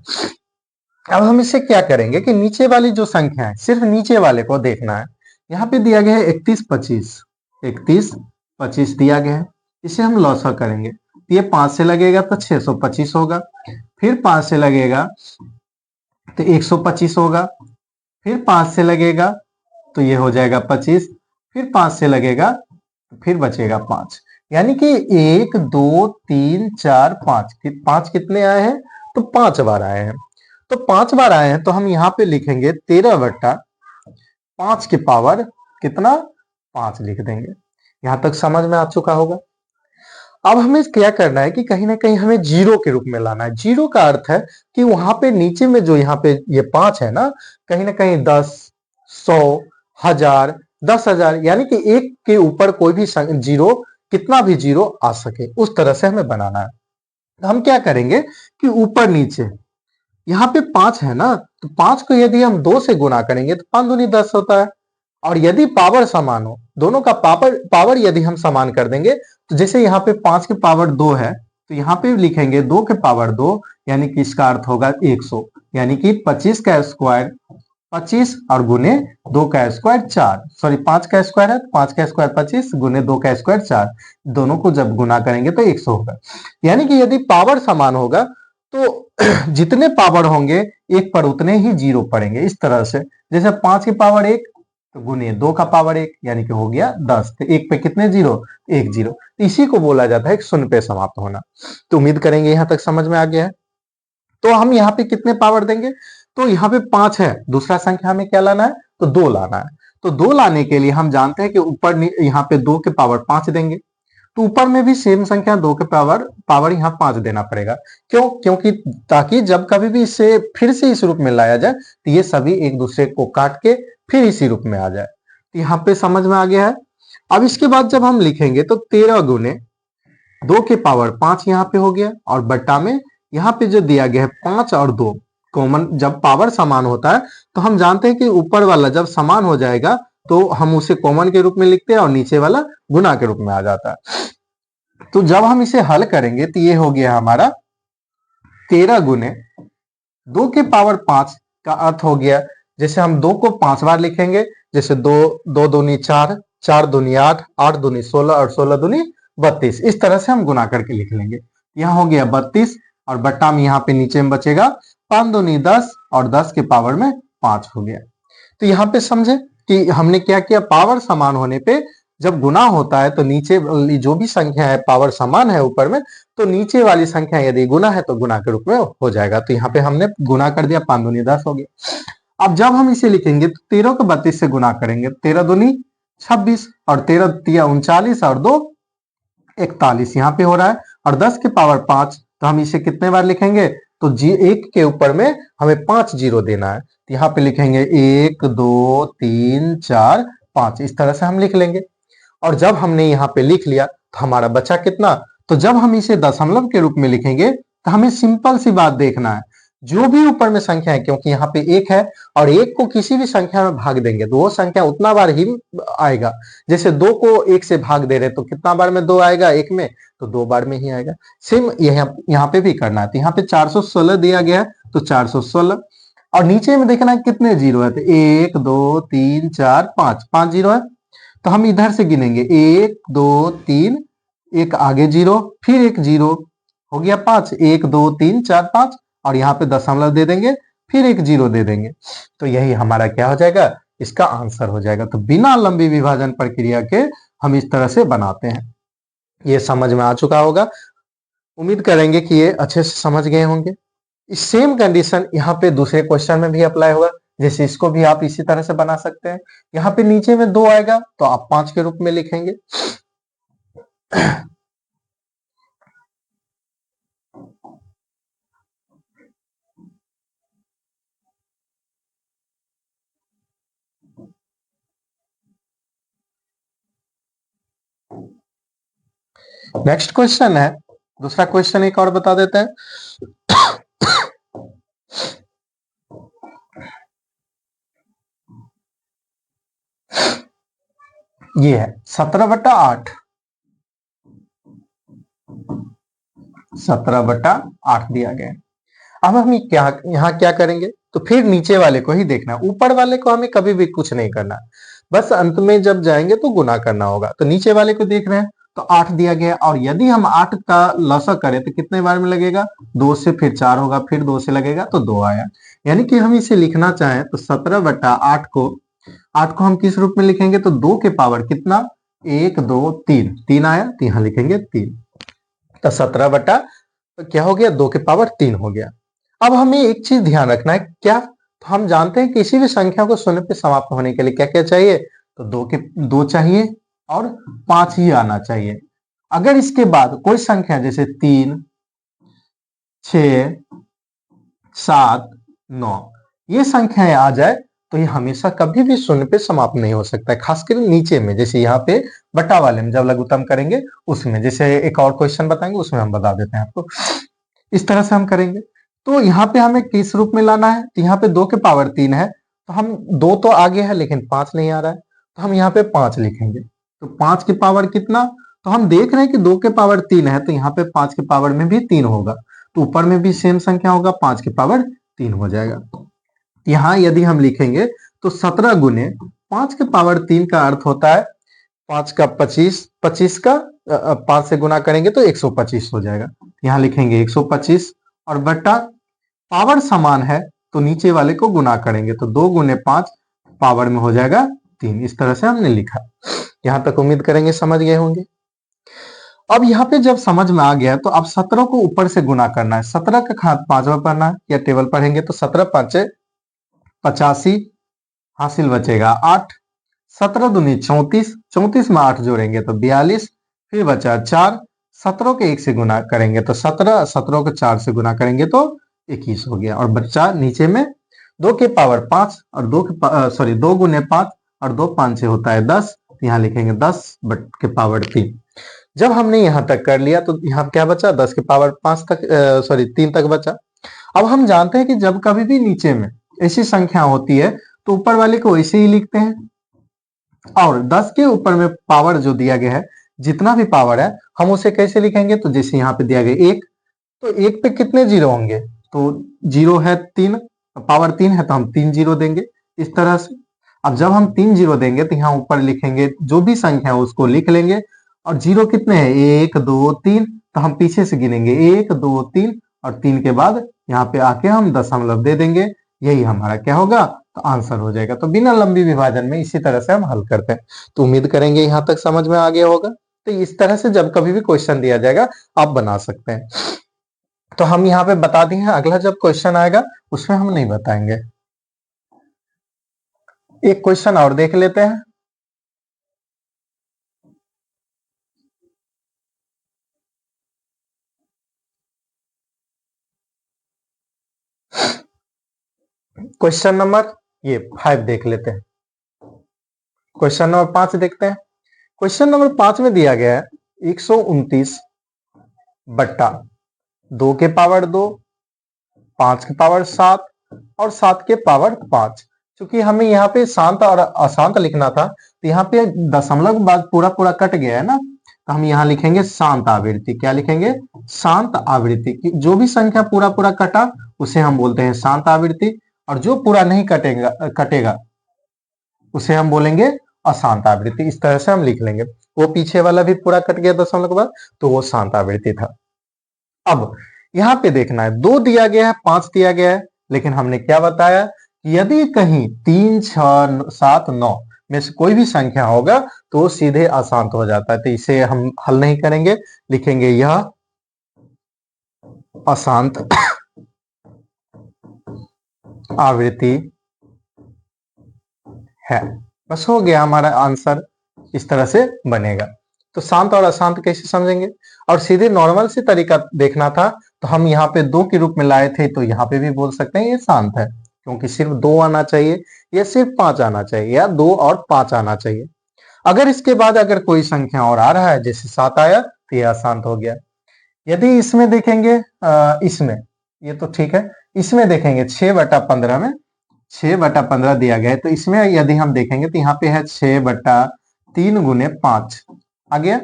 अब हम इसे क्या करेंगे कि नीचे वाली जो संख्या है सिर्फ नीचे वाले को देखना है। यहाँ पे दिया गया है 31/25 दिया गया है। इसे हम लॉसा करेंगे, ये 5 से लगेगा तो 625 होगा, फिर 5 से लगेगा तो 125 होगा, फिर 5 से लगेगा तो ये हो जाएगा 25, फिर 5 से लगेगा तो फिर बचेगा 5। यानी कि 1 2 3 4 5 5 कितने आए हैं, तो 5 बार आए हैं। तो 5 बार आए हैं तो हम यहाँ पे लिखेंगे 13/5 के पावर कितना, 5 लिख देंगे। यहां तक समझ में आ चुका होगा। अब हमें क्या करना है कि कहीं ना कहीं हमें जीरो के रूप में लाना है। जीरो का अर्थ है कि वहां पे नीचे में जो यहाँ पे ये 5 है ना कहीं 10 100 1000 10,000, यानी कि एक के ऊपर कोई भी जीरो, कितना भी जीरो आ सके, उस तरह से हमें बनाना है। तो हम क्या करेंगे कि ऊपर नीचे यहाँ पे 5 है ना, तो 5 को यदि हम 2 से गुना करेंगे तो 5 दूनी 10 होता है। और यदि पावर समान हो, दोनों का पावर पावर यदि हम समान कर देंगे, तो जैसे यहाँ पे 5 की पावर 2 है, तो यहाँ पे लिखेंगे 2 के पावर 2, यानी कि इसका अर्थ होगा 100, यानी कि 25 का स्क्वायर 25 और गुने 2 का स्क्वायर 4, सॉरी 5 का स्क्वायर है, 5 का स्क्वायर 25 गुने 2 का स्क्वायर 4, दोनों को जब गुना करेंगे तो 100 होगा। यानी कि यदि पावर समान होगा तो जितने पावर होंगे एक पर उतने ही जीरो पड़ेंगे, इस तरह से। जैसे 5 की पावर 1 तो गुने 2 का पावर 1, यानी कि हो गया 10, तो एक पे कितने जीरो, एक जीरो। तो इसी को बोला जाता है शून्य पे समाप्त होना। तो उम्मीद करेंगे यहां तक समझ में आ गया है। तो हम यहाँ पे कितने पावर देंगे, तो यहाँ पे 5 है, दूसरा संख्या हमें क्या लाना है, तो 2 लाना है। तो 2 लाने के लिए हम जानते हैं कि ऊपर यहाँ पे 2 के पावर 5 देंगे, तो ऊपर में भी सेम संख्या 2 के पावर पावर यहाँ 5 देना पड़ेगा। क्यों, क्योंकि ताकि जब कभी भी इसे फिर से इस रूप में लाया जाए तो ये सभी एक दूसरे को काट के फिर इसी रूप में आ जाए। तो यहाँ पे समझ में आ गया है। अब इसके बाद जब हम लिखेंगे तो 13 गुने 2 के पावर 5 यहाँ पे हो गया, और बट्टा में यहाँ पे जो दिया गया है 5 और 2 कॉमन, जब पावर समान होता है तो हम जानते हैं कि ऊपर वाला जब समान हो जाएगा तो हम उसे कॉमन के रूप में लिखते हैं और नीचे वाला गुना के रूप में आ जाता है। तो जब हम इसे हल करेंगे तो ये हो गया हमारा 13 गुने 2 के पावर 5 का अर्थ हो गया, जैसे हम 2 को 5 बार लिखेंगे, जैसे 2 2 दूनी 4, 4 दूनी 8, 8 दूनी 16 और 16 दूनी 32, इस तरह से हम गुना करके लिख लेंगे। यहाँ हो गया 32 और बट्टा में यहाँ पे नीचे में बचेगा 5 दूनी 10 और 10 के पावर में 5 हो गया। तो यहाँ पे समझे कि हमने क्या किया, पावर समान होने पे जब गुना होता है तो नीचे वाली जो भी संख्या है पावर समान है ऊपर में, तो नीचे वाली संख्या यदि गुना है तो गुना के रूप में हो जाएगा। तो यहाँ पे हमने गुना कर दिया, 5 दूनी 10 हो गया। अब जब हम इसे लिखेंगे तो 13 को 32 से गुना करेंगे, 13 दूनी 26 और 13 तिया 39 और 2 41 यहाँ पे हो रहा है, और 10 के पावर 5, तो हम इसे कितने बार लिखेंगे, तो जी एक के ऊपर में हमें 5 जीरो देना है, तो यहाँ पे लिखेंगे 1 2 3 4 5, इस तरह से हम लिख लेंगे। और जब हमने यहाँ पे लिख लिया तो हमारा बचा कितना, तो जब हम इसे दशमलव के रूप में लिखेंगे तो हमें सिंपल सी बात देखना है, जो भी ऊपर में संख्या है, क्योंकि यहाँ पे 1 है और 1 को किसी भी संख्या में भाग देंगे तो वो संख्या उतना बार ही आएगा। जैसे 2 को 1 से भाग दे रहे तो कितना बार में 2 आएगा, 1 में, तो 2 बार में ही आएगा। सेम यहाँ पे भी करना है। तो यहाँ पे 416 दिया गया है तो 416, और नीचे में देखना है कितने जीरो है, तो 1 2 3 4 5, 5 जीरो है। तो हम इधर से गिनेंगे 1 2 3, एक आगे जीरो, फिर एक जीरो, हो गया 5, 1 2 3 4 5, और यहाँ पे दशमलव दे देंगे, फिर एक जीरो दे देंगे, तो यही हमारा क्या हो जाएगा, इसका आंसर हो जाएगा। तो बिना लंबी विभाजन प्रक्रिया के हम इस तरह से बनाते हैं। ये समझ में आ चुका होगा, उम्मीद करेंगे कि ये अच्छे से समझ गए होंगे। इस सेम कंडीशन यहाँ पे दूसरे क्वेश्चन में भी अप्लाई होगा, जैसे इसको भी आप इसी तरह से बना सकते हैं। यहाँ पे नीचे में 2 आएगा तो आप 5 के रूप में लिखेंगे। नेक्स्ट क्वेश्चन है, दूसरा क्वेश्चन एक और बता देते हैं। ये है 17/8, 17/8 दिया गया है। अब हम क्या यहाँ क्या करेंगे, तो फिर नीचे वाले को ही देखना है, ऊपर वाले को हमें कभी भी कुछ नहीं करना, बस अंत में जब जाएंगे तो गुना करना होगा। तो नीचे वाले को देख रहे हैं तो 8 दिया गया, और यदि हम 8 का लसा करें तो कितने बार में लगेगा, 2 से, फिर 4 होगा, फिर 2 से लगेगा तो 2 आया। यानी कि हम इसे लिखना चाहें तो 17/8 को, 8 को हम किस रूप में लिखेंगे, तो 2 के पावर कितना, 1 2 3, 3 आया तो यहाँ लिखेंगे 3, तो 17 तो क्या हो गया, 2 के पावर 3 हो गया। अब हमें एक चीज ध्यान रखना है, क्या, तो हम जानते हैं किसी भी संख्या को शून्य पे समाप्त होने के लिए क्या क्या चाहिए, तो 2 चाहिए और 5 ही आना चाहिए। अगर इसके बाद कोई संख्या जैसे 3 6 7 9 ये संख्याएं आ जाए तो ये हमेशा कभी भी शून्य पे समाप्त नहीं हो सकता है, खासकर नीचे में, जैसे यहाँ पे बटा वाले में जब लघुत्तम करेंगे उसमें, जैसे एक और क्वेश्चन बताएंगे उसमें हम बता देते हैं आपको। इस तरह से हम करेंगे। तो यहाँ पे हमें किस रूप में लाना है, तो यहाँ पे 2 के पावर 3 है, तो हम 2 तो आगे है लेकिन 5 नहीं आ रहा है, तो हम यहाँ पे 5 लिखेंगे। तो 5 की पावर कितना, तो हम देख रहे हैं कि 2 के पावर 3 है, तो यहाँ पे 5 के पावर में भी 3 होगा, तो ऊपर में भी सेम संख्या होगा, 5 के पावर 3 हो जाएगा। यहाँ यदि हम लिखेंगे तो 17 गुने 5 के पावर 3 का अर्थ होता है 5 का 25, 25 का 5 से गुना करेंगे तो 125 हो जाएगा। यहाँ लिखेंगे 125 और बट्टा पावर समान है तो नीचे वाले को गुना करेंगे तो 2 गुने 5 पावर में हो जाएगा 3। इस तरह से हमने लिखा। यहाँ तक उम्मीद करेंगे समझ गए होंगे। अब यहाँ पे जब समझ में आ गया तो अब 17 को ऊपर से गुना करना है, 17 का घात 5वां पढ़ना है, या टेबल पढ़ेंगे तो 17 5 85 हासिल बचेगा 8, 17 दूनी 34, 34 में 8 जोड़ेंगे तो 42, फिर बचा 4, 17 के 1 से गुना करेंगे तो 17, 17 को 4 से गुना करेंगे तो 21 हो गया, और बच्चा नीचे में 2 के पावर 5 और 2 गुने 5 और 2 5 से होता है 10, यहाँ लिखेंगे 10 के पावर 3। जब हमने यहाँ तक कर लिया तो यहाँ क्या बचा, 10 के पावर 5 तक 3 तक बचा। अब हम जानते हैं कि जब कभी भी नीचे में ऐसी संख्या होती है तो ऊपर वाले को ऐसे ही लिखते हैं, और 10 के ऊपर में पावर जो दिया गया है, जितना भी पावर है हम उसे कैसे लिखेंगे, तो जैसे यहाँ पे दिया गया 1, तो 1 पे कितने जीरो होंगे, तो जीरो है 3, पावर 3 है तो हम 3 जीरो देंगे इस तरह से। अब जब हम 3 जीरो देंगे तो यहाँ ऊपर लिखेंगे जो भी संख्या है उसको लिख लेंगे, और जीरो कितने हैं 1 2 3, तो हम पीछे से गिनेंगे 1 2 3 और 3 के बाद यहाँ पे आके हम दशमलव दे देंगे, यही हमारा क्या होगा, तो आंसर हो जाएगा। तो बिना लंबी विभाजन में इसी तरह से हम हल करते हैं। तो उम्मीद करेंगे यहाँ तक समझ में आ गया होगा। तो इस तरह से जब कभी भी क्वेश्चन दिया जाएगा आप बना सकते हैं। तो हम यहाँ पे बता दिए हैं, अगला जब क्वेश्चन आएगा उसमें हम नहीं बताएंगे। एक क्वेश्चन और देख लेते हैं। क्वेश्चन नंबर ये 5 देख लेते हैं। क्वेश्चन नंबर 5 देखते हैं। क्वेश्चन नंबर 5 में दिया गया है 129 बट्टा 2 के पावर 2, 5 के पावर 7 और 7 के पावर 5। क्योंकि हमें यहाँ पे शांत और अशांत लिखना था, तो यहाँ पे दशमलव के बाद पूरा पूरा कट गया है ना, तो हम यहाँ लिखेंगे शांत आवृत्ति। क्या लिखेंगे, शांत आवृत्ति। जो भी संख्या पूरा पूरा कटा उसे हम बोलते हैं शांत आवृत्ति, और जो पूरा नहीं कटेगा उसे हम बोलेंगे अशांत आवृत्ति। इस तरह से हम लिख लेंगे। वो पीछे वाला भी पूरा कट गया दशमलव के बाद, तो वो शांत आवृत्ति था। अब यहाँ पे देखना है, 2 दिया गया है, 5 दिया गया है, लेकिन हमने क्या बताया कि यदि कहीं 3 6 7 9 में से कोई भी संख्या होगा तो वो सीधे अशांत हो जाता है। तो इसे हम हल नहीं करेंगे, लिखेंगे यह अशांत आवृत्ति है। बस हो गया हमारा आंसर, इस तरह से बनेगा। तो शांत और अशांत कैसे समझेंगे, और सीधे नॉर्मल से तरीका देखना था तो हम यहाँ पे 2 के रूप में लाए थे, तो यहाँ पे भी बोल सकते हैं ये शांत है, क्योंकि सिर्फ 2 आना चाहिए, या सिर्फ 5 आना चाहिए, या 2 और 5 आना चाहिए। अगर इसके बाद अगर कोई संख्या और आ रहा है, जैसे 7 आया, तो ये अशांत हो गया। यदि इसमें देखेंगे, इसमें ये तो ठीक है, इसमें देखेंगे 6/15 में 6/15 दिया गया है, तो इसमें यदि हम देखेंगे तो यहाँ पे है 6/3 गुने 5 आ गया।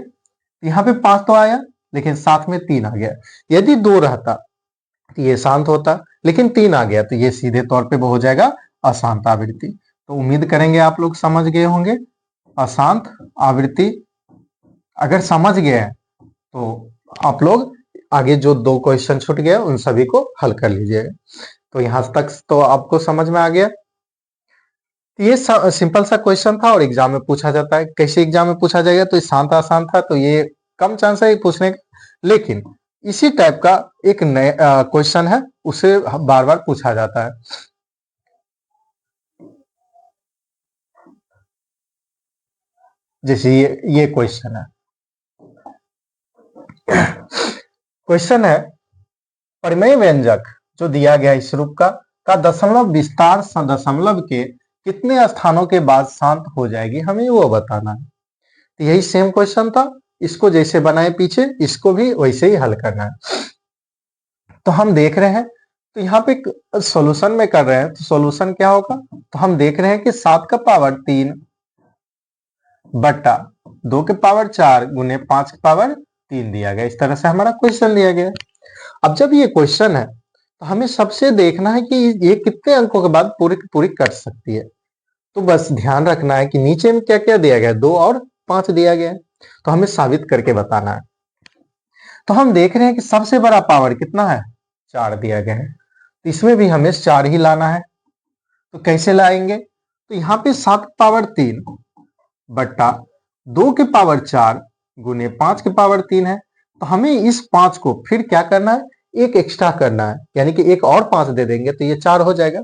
यहाँ पे 5 तो आया, लेकिन साथ में 3 आ गया। यदि 2 रहता तो ये शांत होता, लेकिन 3 आ गया तो ये सीधे तौर पे हो जाएगा अशांत आवृत्ति। तो उम्मीद करेंगे आप लोग समझ गए होंगे अशांत आवृत्ति। अगर समझ गए हैं तो आप लोग आगे जो 2 क्वेश्चन छूट गया उन सभी को हल कर लीजिएगा। तो यहां तक तो आपको समझ में आ गया। ये सिंपल सा क्वेश्चन था और एग्जाम में पूछा जाता है। कैसे एग्जाम में पूछा जाएगा, तो शांत आसान था, तो ये कम चांस है पूछने का, लेकिन इसी टाइप का एक नया क्वेश्चन है, उसे बार बार पूछा जाता है। जैसे ये क्वेश्चन है, क्वेश्चन है परिमेय व्यंजक जो दिया गया इस रूप का दशमलव विस्तार दशमलव के कितने स्थानों के बाद शांत हो जाएगी, हमें वो बताना है। तो यही सेम क्वेश्चन था, इसको जैसे बनाए पीछे, इसको भी वैसे ही हल करना है। तो हम देख रहे हैं, तो यहाँ पे सॉल्यूशन में कर रहे हैं, तो सॉल्यूशन क्या होगा, तो हम देख रहे हैं कि 7 का पावर 3 बटा 2 के पावर 4 गुने 5 के पावर 3 दिया गया। इस तरह से हमारा क्वेश्चन दिया गया। अब जब ये क्वेश्चन है तो हमें सबसे देखना है कि ये कितने अंकों के बाद पूरी की पूरी कट सकती है। तो बस ध्यान रखना है कि नीचे में क्या क्या दिया गया है, 2 और 5 दिया गया है, तो हमें साबित करके बताना है। तो हम देख रहे हैं कि सबसे बड़ा पावर कितना है, 4 दिया गया है, तो इसमें भी हमें 4 ही लाना है। तो कैसे लाएंगे, तो यहाँ पे 7 पावर 3 बट्टा 2 के पावर 4 गुने 5 के पावर 3 है। तो हमें इस 5 को फिर क्या करना है, एक एक्स्ट्रा करना है, यानी कि एक और 5 दे देंगे तो ये 4 हो जाएगा।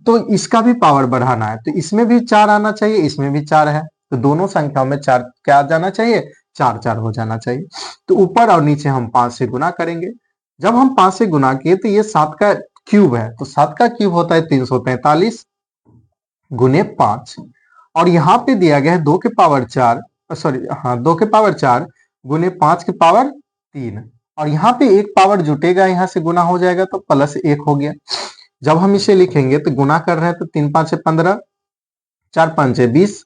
तो इसका भी पावर बढ़ाना है, तो इसमें भी 4 आना चाहिए, इसमें भी 4 है, तो दोनों संख्याओं में 4 क्या जाना चाहिए, 4 4 हो जाना चाहिए। तो ऊपर और नीचे हम 5 से गुना करेंगे। जब हम 5 से गुना किए तो ये 7 का क्यूब है, तो 7 का क्यूब होता है 343 गुने 5, और यहाँ पे दिया गया है 2 के पावर 4, सॉरी हाँ 2 के पावर 4 गुने 5 के पावर 3, और यहाँ पे एक पावर जुटेगा, यहाँ से गुना हो जाएगा तो प्लस 1 हो गया। जब हम इसे लिखेंगे तो गुना कर रहे हैं तो 3 5 15, 4 5 20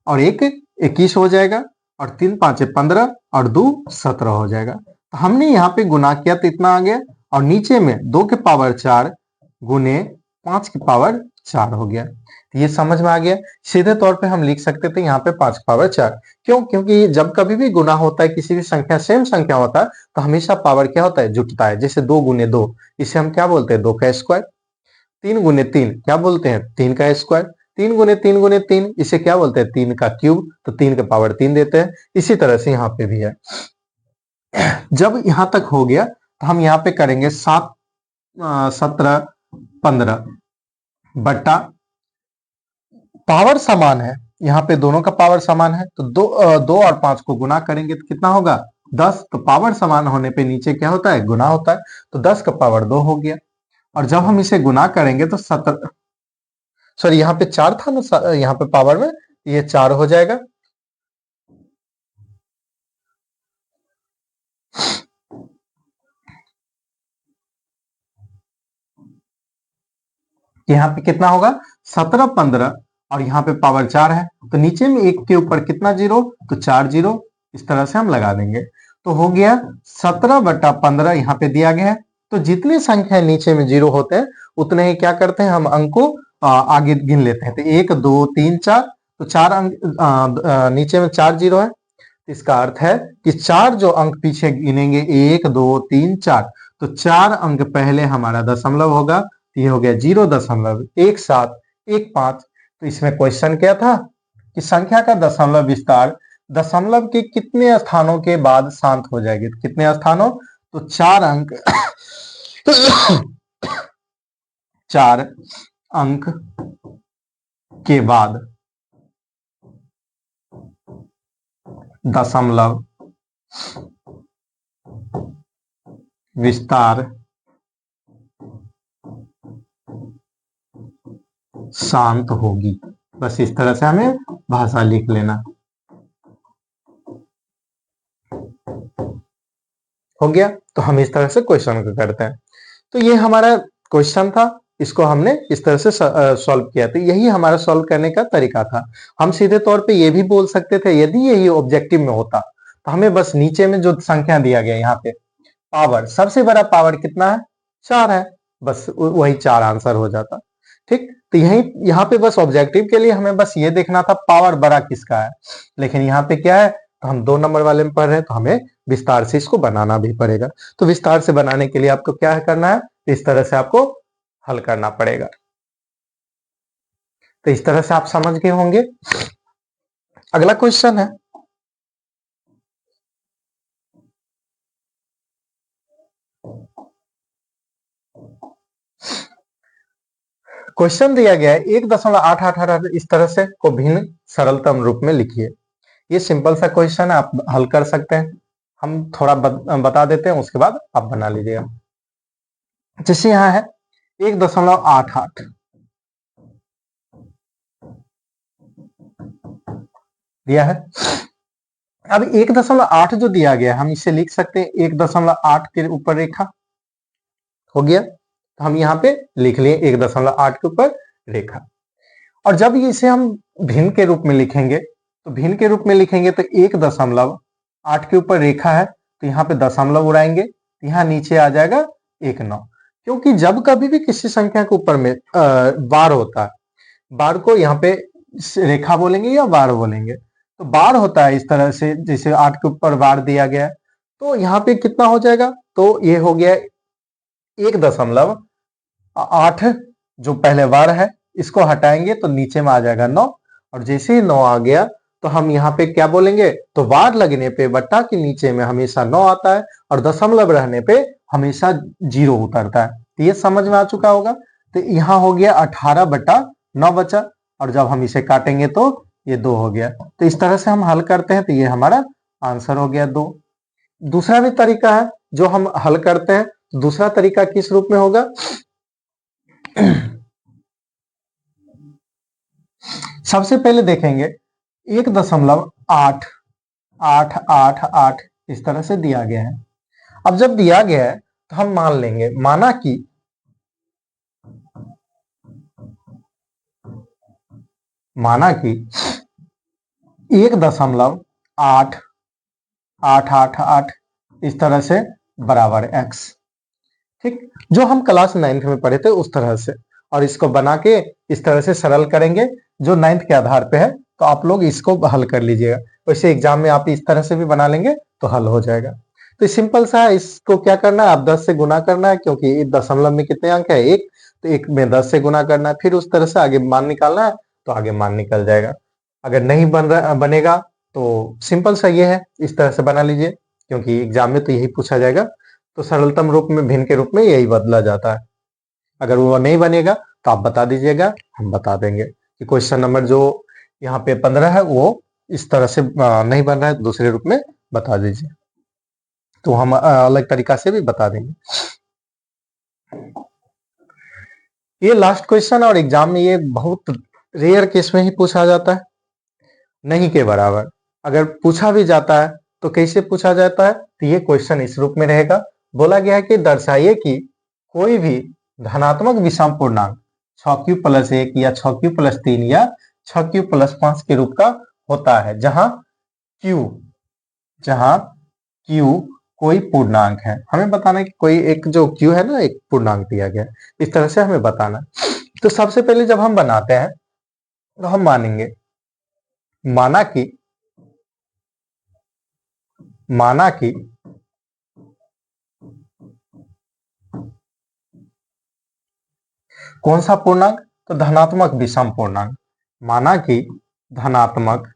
और 1 21 हो जाएगा, और 3 5 15 और 2 17 हो जाएगा। तो हमने यहाँ पे गुना किया तो इतना आ गया, और नीचे में 2 के पावर 4 गुने 5 के पावर 4 हो गया। तो ये समझ में आ गया। सीधे तौर पे हम लिख सकते थे यहाँ पे 5 पावर 4, क्यों, क्योंकि जब कभी भी गुना होता है किसी भी संख्या, सेम संख्या होता है, तो हमेशा पावर क्या होता है, जुटता है। जैसे 2 गुने 2, इसे हम क्या बोलते हैं, 2 का स्क्वायर। 3 गुने 3 क्या बोलते हैं, 3 का स्क्वायर। 3 गुने 3 गुने 3, इसे क्या बोलते हैं, 3 का क्यूब, तो 3 के पावर 3 देते हैं। इसी तरह से यहाँ पे भी है। जब यहां तक हो गया तो हम यहाँ पे करेंगे 7 17 15 बट्टा, पावर समान है, यहाँ पे दोनों का पावर समान है, तो 2 और 5 को गुना करेंगे तो कितना होगा, 10। तो पावर समान होने पे नीचे क्या होता है, गुना होता है, तो 10 का पावर 2 हो गया। और जब हम इसे गुना करेंगे तो 17, सॉरी यहाँ पे 4 था ना, यहाँ पे पावर में ये 4 हो जाएगा। यहाँ पे कितना होगा, 17 15, और यहाँ पे पावर 4 है, तो नीचे में 1 के ऊपर कितना जीरो, तो 4 जीरो, इस तरह से हम लगा देंगे। तो हो गया 17 बटा 15 यहाँ पे दिया गया है। तो जितनी संख्या नीचे में जीरो होते हैं उतने ही क्या करते हैं, हम अंक को आगे गिन लेते हैं। तो 1 2 3 4, तो 4 अंक नीचे में 4 जीरो है, इसका अर्थ है कि 4 जो अंक पीछे गिनेंगे, 1 2 3 4, तो 4 अंक पहले हमारा दशमलव होगा, तो ये हो गया 0.1715। तो इसमें क्वेश्चन क्या था कि संख्या का दशमलव विस्तार दशमलव के कितने स्थानों के बाद शांत हो जाएगी, तो कितने स्थानों, तो 4 अंक 4 अंक के बाद दशमलव विस्तार शांत होगी। बस इस तरह से हमें भाषा लिख लेना। हो गया, तो हम इस तरह से क्वेश्चन को करते हैं। तो ये हमारा क्वेश्चन था, इसको हमने इस तरह से सॉल्व किया। तो यही हमारा सॉल्व करने का तरीका था। हम सीधे तौर पे ये भी बोल सकते थे, यदि यही ऑब्जेक्टिव में होता तो हमें बस नीचे में जो संख्या दिया गया यहाँ पे पावर, सबसे बड़ा पावर कितना है, 4 है, बस वही 4 आंसर हो जाता। ठीक, तो यही यहाँ पे बस ऑब्जेक्टिव के लिए हमें बस ये देखना था पावर बड़ा किसका है, लेकिन यहाँ पे क्या है, तो हम 2 नंबर वाले में पढ़ रहे हैं, तो हमें विस्तार से इसको बनाना भी पड़ेगा। तो विस्तार से बनाने के लिए आपको क्या करना है, इस तरह से आपको हल करना पड़ेगा। तो इस तरह से आप समझ गए होंगे। अगला क्वेश्चन है, क्वेश्चन दिया गया है 1.888 इस तरह से को भिन्न सरलतम रूप में लिखिए। ये सिंपल सा क्वेश्चन है, आप हल कर सकते हैं। हम थोड़ा बता देते हैं, उसके बाद आप बना लीजिएगा। जैसे यहाँ है 1.88, दिया है। अब 1.8 जो दिया गया है, हम इसे लिख सकते हैं 1.8 के ऊपर रेखा हो गया, तो हम यहाँ पे लिख लिए 1.8 के ऊपर रेखा। और जब इसे हम भिन्न के रूप में लिखेंगे, तो भिन्न के रूप में लिखेंगे तो 1.8 के ऊपर रेखा है, तो यहाँ पे दशमलव उड़ाएंगे, यहाँ नीचे आ जाएगा 1.9। क्योंकि जब कभी भी किसी संख्या के ऊपर में बार होता है, बार को यहाँ पे रेखा बोलेंगे या बार बोलेंगे, तो बार होता है इस तरह से, जैसे 8 के ऊपर बार दिया गया है, तो यहाँ पे कितना हो जाएगा, तो ये हो गया 1.8, जो पहले बार है इसको हटाएंगे तो नीचे में आ जाएगा 9, और जैसे ही 9 आ गया तो हम यहाँ पे क्या बोलेंगे, तो बार लगने पे बट्टा के नीचे में हमेशा 9 आता है, और दशमलव रहने पे हमेशा 0 उतरता है। तो ये समझ में आ चुका होगा। तो यहाँ हो गया 18/9 बचा, और जब हम इसे काटेंगे तो ये 2 हो गया। तो इस तरह से हम हल करते हैं, तो ये हमारा आंसर हो गया 2। दूसरा भी तरीका है जो हम हल करते हैं, दूसरा तरीका किस रूप में होगा, सबसे पहले देखेंगे 1.88888 इस तरह से दिया गया है। अब जब दिया गया है तो हम मान लेंगे, माना कि 1.8888 इस तरह से बराबर x, ठीक, जो हम क्लास 9th में पढ़े थे उस तरह से। और इसको बना के इस तरह से सरल करेंगे जो 9th के आधार पे है, तो आप लोग इसको हल कर लीजिएगा। वैसे एग्जाम में आप इस तरह से भी बना लेंगे तो हल हो जाएगा। तो सिंपल सा है, इसको क्या करना है, आप 10 से गुना करना है, क्योंकि दशमलव में कितने अंक है, 1, तो 1 में 10 से गुना करना है, फिर उस तरह से आगे मान निकालना है, तो आगे मान निकल जाएगा। अगर नहीं बनेगा तो सिंपल सा ये है, इस तरह से बना लीजिए, क्योंकि एग्जाम में तो यही पूछा जाएगा। तो सरलतम रूप में, भिन्न के रूप में यही बदला जाता है। अगर वो नहीं बनेगा तो आप बता दीजिएगा, हम बता देंगे कि क्वेश्चन नंबर जो यहाँ पे 15 है वो इस तरह से नहीं बन रहा है, दूसरे रूप में बता दीजिए, तो हम अलग तरीका से भी बता देंगे। ये लास्ट क्वेश्चन, और एग्जाम में ये बहुत रेयर केस में ही पूछा जाता है, नहीं के बराबर। अगर पूछा भी जाता है तो कैसे पूछा जाता है, तो ये क्वेश्चन इस रूप में रहेगा। बोला गया है कि दर्शाइए कि कोई भी धनात्मक विषम पूर्णांक 6q+1 या 6q+3 या 6q+5 के रूप का होता है, जहां q कोई पूर्णांक है। हमें बताना है कि कोई एक जो q है ना, एक पूर्णांक दिया गया है, इस तरह से हमें बताना। तो सबसे पहले जब हम बनाते हैं तो हम मानेंगे, माना कि कौन सा पूर्णांक, तो धनात्मक विषम पूर्णांक। माना कि धनात्मक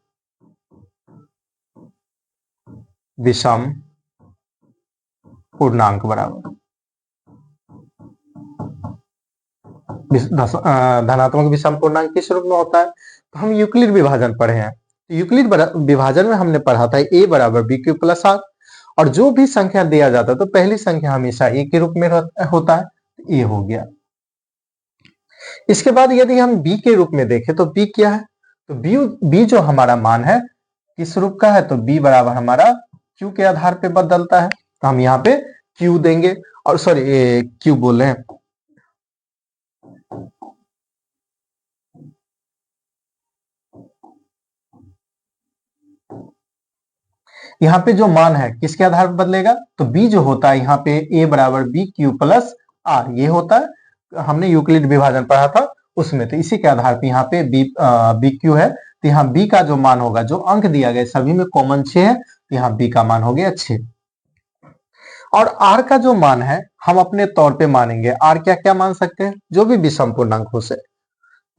विषम पूर्णांक बराबर धनात्मक विषम पूर्णांक किस रूप में होता है, तो हम यूक्लिड विभाजन पढ़े हैं। तो यूक्लिड विभाजन में हमने पढ़ा था a बराबर bq+r, और जो भी संख्या दिया जाता है तो पहली संख्या हमेशा a के रूप में होता है, तो a हो गया। इसके बाद यदि हम b के रूप में देखें तो b क्या है, तो b जो हमारा मान है किस रूप का है, तो b बराबर हमारा q के आधार पे बदलता है, तो हम यहाँ पे q देंगे, और सॉरी q बोल रहे हैं, यहाँ पे जो मान है किसके आधार पर बदलेगा, तो b जो होता है यहाँ पे a बराबर bq+r, ये होता है, हमने यूक्लिड विभाजन पढ़ा था उसमें, तो इसी के आधार पे यहाँ पे bq है, तो यहाँ b का जो मान होगा, जो अंक दिया गया सभी में कॉमन 6 है, तो यहाँ b का मान हो गया 6। और r का जो मान है हम अपने तौर पे मानेंगे, r क्या क्या मान सकते हैं, जो भी विषम पूर्णांक हो से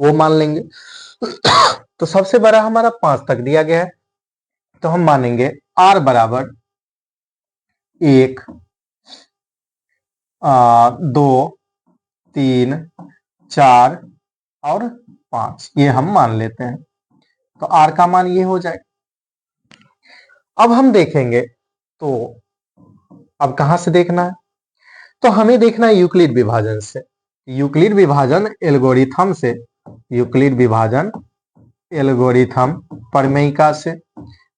वो मान लेंगे। तो सबसे बड़ा हमारा 5 तक दिया गया है, तो हम मानेंगे r बराबर 1, 2, 3, 4 और 5, ये हम मान लेते हैं, तो r का मान ये हो जाएगा। अब हम देखेंगे, तो अब कहां से देखना है, तो हमें देखना है यूक्लिड विभाजन से। यूक्लिड विभाजन एल्गोरिथम से, यूक्लिड विभाजन एल्गोरिथम प्रमेयिका से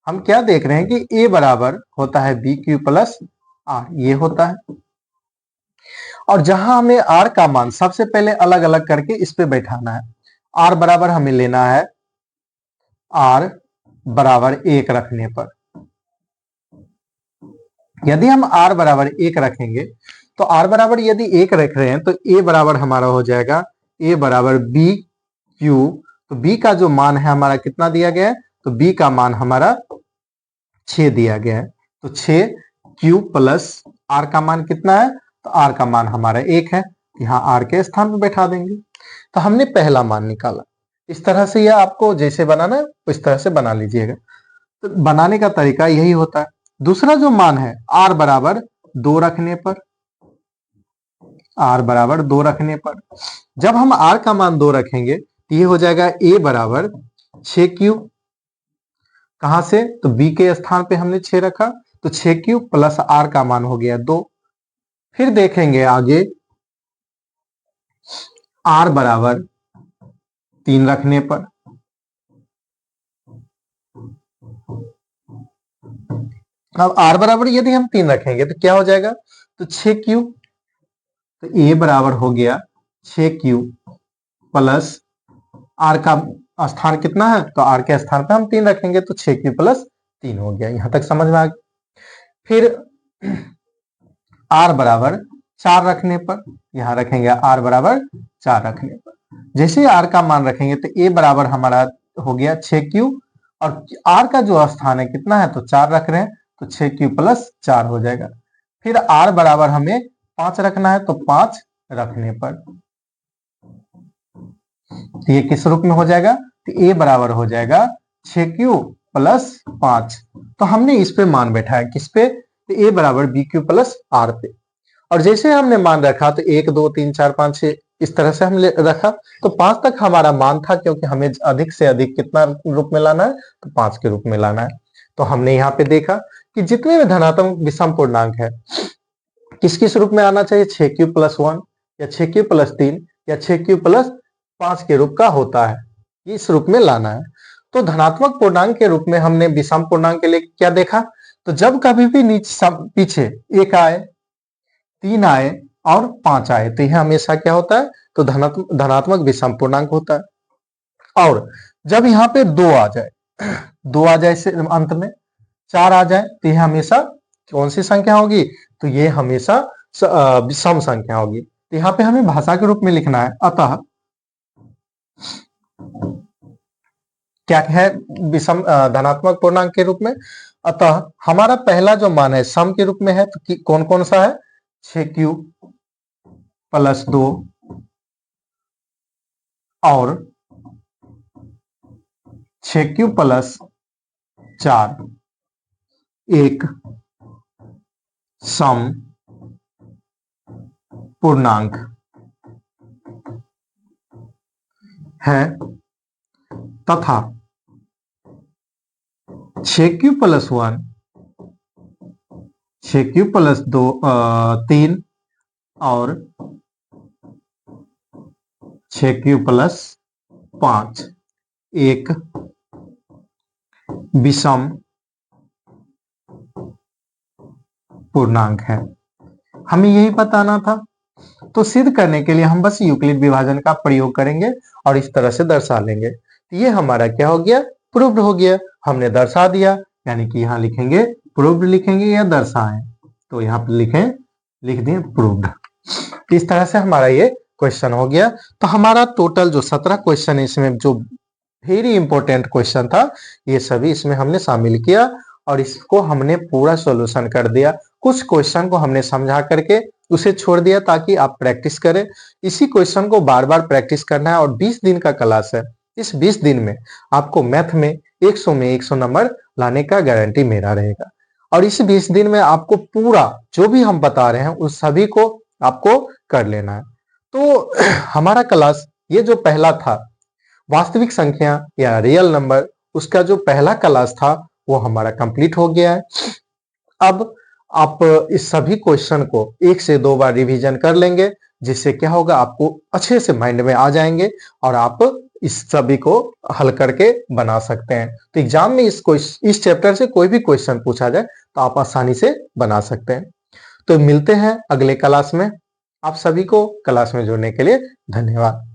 हम क्या देख रहे हैं कि ए बराबर होता है बी क्यू प्लस आर, ये होता है। और जहां हमें आर का मान सबसे पहले अलग अलग करके इस पे बैठाना है। आर बराबर हमें लेना है आर बराबर 1 रखने पर, यदि हम आर बराबर 1 रखेंगे तो आर बराबर यदि 1 रख रहे हैं तो ए बराबर हमारा हो जाएगा ए बराबर बी क्यू। तो बी का जो मान है हमारा कितना दिया गया है, तो बी का मान हमारा 6 दिया गया है। तो 6 क्यू प्लस आर का मान कितना है, तो आर का मान हमारा 1 है, यहाँ आर के स्थान पर बैठा देंगे। तो हमने पहला मान निकाला। इस तरह से यह आपको जैसे बनाना है उस तरह से बना लीजिएगा। तो बनाने का तरीका यही होता है। दूसरा जो मान है आर बराबर 2 रखने पर, आर बराबर 2 रखने पर जब हम आर का मान 2 रखेंगे तो ये हो जाएगा ए बराबर 6 क्यू। कहां से, तो बी के स्थान पे हमने 6 रखा, तो 6 क्यू प्लस आर का मान हो गया 2। फिर देखेंगे आगे आर बराबर 3 रखने पर, अब आर बराबर यदि हम 3 रखेंगे तो क्या हो जाएगा, तो 6 क्यू, तो ए बराबर हो गया 6 क्यू प्लस आर का स्थान कितना है, तो आर के स्थान पे हम 3 रखेंगे तो 6 क्यू प्लस 3 हो गया। यहां तक समझ में आ गया। फिर आर बराबर 4 रखने पर, यहां रखेंगे आर बराबर 4 रखने पर, जैसे आर का मान रखेंगे तो ए बराबर हमारा हो गया 6 क्यू और आर का जो स्थान है कितना है, तो 4 रख रहे हैं, तो 6 क्यू प्लस 4 हो जाएगा। फिर आर बराबर हमें 5 रखना है, तो 5 रखने पर तो ये किस रूप में हो जाएगा, तो ए बराबर हो जाएगा 6 क्यू प्लस 5। तो हमने इस पे मान बैठा है, किस पे, तो ए बराबर बी क्यू प्लस आर पे। और जैसे हमने मान रखा तो 1 2 3 4 5 6 इस तरह से हमने रखा, तो 5 तक हमारा मान था, क्योंकि हमें अधिक से अधिक कितना रूप में लाना है, तो 5 के रूप में लाना है। तो हमने यहाँ पे देखा कि जितने भी धनात्मक विषम पूर्णांक है किस किस रूप में आना चाहिए, 6 क्यू प्लस 1 या 6 क्यू प्लस 3 या 6 क्यू प्लस 5 के रूप का होता है, इस रूप में लाना है। तो धनात्मक पूर्णांक के रूप में हमने विषम पूर्णांक के लिए क्या देखा, तो जब कभी भी नीचे पीछे 1 आए 3 आए और 5 आए तो यह हमेशा क्या होता है, तो धनात्मक विषम पूर्णांक होता है। और जब यहाँ पे 2 आ जाए 2 आ जाए से अंत में 4 आ जाए तो यह हमेशा कौन सी संख्या होगी, तो ये हमेशा विषम संख्या होगी। तो यहाँ पे हमें भाषा के रूप में लिखना है, अतः क्या है, विषम धनात्मक पूर्णांक के रूप में। अतः हमारा पहला जो मान है सम के रूप में है, तो कौन कौन सा है, 6 क्यू प्लस 2 और 6 क्यू प्लस 4 एक सम पूर्णांक है तथा 6 क्यू प्लस 1 6 क्यू प्लस 2 3 और 6 क्यू प्लस 5 एक विषम पूर्णांक है। हमें यही बताना था। तो सिद्ध करने के लिए हम बस यूक्लिड विभाजन का प्रयोग करेंगे और इस तरह से दर्शा लेंगे। तो ये हमारा क्या हो गया, प्रूव्ड हो गया। हमने दर्शा दिया, यानी कि यहाँ लिखेंगे प्रूव्ड लिखेंगे या दर्शाएं, तो यहाँ पे लिख दें प्रूव्ड। इस तरह से हमारा ये क्वेश्चन हो गया। तो हमारा टोटल जो 17 क्वेश्चन है, इसमें जो वेरी इंपॉर्टेंट क्वेश्चन था ये सभी इसमें हमने शामिल किया और इसको हमने पूरा सॉल्यूशन कर दिया। कुछ क्वेश्चन को हमने समझा करके उसे छोड़ दिया ताकि आप प्रैक्टिस करें। इसी क्वेश्चन को बार बार प्रैक्टिस करना है और 20 दिन का क्लास है। इस 20 दिन में आपको मैथ में 100 नंबर लाने का गारंटी मेरा रहेगा। और इस 20 दिन में आपको पूरा जो भी हम बता रहे हैं उस सभी को आपको कर लेना है। तो हमारा क्लास ये जो पहला था वास्तविक संख्या या रियल नंबर, उसका जो पहला क्लास था वो हमारा कंप्लीट हो गया है। अब आप इस सभी क्वेश्चन को 1 से 2 बार रिवीजन कर लेंगे, जिससे क्या होगा, आपको अच्छे से माइंड में आ जाएंगे और आप इस सभी को हल करके बना सकते हैं। तो एग्जाम में इस चैप्टर से कोई भी क्वेश्चन पूछा जाए तो आप आसानी से बना सकते हैं। तो मिलते हैं अगले क्लास में। आप सभी को क्लास में जुड़ने के लिए धन्यवाद।